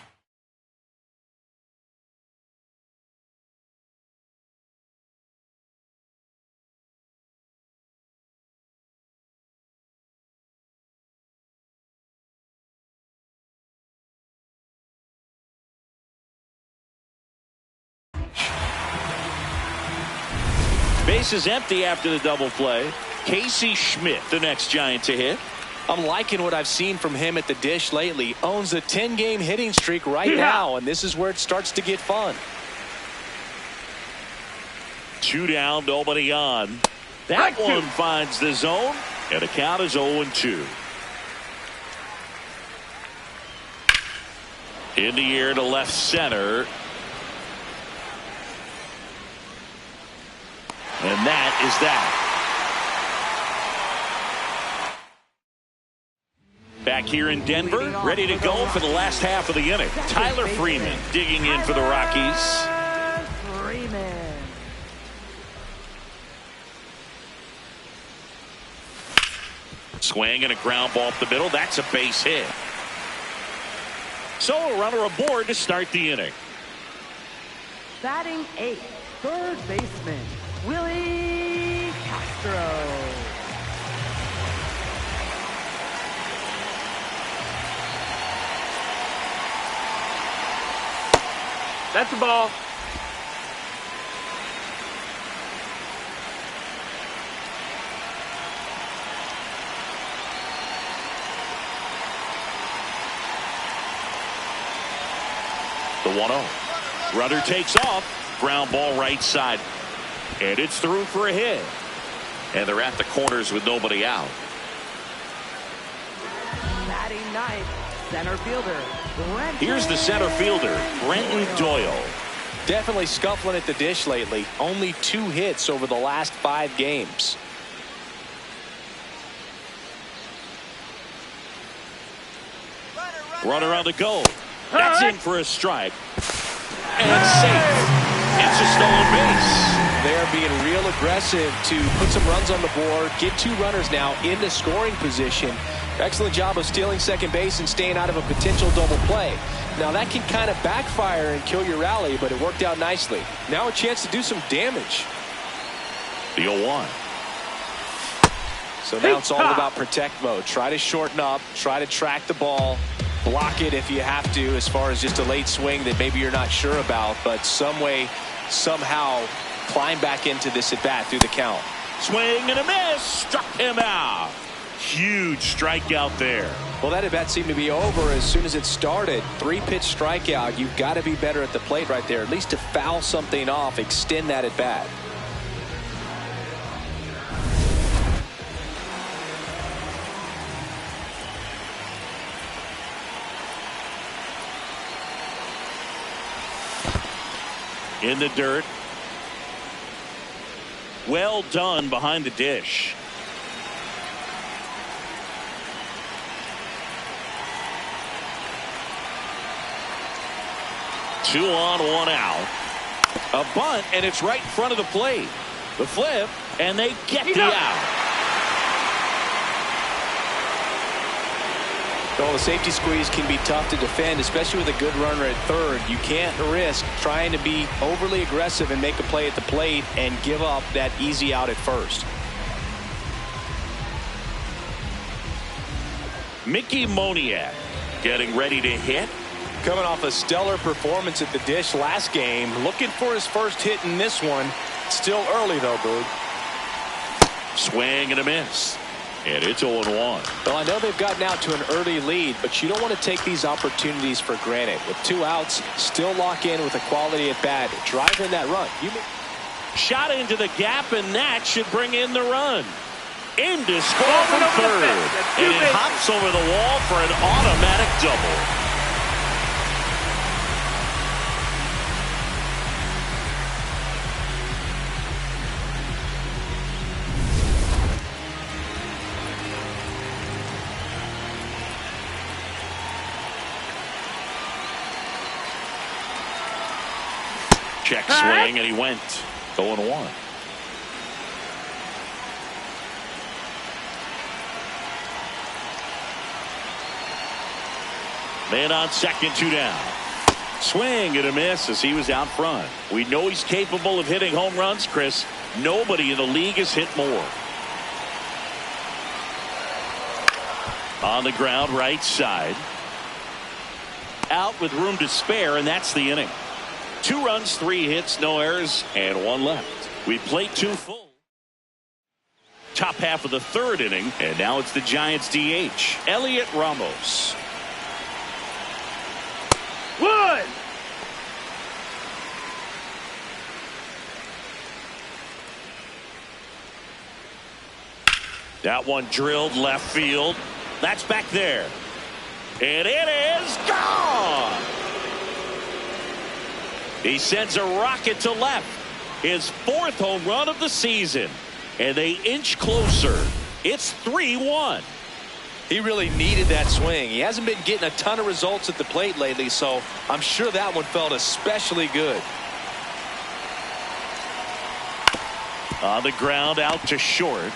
Base is empty after the double play. Casey Schmidt, the next Giant to hit. I'm liking what I've seen from him at the dish lately. Owns a 10-game hitting streak right now, and this is where it starts to get fun. 2 down, nobody on. That one finds the zone, and the count is 0-2. In the air to left center. And that is that. Back here in Denver, ready to go for the last half of the inning. Tyler Freeman digging in for the Rockies. Swing and a ground ball up the middle. That's a base hit. So a runner aboard to start the inning. Batting 8th, third baseman, Willie Castro. That's the ball. The 1-0. Runner takes off. Ground ball right side. And it's through for a hit. And they're at the corners with nobody out. Batting 9th, center fielder. Here's the center fielder, Brenton Doyle. Definitely scuffling at the dish lately. Only 2 hits over the last 5 games. Runner on the go. That's in for a strike. And safe. It's a stolen base. They're being real aggressive to put some runs on the board, get 2 runners now into scoring position. Excellent job of stealing second base and staying out of a potential double play. Now that can kind of backfire and kill your rally, but it worked out nicely. Now a chance to do some damage. The 0-1. So now it's all about protect mode. Try to shorten up, try to track the ball, block it if you have to, as far as just a late swing that maybe you're not sure about, but some way, somehow climb back into this at bat through the count. Swing and a miss. Struck him out. Huge strikeout there. Well, that at bat seemed to be over as soon as it started. 3-pitch strikeout. You've got to be better at the plate right there, at least to foul something off, extend that at bat. In the dirt. Well done behind the dish. Two on, 1 out. A bunt, and it's right in front of the plate. The flip, and they get the out. Well, the safety squeeze can be tough to defend, especially with a good runner at third. You can't risk trying to be overly aggressive and make a play at the plate and give up that easy out at first. Mickey Moniak getting ready to hit. Coming off a stellar performance at the dish last game. Looking for his first hit in this one. Still early, though, Boog. Swing and a miss. And it's 0-1. Well, I know they've gotten out to an early lead, but you don't want to take these opportunities for granted. With 2 outs, still lock in with a quality at bat. Drive in that run. Shot into the gap, and that should bring in the run. Into score from third. And it hops over the wall for an automatic double. Check swing, and he went 0-1. Man on second, 2 down. Swing and a miss as he was out front. We know he's capable of hitting home runs, Chris. Nobody in the league has hit more. On the ground, right side. Out with room to spare, and that's the inning. 2 runs, 3 hits, no errors, and 1 left. We played 2 full. Top half of the 3rd inning, and now it's the Giants DH, Elliot Ramos. Wood! That one drilled left field. That's back there. And it is gone! He sends a rocket to left. His 4th home run of the season. And they inch closer. It's 3-1. He really needed that swing. He hasn't been getting a ton of results at the plate lately, so I'm sure that one felt especially good. On the ground, out to short.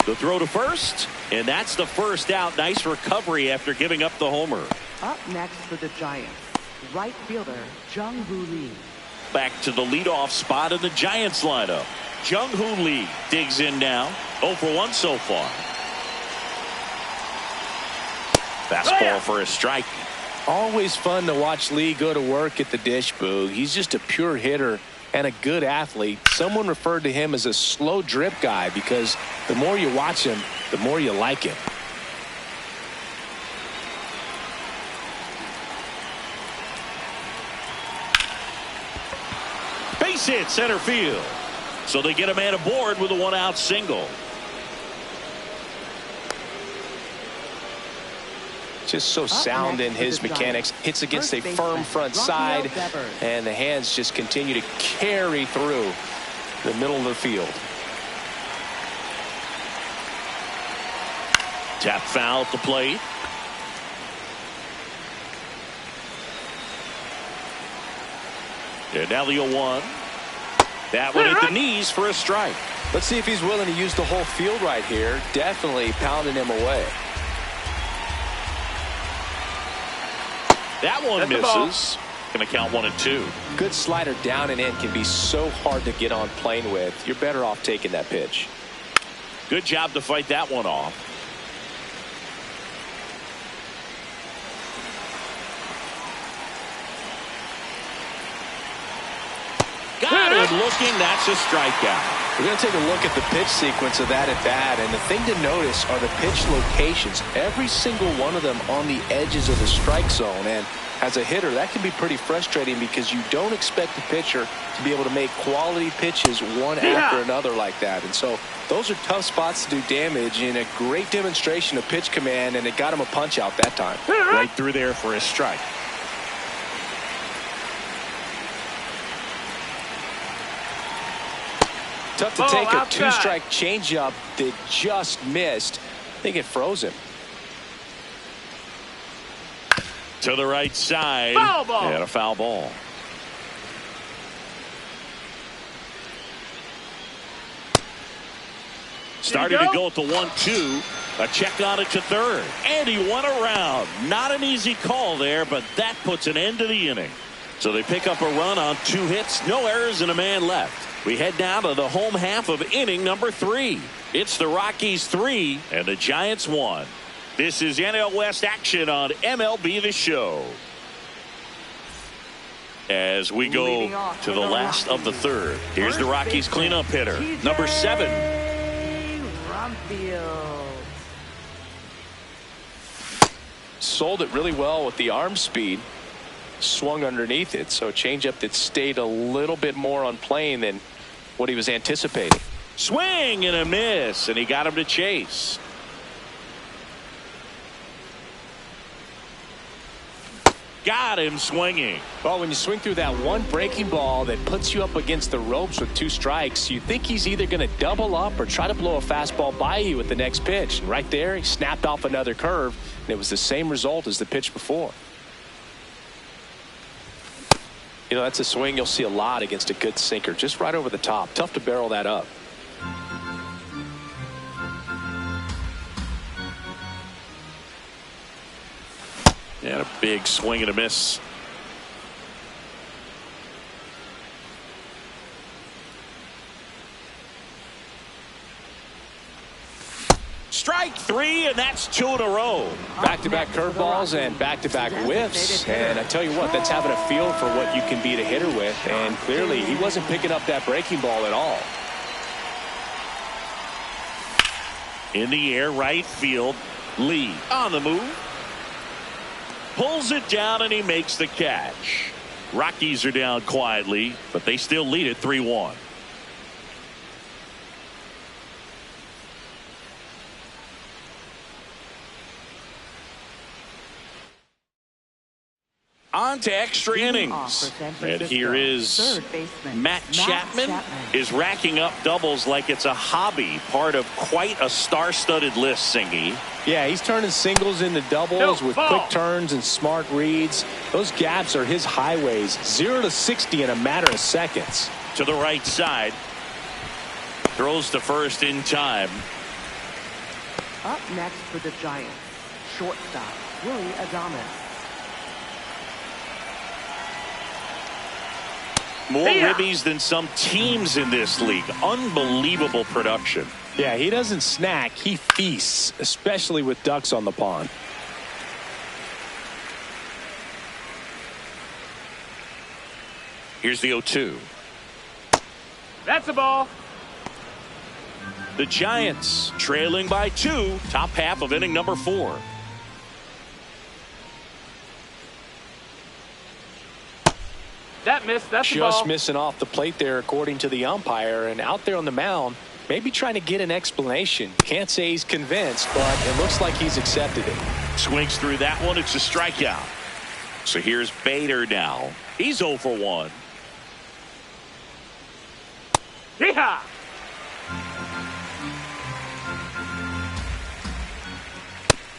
The throw to first, and that's the first out. Nice recovery after giving up the homer. Up next for the Giants, right fielder Jung-Hoo Lee. Back to the leadoff spot in the Giants lineup. Jung-Hoo Lee digs in now. 0 for 1 so far. Fastball for a strike. Always fun to watch Lee go to work at the dish, Boog. He's just a pure hitter and a good athlete. Someone referred to him as a slow drip guy because the more you watch him, the more you like him. Base hit center field. So they get a man aboard with a 1-out single. Just so sound in his mechanics. Hits against a firm front side, and the hands just continue to carry through the middle of the field. Tap foul at the plate. And now the 0-1. That one hit the knees for a strike. Let's see if he's willing to use the whole field right here. Definitely pounding him away. That one misses. Going to count 1 and 2. Good slider down and in can be so hard to get on plane with. You're better off taking that pitch. Good job to fight that one off. Got him looking. That's a strikeout. We're going to take a look at the pitch sequence of that at bat, and the thing to notice are the pitch locations. Every single one of them on the edges of the strike zone, and as a hitter, that can be pretty frustrating because you don't expect the pitcher to be able to make quality pitches one after another like that. And so those are tough spots to do damage, and a great demonstration of pitch command, and it got him a punch out that time. Right through there for a strike. Tough to take a 2-strike changeup that just missed. I think it froze him. To the right side. Foul ball. And a foul ball. Starting to go at the 1-2. A check on it to third. And he won around. Not an easy call there, but that puts an end to the inning. So they pick up a run on 2 hits, no errors, and a man left. We head down to the home half of inning number 3. It's the Rockies 3 and the Giants 1. This is NL West action on MLB The Show. As we go to the last of the third. Here's the Rockies cleanup hitter, number 7. Sold it really well with the arm speed. Swung underneath it, so a changeup that stayed a little bit more on plane than what he was anticipating. Swing and a miss, and he got him to chase. Got him swinging. Well, when you swing through that one breaking ball that puts you up against the ropes with 2 strikes, you think he's either going to double up or try to blow a fastball by you with the next pitch. And right there, he snapped off another curve, and it was the same result as the pitch before. You know, that's a swing you'll see a lot against a good sinker, just right over the top. Tough to barrel that up. And a big swing and a miss. Strike 3, and that's 2 in a row. Back-to-back curveballs and back-to-back whiffs. And I tell you what, that's having a feel for what you can beat a hitter with. And clearly, he wasn't picking up that breaking ball at all. In the air, right field. Lee on the move. Pulls it down, and he makes the catch. Rockies are down quietly, but they still lead it 3-1. On to extra innings. And here is Matt Chapman is racking up doubles like it's a hobby, part of quite a star-studded list, Singy. Yeah, he's turning singles into doubles with quick turns and smart reads. Those gaps are his highways. 0 to 60 in a matter of seconds. To the right side. Throws to first in time. Up next for the Giants, shortstop Willie Adames. More ribbies than some teams in this league. Unbelievable production. Yeah, he doesn't snack, he feasts, especially with ducks on the pond. Here's the 0-2. That's a ball. The Giants trailing by 2, top half of inning number 4. That missed. That's a ball. Just missing off the plate there, according to the umpire, and out there on the mound, maybe trying to get an explanation. Can't say he's convinced, but it looks like he's accepted it. Swings through that one. It's a strikeout. So here's Bader now. He's 0 for 1. Yeehaw!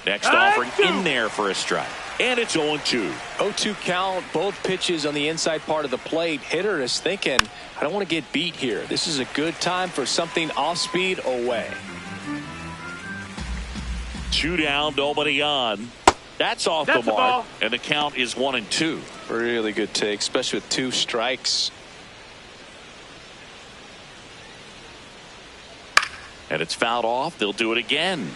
Next offering in there for a strike. And it's 0-2. 0-2 count, both pitches on the inside part of the plate. Hitter is thinking, I don't want to get beat here. This is a good time for something off speed away. 2 down, nobody on. That's off the mark. And the count is 1-2. Really good take, especially with 2 strikes. And it's fouled off. They'll do it again.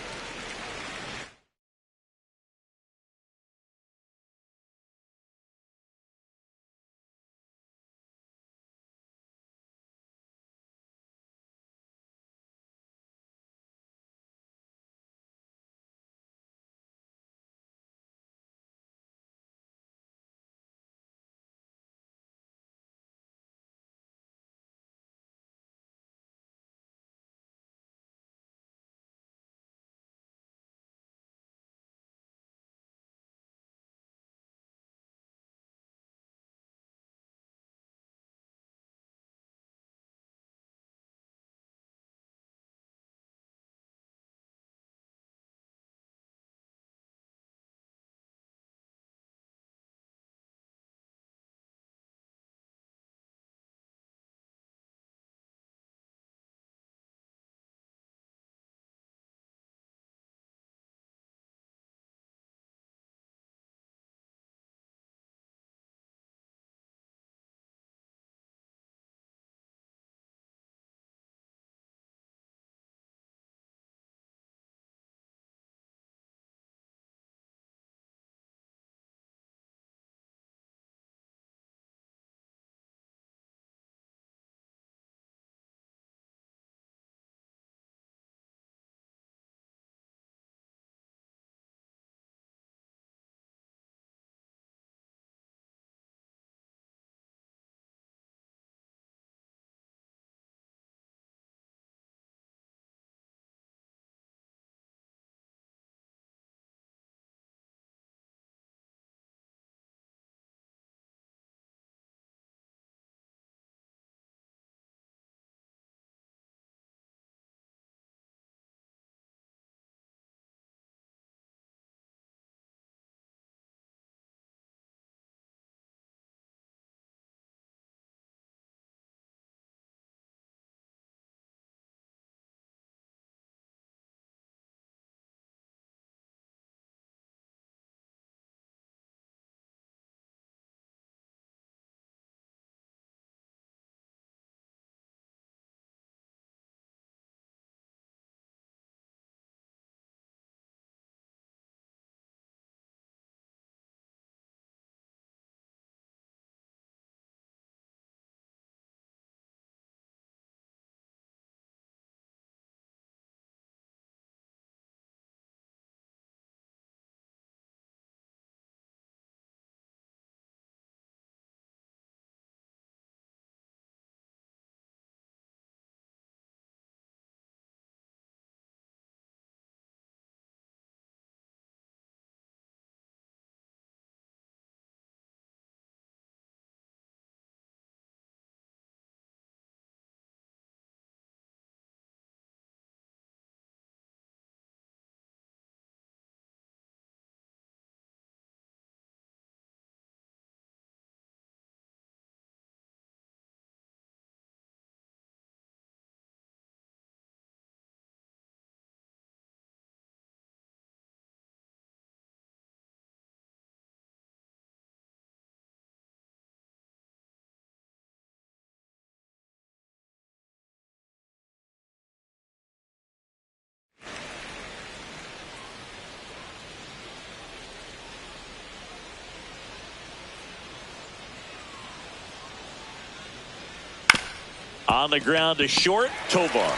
On the ground to short, Tovar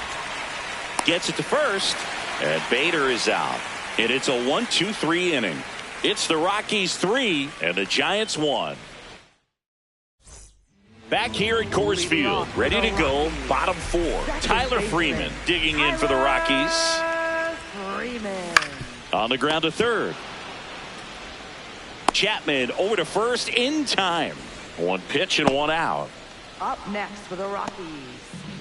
gets it to first, and Bader is out. And it's a 1-2-3 inning. It's the Rockies 3 and the Giants 1. Back here at Coors Field, ready to go, bottom 4. Tyler Freeman digging in for the Rockies. On the ground to third. Chapman over to first in time. One pitch and one out. Up next for the Rockies,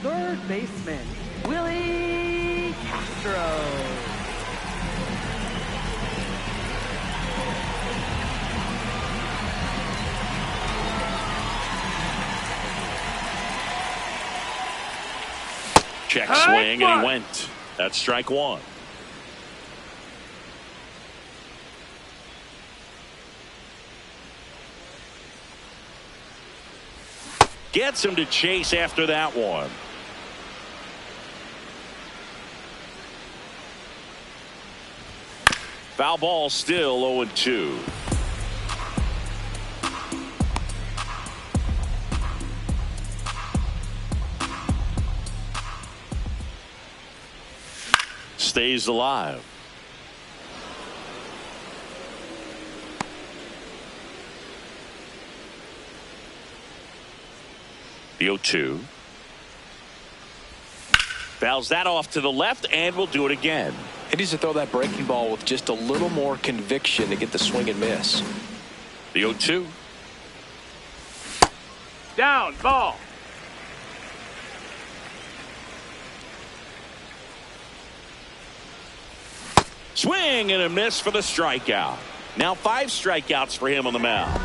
third baseman, Willie Castro. Check swing, and he went. That's strike one. Gets him to chase after that one. Foul ball, still 0-2. Stays alive. The 0-2. Fouls that off to the left, and will do it again. He needs to throw that breaking ball with just a little more conviction to get the swing and miss. The 0-2. Down, ball. Swing and a miss for the strikeout. Now 5 strikeouts for him on the mound.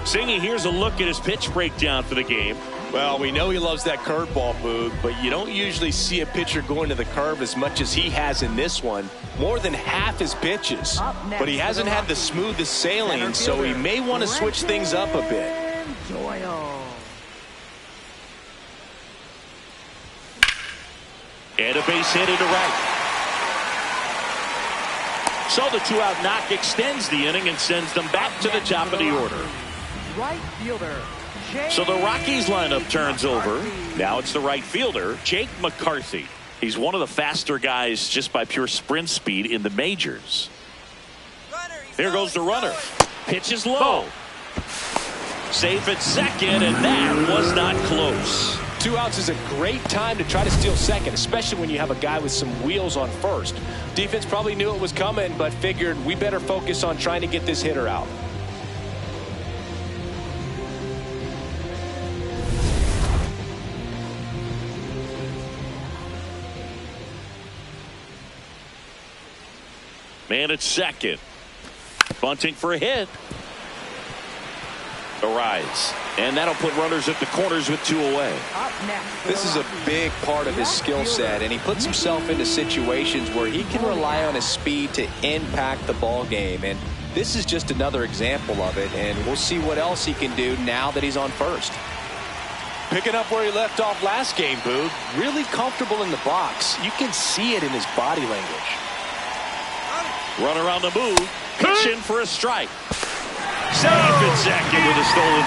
Singy, here's a look at his pitch breakdown for the game. Well, we know he loves that curveball, Boog, but you don't usually see a pitcher going to the curve as much as he has in this one. More than half his pitches. But he hasn't had the smoothest sailing, so he may want to switch things up a bit. And a base hit into right. So the 2-out knock extends the inning and sends them back to the top of the order. Right fielder. So the Rockies lineup turns over. Now it's the right fielder, Jake McCarthy. He's one of the faster guys just by pure sprint speed in the majors. Here goes the runner. Pitch is low. Safe at second, and that was not close. 2 outs is a great time to try to steal second, especially when you have a guy with some wheels on first. Defense probably knew it was coming, but figured we better focus on trying to get this hitter out. Man at second. Bunting for a hit. A rise. And that'll put runners at the corners with 2 away. This is a big part of his skill set, and he puts himself into situations where he can rely on his speed to impact the ball game. And this is just another example of it, and we'll see what else he can do now that he's on first. Picking up where he left off last game, Boog. Really comfortable in the box. You can see it in his body language. Runner on the move. Pitch in for a strike. Safe at second with a stolen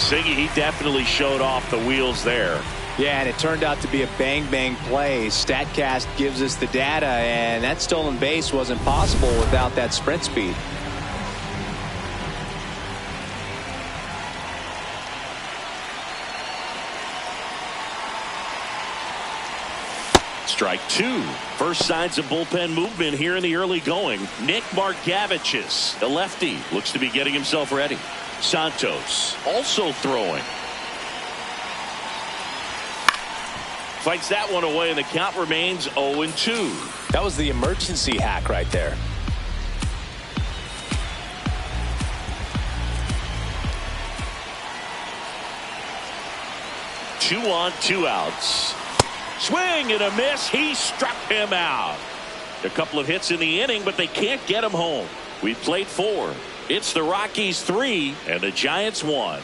base. Singy, he definitely showed off the wheels there. Yeah, and it turned out to be a bang-bang play. StatCast gives us the data, and that stolen base wasn't possible without that sprint speed. Strike 2. First signs of bullpen movement here in the early going. Nick Margavich's, the lefty, looks to be getting himself ready. Santos also throwing. Fights that one away, and the count remains 0-2. That was the emergency hack right there. Two on, 2 outs. Swing and a miss. He struck him out. A couple of hits in the inning, but they can't get him home. We played 4. It's the Rockies 3 and the Giants 1.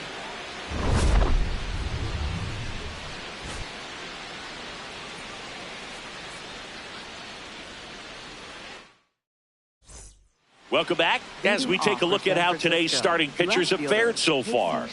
Welcome back as we take a look at how today's starting pitchers have fared so far.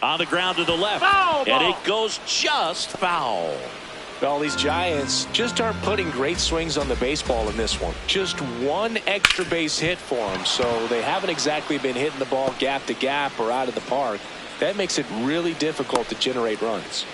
On the ground to the left, and it goes just foul. Well, these Giants just aren't putting great swings on the baseball in this one. Just one extra base hit for them, so they haven't exactly been hitting the ball gap to gap or out of the park. That makes it really difficult to generate runs.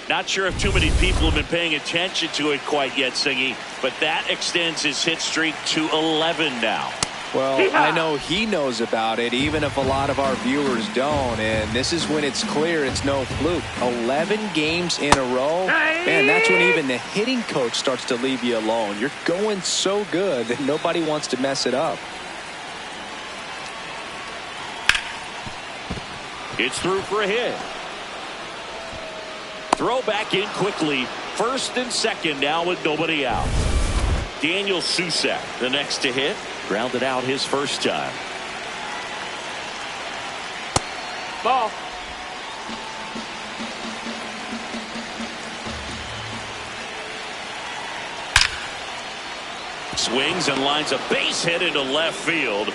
Not sure if too many people have been paying attention to it quite yet, Singy, but that extends his hit streak to 11 now. Well, I know he knows about it, even if a lot of our viewers don't. And this is when it's clear it's no fluke. 11 games in a row. Man, that's when even the hitting coach starts to leave you alone. You're going so good that nobody wants to mess it up. It's through for a hit. Throw back in quickly. First and second now with nobody out. Daniel Susak, the next to hit. Grounded out his first time. Ball. Swings and lines a base hit into left field.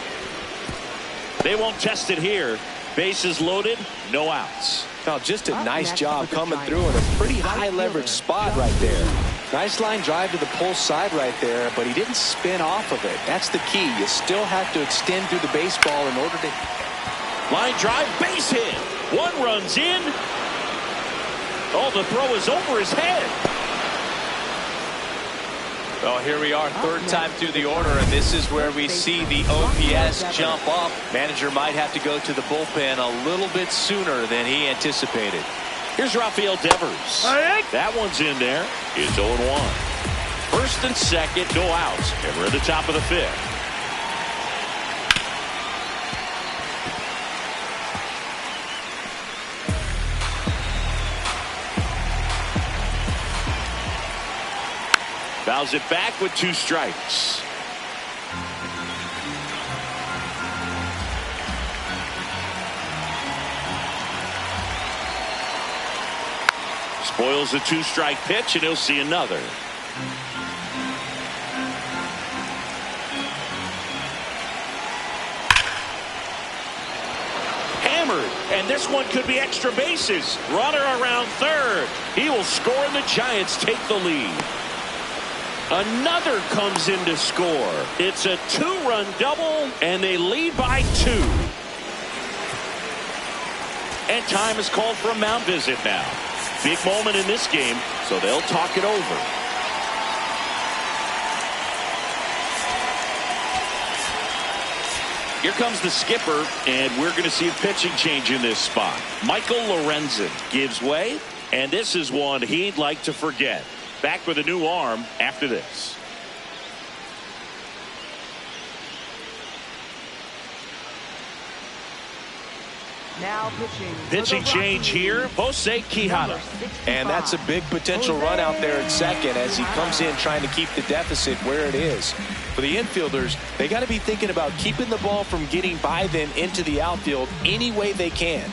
They won't test it here. Bases loaded, no outs. Now, just a nice job coming through in a pretty high leverage spot right there. Nice line drive to the pull side right there, but he didn't spin off of it. That's the key. You still have to extend through the baseball in order to... Line drive, base hit. One runs in. Oh, the throw is over his head. Well, here we are, third time through the order, and this is where we see the OPS jump up. Manager might have to go to the bullpen a little bit sooner than he anticipated. Here's Rafael Devers. That one's in there. It's 0-1. First and second, no outs. And we're at the top of the fifth. Fouls it back with 2 strikes. Spoils a 2-strike pitch, and he'll see another. Hammered, and this one could be extra bases. Runner around third. He will score, and the Giants take the lead. Another comes in to score. It's a 2-run double, and they lead by 2. And time is called for a mound visit now. Big moment in this game, so they'll talk it over. Here comes the skipper, and we're going to see a pitching change in this spot. Michael Lorenzen gives way, and this is one he'd like to forget. Back with a new arm after this. Now pitching change here. Jose Quijada. And that's a big potential run out there at second as he comes in trying to keep the deficit where it is. For the infielders, they got to be thinking about keeping the ball from getting by them into the outfield any way they can.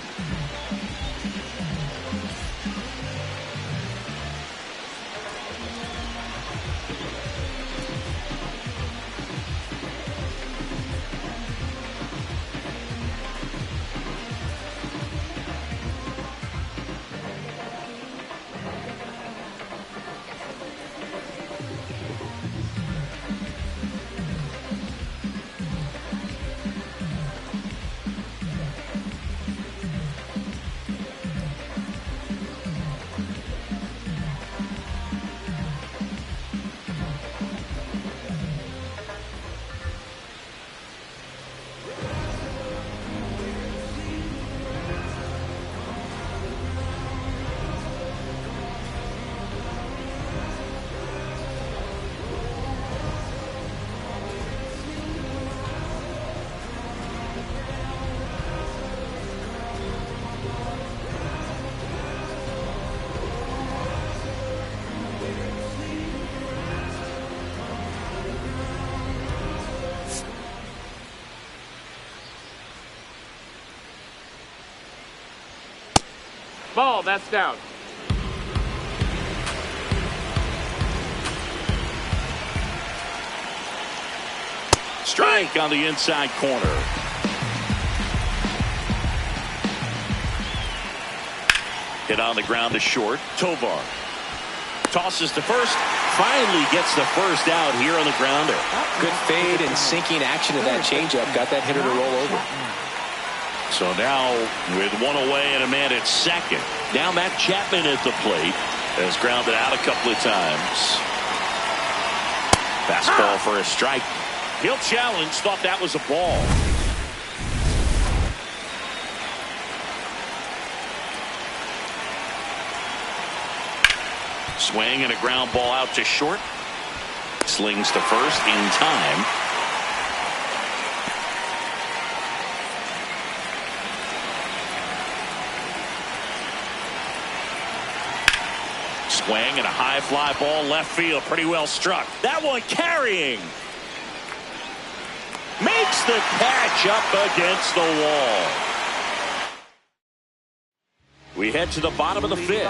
Ball, that's down. Strike on the inside corner. Hit on the ground to short. Tovar tosses to first. Finally gets the first out here on the grounder. Good fade and sinking action of that changeup. Got that hitter to roll over. So now with one away and a man at second. Now Matt Chapman at the plate. Has grounded out a couple of times. Fastball for a strike. He'll challenge. Thought that was a ball. Swing and a ground ball out to short. Slings to first in time. Swing and a high fly ball left field. Pretty well struck. That one carrying. Makes the catch up against the wall. We head to the bottom of the fifth.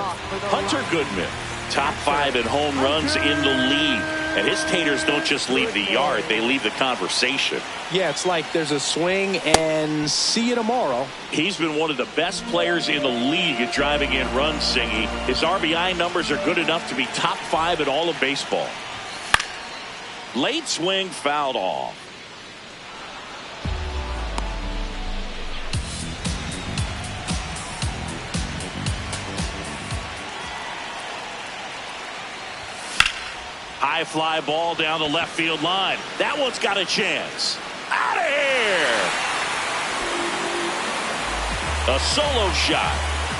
Hunter Goodman, top 5 in home runs in the league. And his taters don't just leave the yard, they leave the conversation. Yeah, it's like there's a swing and see you tomorrow. He's been one of the best players in the league at driving in runs, Singy. His RBI numbers are good enough to be top 5 in all of baseball. Late swing fouled off. High fly ball down the left field line. That one's got a chance. Out of here. A solo shot.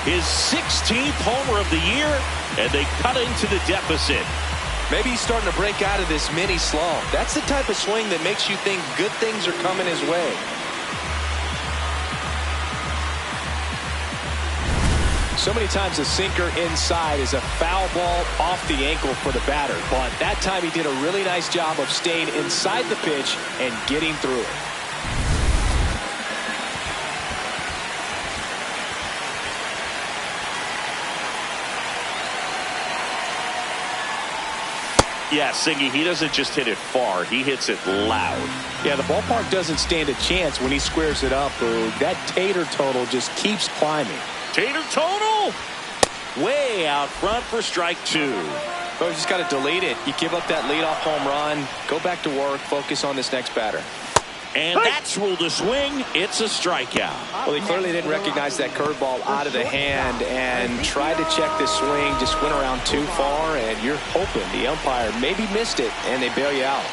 His 16th homer of the year, and they cut into the deficit. Maybe he's starting to break out of this mini slump. That's the type of swing that makes you think good things are coming his way. So many times a sinker inside is a foul ball off the ankle for the batter. But that time he did a really nice job of staying inside the pitch and getting through it. Yeah, Singy, he doesn't just hit it far. He hits it loud. Yeah, the ballpark doesn't stand a chance when he squares it up. That tater total just keeps climbing. Tater total way out front for strike 2. Oh, you just got to delete it. You give up that leadoff home run, go back to work, focus on this next batter. And that's ruled a swing. It's a strikeout. Well, he clearly didn't recognize that curveball out of the hand and tried to check this swing, just went around too far, and you're hoping the umpire maybe missed it and they bail you out.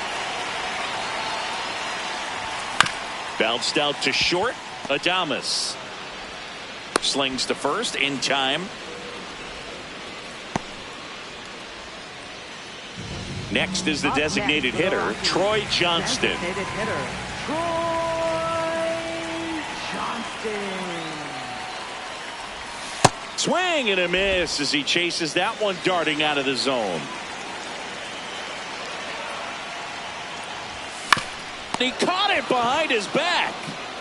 Bounced out to short. Adames slings to first in time. Next is the designated hitter, Troy Johnston. Swing and a miss as he chases that one darting out of the zone. He caught it behind his back.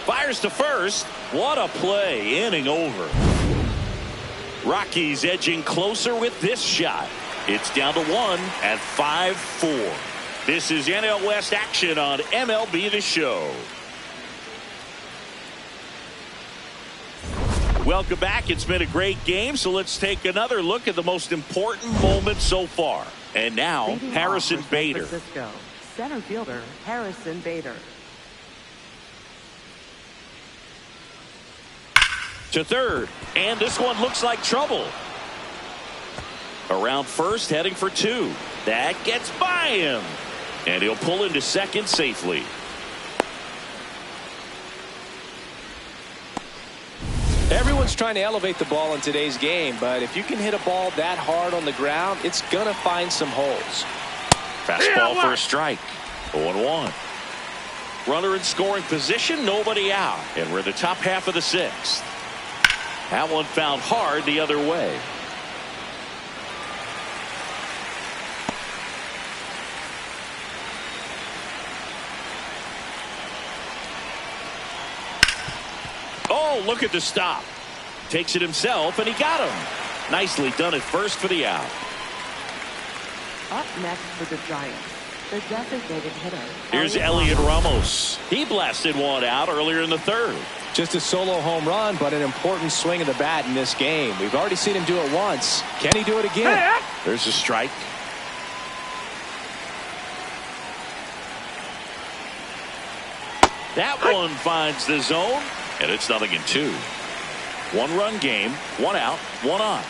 Fires to first. What a play. Inning over. Rockies edging closer with this shot. It's down to 1 at 5-4. This is NL West action on MLB The Show. Welcome back. It's been a great game, so let's take another look at the most important moment so far. And now, Harrison Bader. Center fielder Harrison Bader. To third, and this one looks like trouble. Around first, heading for 2. That gets by him, and he'll pull into second safely. Everyone's trying to elevate the ball in today's game, but if you can hit a ball that hard on the ground, it's gonna find some holes. Fastball for a strike. 0-1. Runner in scoring position, nobody out, and we're in the top half of the 6th. That one found hard the other way. Oh, look at the stop. Takes it himself, and he got him. Nicely done at first for the out. Up next for the Giants, the designated hitter. Here's Elliot Ramos. He blasted one out earlier in the third. Just a solo home run, but an important swing of the bat in this game. We've already seen him do it once. Can he do it again? There's a strike. That one finds the zone, and it's 0-2. One-run game, one out, one on.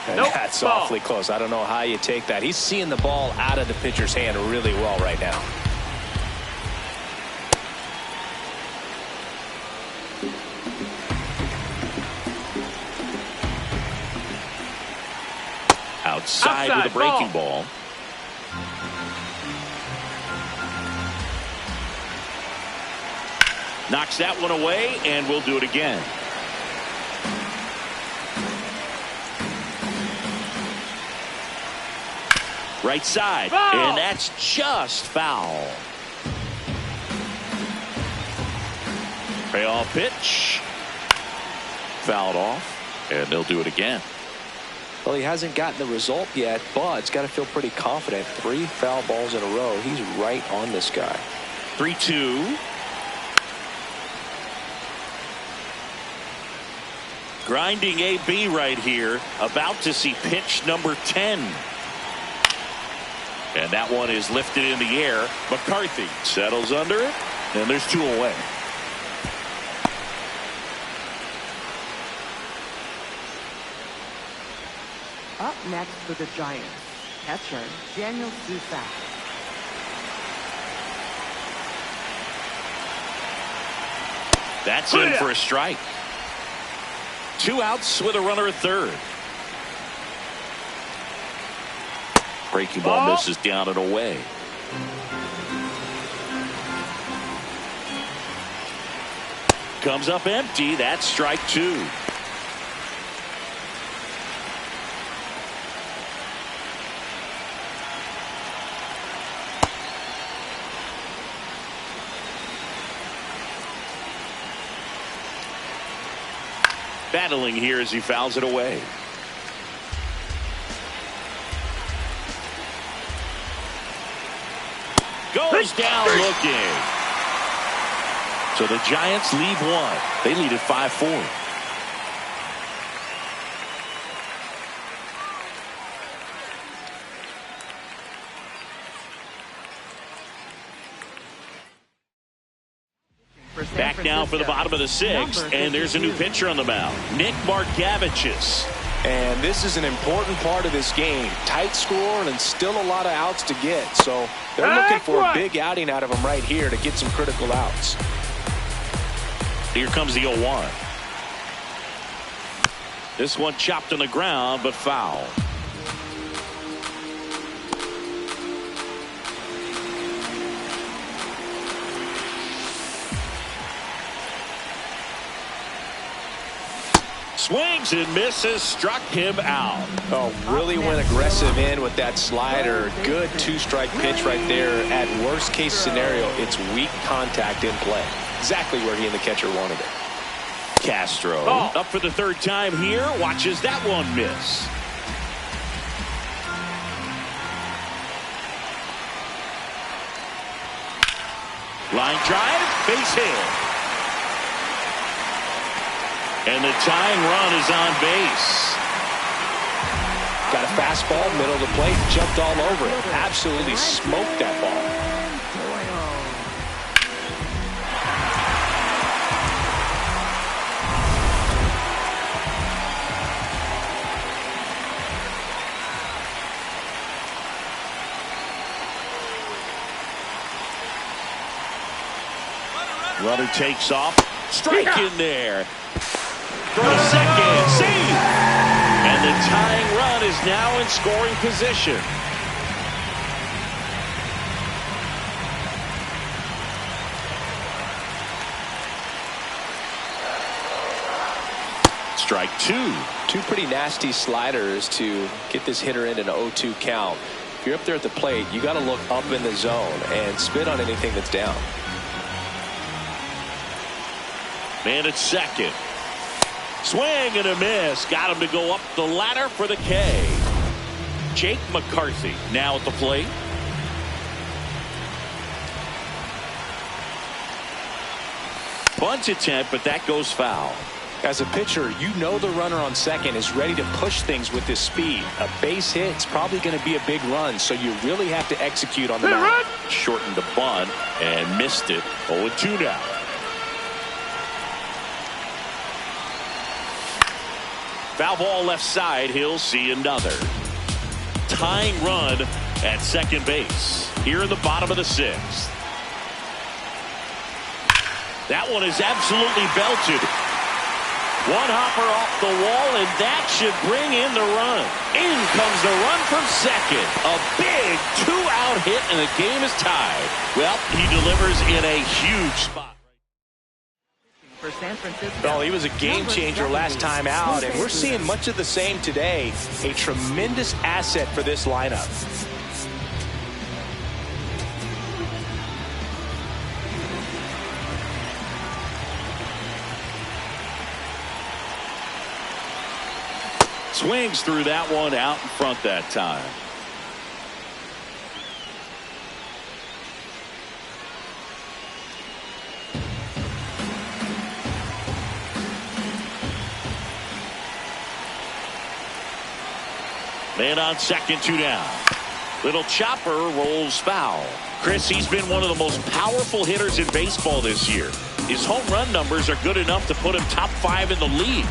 And that's awfully close. I don't know how you take that. He's seeing the ball out of the pitcher's hand really well right now. Outside with a breaking ball. Knocks that one away, and we'll do it again. Right side, and that's just foul. Payoff pitch. Fouled off, and they'll do it again. Well, he hasn't gotten the result yet, but he's got to feel pretty confident. 3 foul balls in a row. He's right on this guy. 3-2. Grinding AB right here. About to see pitch number 10. And that one is lifted in the air. McCarthy settles under it, and there's 2 away. Up next for the Giants, catcher Daniel Sousa. That's in for a strike. 2 outs with a runner at third. Breaking ball misses down and away. Comes up empty. That's strike 2. Battling here as he fouls it away. Goes down looking. So the Giants leave 1. They lead at 5-4. Back now for the bottom of the 6th, and there's a new pitcher on the mound, Nick Markavichus. And this is an important part of this game. Tight score and still a lot of outs to get. So they're looking for a big outing out of him right here to get some critical outs. Here comes the 0-1. This one chopped on the ground, but foul. Swings and misses, struck him out. Oh, really went aggressive in with that slider. Good 2-strike pitch right there. At worst case scenario, it's weak contact in play. Exactly where he and the catcher wanted it. Castro up for the 3rd time here. Watches that one miss. Line drive, base hit. And the tying run is on base. Got a fastball, middle of the plate, jumped all over it. Absolutely smoked that ball. Runner takes off. Strike in there. For a second. See! And the tying run is now in scoring position. Strike 2. 2 pretty nasty sliders to get this hitter in an 0-2 count. If you're up there at the plate, you got to look up in the zone and spit on anything that's down. Man at second. Swing and a miss. Got him to go up the ladder for the K. Jake McCarthy now at the plate. Bunt attempt, but that goes foul. As a pitcher, you know the runner on second is ready to push things with his speed. A base hit is probably going to be a big run, so you really have to execute on the mound. Shortened the bunt and missed it. 0-2 now. Foul ball left side. He'll see another. Tying run at second base here in the bottom of the sixth. That one is absolutely belted. One hopper off the wall, and that should bring in the run. In comes the run from second. A big two-out hit, and the game is tied. Well, he delivers in a huge spot. For San Francisco. Well, he was a game changer last time out, and we're seeing much of the same today. A tremendous asset for this lineup. Swings through that one out in front that time. Man on second, 2 down. Little chopper rolls foul. Chris, he's been one of the most powerful hitters in baseball this year. His home run numbers are good enough to put him top 5 in the league.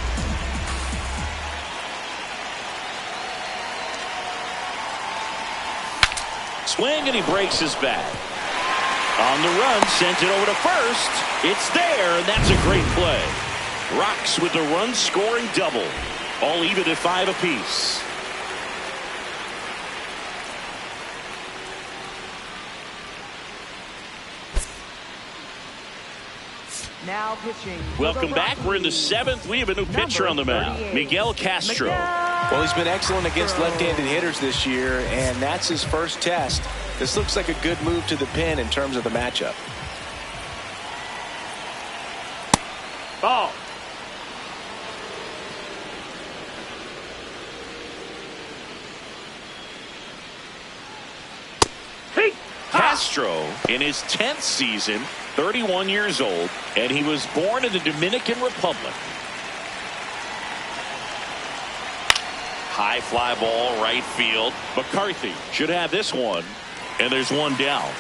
Swing, and he breaks his bat. On the run, sent it over to first. It's there, and that's a great play. Rocks with the run-scoring double. All even at 5 apiece. Now pitching. Welcome back. We're in the 7th. We have a new pitcher on the mound, Miguel Castro. Well, he's been excellent against left-handed hitters this year, and that's his first test. This looks like a good move to the pin in terms of the matchup. Ball. Hey. Castro in his 10th season, 31 years old, and he was born in the Dominican Republic. High fly ball, right field. McCarthy should have this one, and there's one down.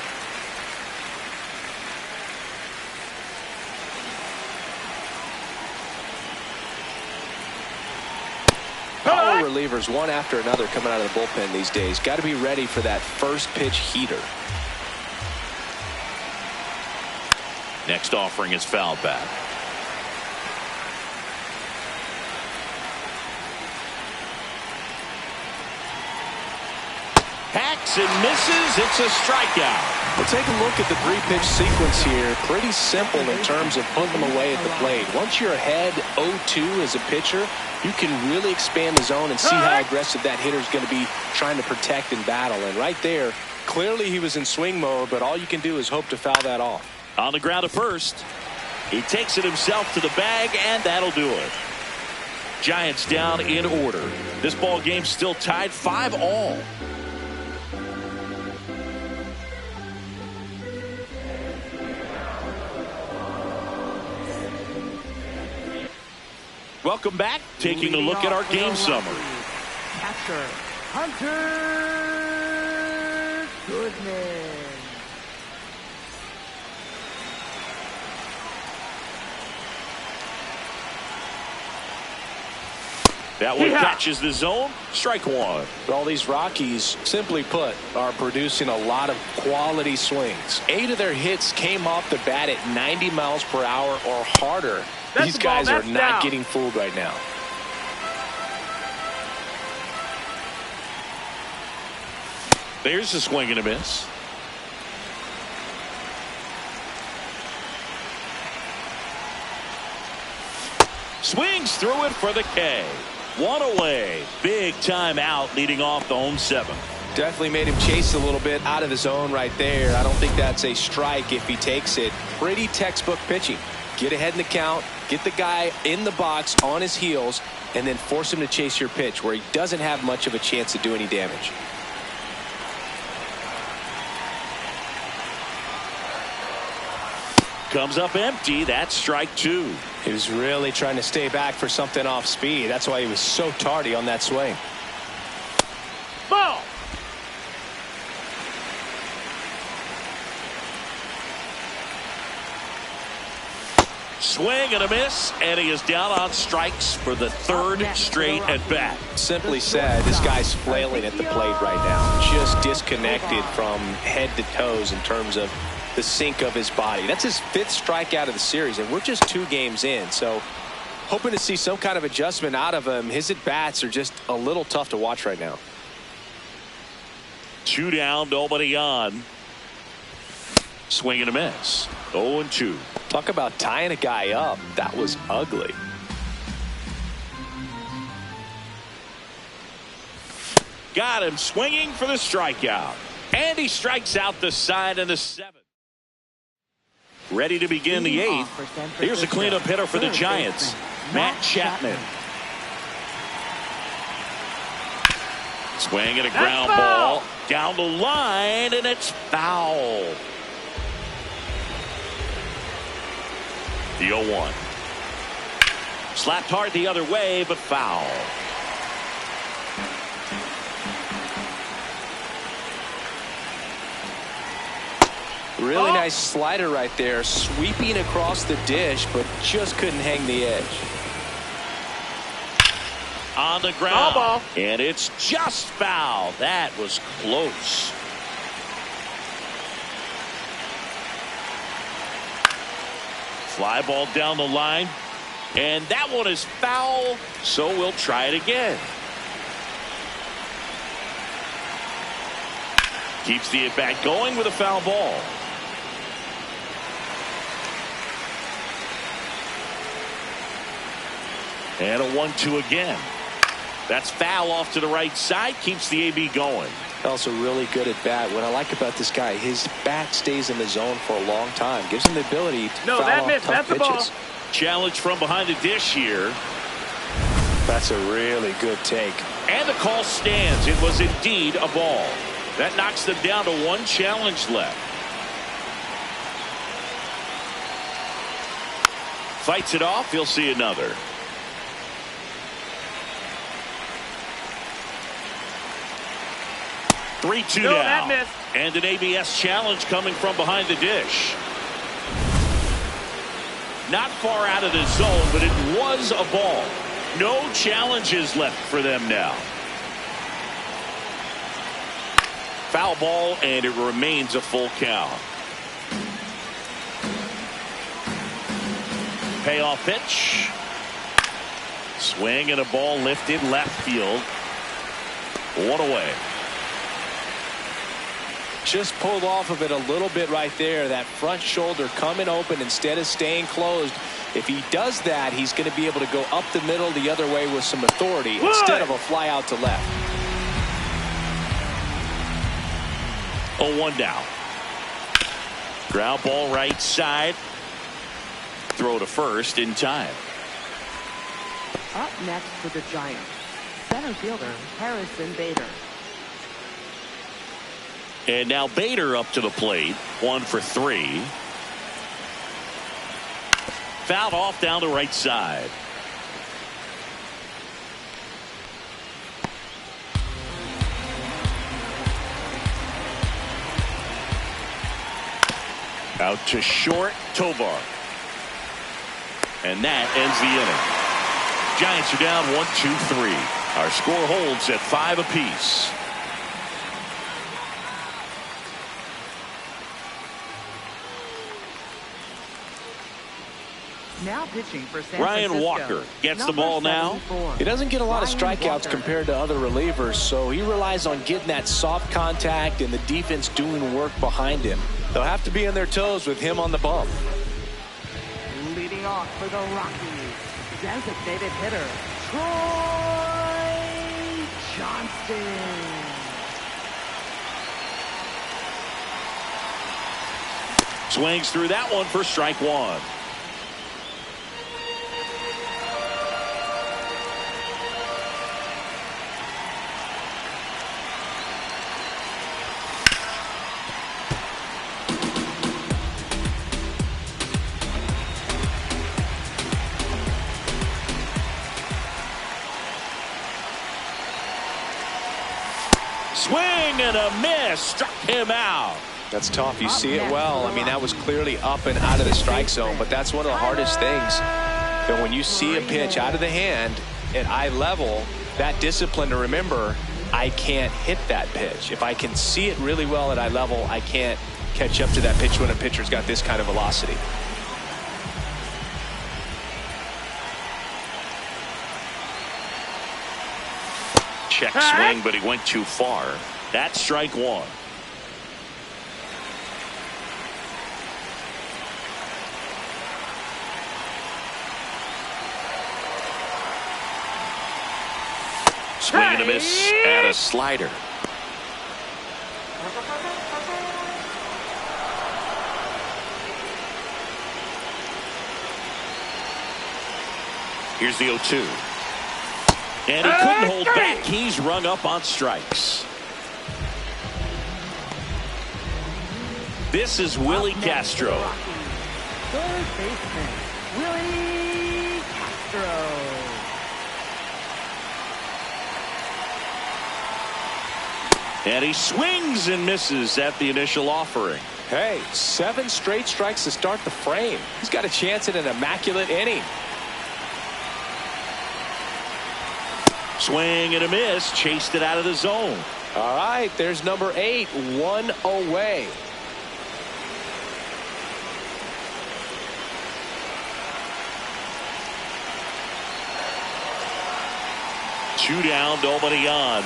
Power relievers one after another coming out of the bullpen these days. Got to be ready for that first pitch heater. Next offering is foul back. Hacks and misses. It's a strikeout. We'll take a look at the 3-pitch sequence here. Pretty simple in terms of putting them away at the plate. Once you're ahead 0-2 as a pitcher, you can really expand the zone and see how aggressive that hitter is going to be trying to protect and battle. And right there, clearly he was in swing mode, but all you can do is hope to foul that off. On the ground at first. He takes it himself to the bag, and that'll do it. Giants down in order. This ball game's still tied 5-all. Welcome back. Taking a look at our game summary. Catcher Hunter Goodman. That one catches the zone. Strike one. All these Rockies, simply put, are producing a lot of quality swings. 8 of their hits came off the bat at 90 miles per hour or harder. These guys are not getting fooled right now. There's a swing and a miss. Swings through it for the K. One away. Big time out leading off the home 7th. Definitely made him chase a little bit out of the zone right there. I don't think that's a strike if he takes it. Pretty textbook pitching. Get ahead in the count, Get the guy in the box on his heels and then force him to chase your pitch where he doesn't have much of a chance to do any damage. Comes up empty. That's strike two. He was really trying to stay back for something off speed. That's why he was so tardy on that swing. Ball. Swing and a miss, and he is down on strikes for the third straight at bat. Simply said, this guy's flailing at the plate right now. Just disconnected from head to toes in terms of the sink of his body. That's his 5th strikeout of the series, and we're just 2 games in. So hoping to see some kind of adjustment out of him. His at-bats are just a little tough to watch right now. 2 down, nobody on. Swing and a miss. 0-2. Talk about tying a guy up. That was ugly. Got him swinging for the strikeout. And he strikes out the side in the 7th. Ready to begin the 8th. Here's a cleanup hitter for the Giants, Matt Chapman. Swing and a ground ball down the line, and it's foul. The 0-1. Slapped hard the other way, but foul. Really nice slider right there, sweeping across the dish, but just couldn't hang the edge. On the ground, and it's just foul. That was close. Fly ball down the line, and that one is foul, so we'll try it again. Keeps the at-bat going with a foul ball. And a 1-2 again. That's foul off to the right side. Keeps the AB going. Also really good at bat. What I like about this guy, his bat stays in the zone for a long time. Gives him the ability to foul off tough pitches. Challenge from behind the dish here. That's a really good take. And the call stands. It was indeed a ball. That knocks them down to 1 challenge left. Fights it off. He'll see another. Three-two now, and an ABS challenge coming from behind the dish. Not far out of the zone, but it was a ball. No challenges left for them now. Foul ball, and it remains a full count. Payoff pitch. Swing and a ball lifted left field. 1 away. Just pulled off of it a little bit right there. That front shoulder coming open instead of staying closed. If he does that, he's going to be able to go up the middle the other way with some authority instead of a fly out to left. 0-1 down. Ground ball right side. Throw to first in time. Up next for the Giants, center fielder Harrison Bader. And now Bader up to the plate. 1 for 3. Fouled off down the right side. Out to short, Tovar. And that ends the inning. Giants are down 1-2-3. Our score holds at 5 apiece. Now pitching for San Ryan Francisco. Walker gets the ball now. He doesn't get a lot of strikeouts compared to other relievers, so he relies on getting that soft contact and the defense doing work behind him. They'll have to be on their toes with him on the bump. Leading off for the Rockies, designated hitter Troy Johnston. Swings through that one for strike 1. Swing and a miss. Struck him out. That's tough. You see it well. I mean, that was clearly up and out of the strike zone, but that's one of the hardest things. And when you see a pitch out of the hand at eye level, that discipline to remember, I can't hit that pitch. If I can see it really well at eye level, I can't catch up to that pitch when a pitcher's got this kind of velocity. Check swing, but he went too far. That's strike one. Swing and a miss at a slider. Here's the 0-2. And he couldn't hold back. He's rung up on strikes. This is Willie Castro. Third baseman, Willie Castro. And he swings and misses at the initial offering. Hey, 7 straight strikes to start the frame. He's got a chance at an immaculate inning. Swing and a miss. Chased it out of the zone. All right, there's number 8, 1 away. Two down, nobody on.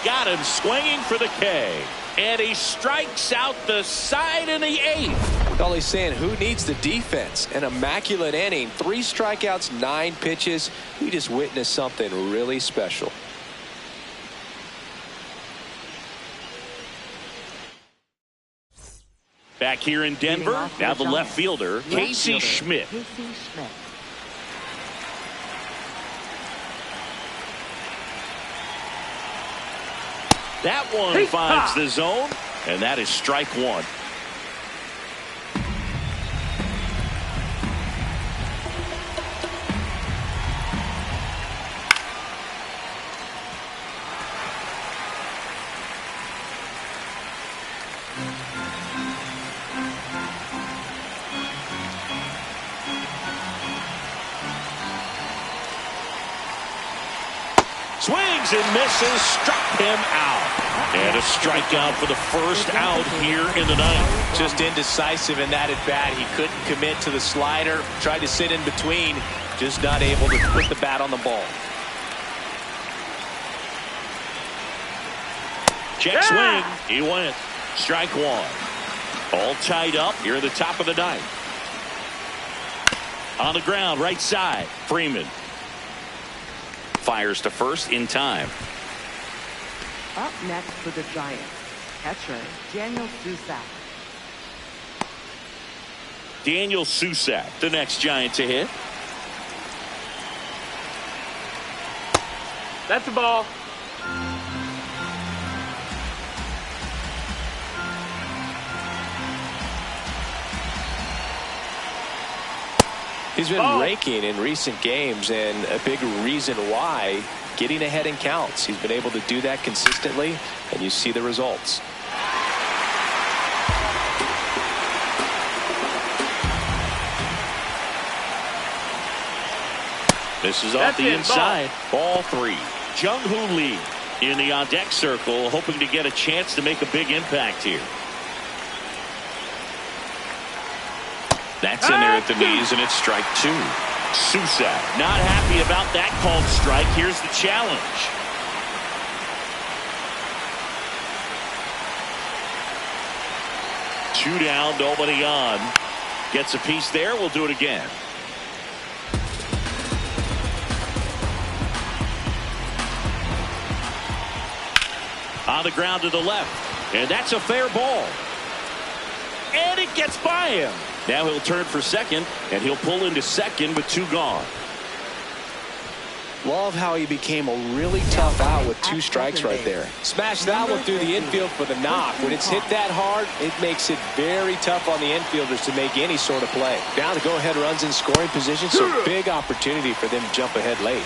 Got him swinging for the K. And he strikes out the side in the 8th. All he's saying, who needs the defense? An immaculate inning, 3 strikeouts, 9 pitches. We just witnessed something really special. Back here in Denver, now the left fielder, Casey Schmidt. That one finds the zone, and that is strike one. Swings and misses, struck him out. And a strikeout for the first out here in the ninth. Just indecisive in that at bat. He couldn't commit to the slider. Tried to sit in between. Just not able to put the bat on the ball. Check swing. He went. Strike one. All tied up here at the top of the ninth. On the ground, right side. Freeman fires to first in time. Up next for the Giants, catcher Daniel Susak. Daniel Susak, the next Giant to hit. That's a ball. He's been raking in recent games, and a big reason why, getting ahead in counts. He's been able to do that consistently, and you see the results. This is off the inside. Ball 3. Jung-Hoo Lee in the on-deck circle, hoping to get a chance to make a big impact here. That's in there at the knees, and it's strike 2. Susak not happy about that called strike. Here's the challenge. Two down, nobody on. Gets a piece there. We'll do it again. On the ground to the left, and that's a fair ball. And it gets by him. Now he'll turn for second, and he'll pull into second with 2 gone. Love how he became a really tough out with 2 strikes right there. Smash that one through the infield for the knock. When it's hit that hard, it makes it very tough on the infielders to make any sort of play. Now the go-ahead runs in scoring position, so big opportunity for them to jump ahead late.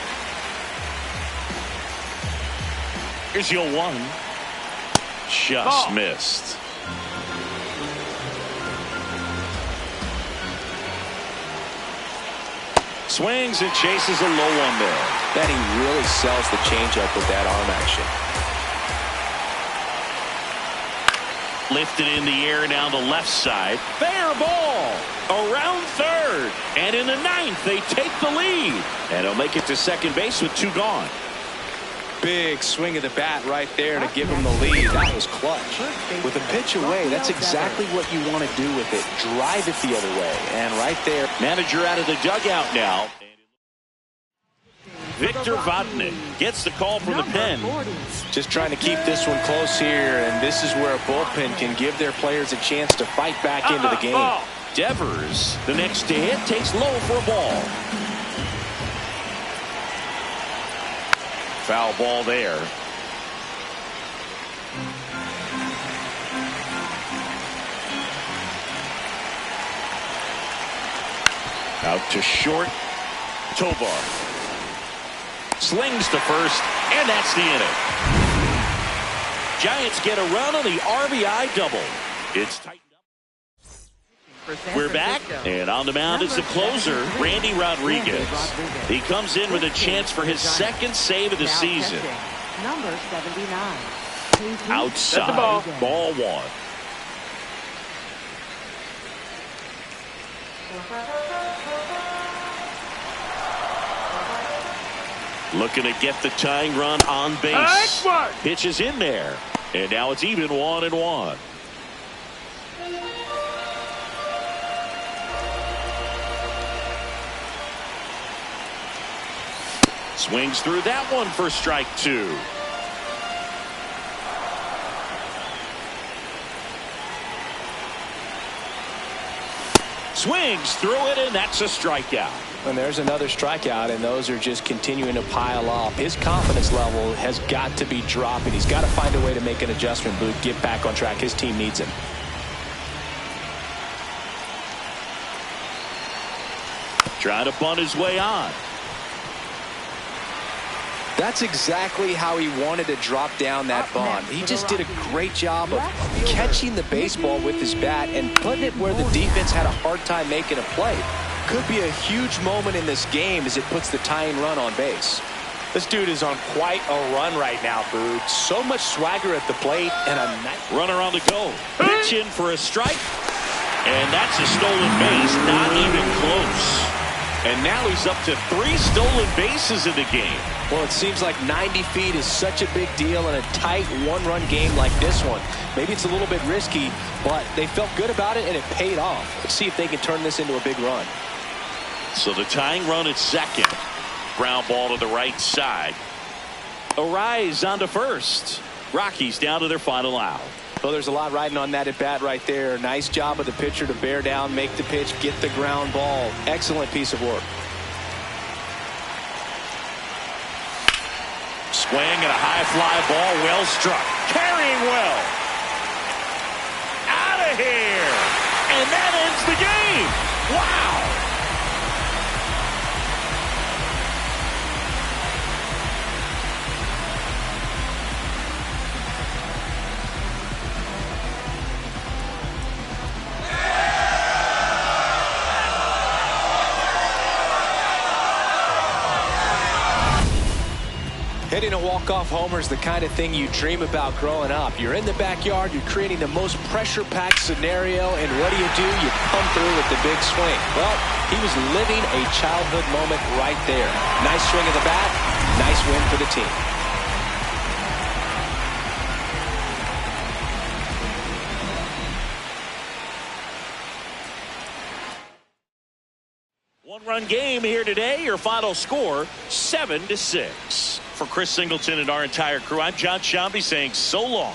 Here's your 1. Just missed. Swings and chases a low one there. That he really sells the changeup with that arm action. Lifted in the air down the left side. Fair ball. Around third. And in the ninth, they take the lead. And he'll make it to second base with 2 gone. Big swing of the bat right there to give him the lead. That was clutch. With a pitch away, that's exactly what you want to do with it. Drive it the other way. And right there. Manager out of the dugout now. Victor Vodnik gets the call from the pen. Just trying to keep this one close here, and this is where a bullpen can give their players a chance to fight back into the game. Devers, the next to hit, takes low for a ball. Foul ball there. Out to short. Tovar slings to first, and that's the inning. Giants get a run on the RBI double. It's tightened up. We're back, and on the mound is the closer, Randy Rodriguez. He comes in with a chance for his second save of the season. Number 79. Outside, ball 1. Looking to get the tying run on base. Pitch is in there. And now it's even 1-1. Swings through that one for strike 2. Swings through it, and that's a strikeout. And there's another strikeout, and those are just continuing to pile up. His confidence level has got to be dropping. He's got to find a way to make an adjustment, Boot, get back on track. His team needs him. Trying to bunt his way on. That's exactly how he wanted to drop down that bunt. He just did a great job of catching the baseball with his bat and putting it where the defense had a hard time making a play. Could be a huge moment in this game as it puts the tying run on base. This dude is on quite a run right now, Boog. So much swagger at the plate and a nice runner on the go. Pitch in for a strike. And that's a stolen base. Not even close. And now he's up to 3 stolen bases in the game. Well, it seems like 90 feet is such a big deal in a tight one-run game like this one. Maybe it's a little bit risky, but they felt good about it and it paid off. Let's see if they can turn this into a big run. So the tying run at second. Ground ball to the right side. Arise on to first. Rockies down to their final out. Well, there's a lot riding on that at bat right there. Nice job of the pitcher to bear down, make the pitch, get the ground ball. Excellent piece of work. Swing and a high fly ball, well struck. Carrying well. Out of here. And that ends the game. Wow. Hitting a walk-off homer is the kind of thing you dream about growing up. You're in the backyard, you're creating the most pressure-packed scenario, and what do? You come through with the big swing. Well, he was living a childhood moment right there. Nice swing of the bat, nice win for the team. One-run game here today. Your final score, 7-6. For Chris Singleton and our entire crew, I'm John Shambi saying so long.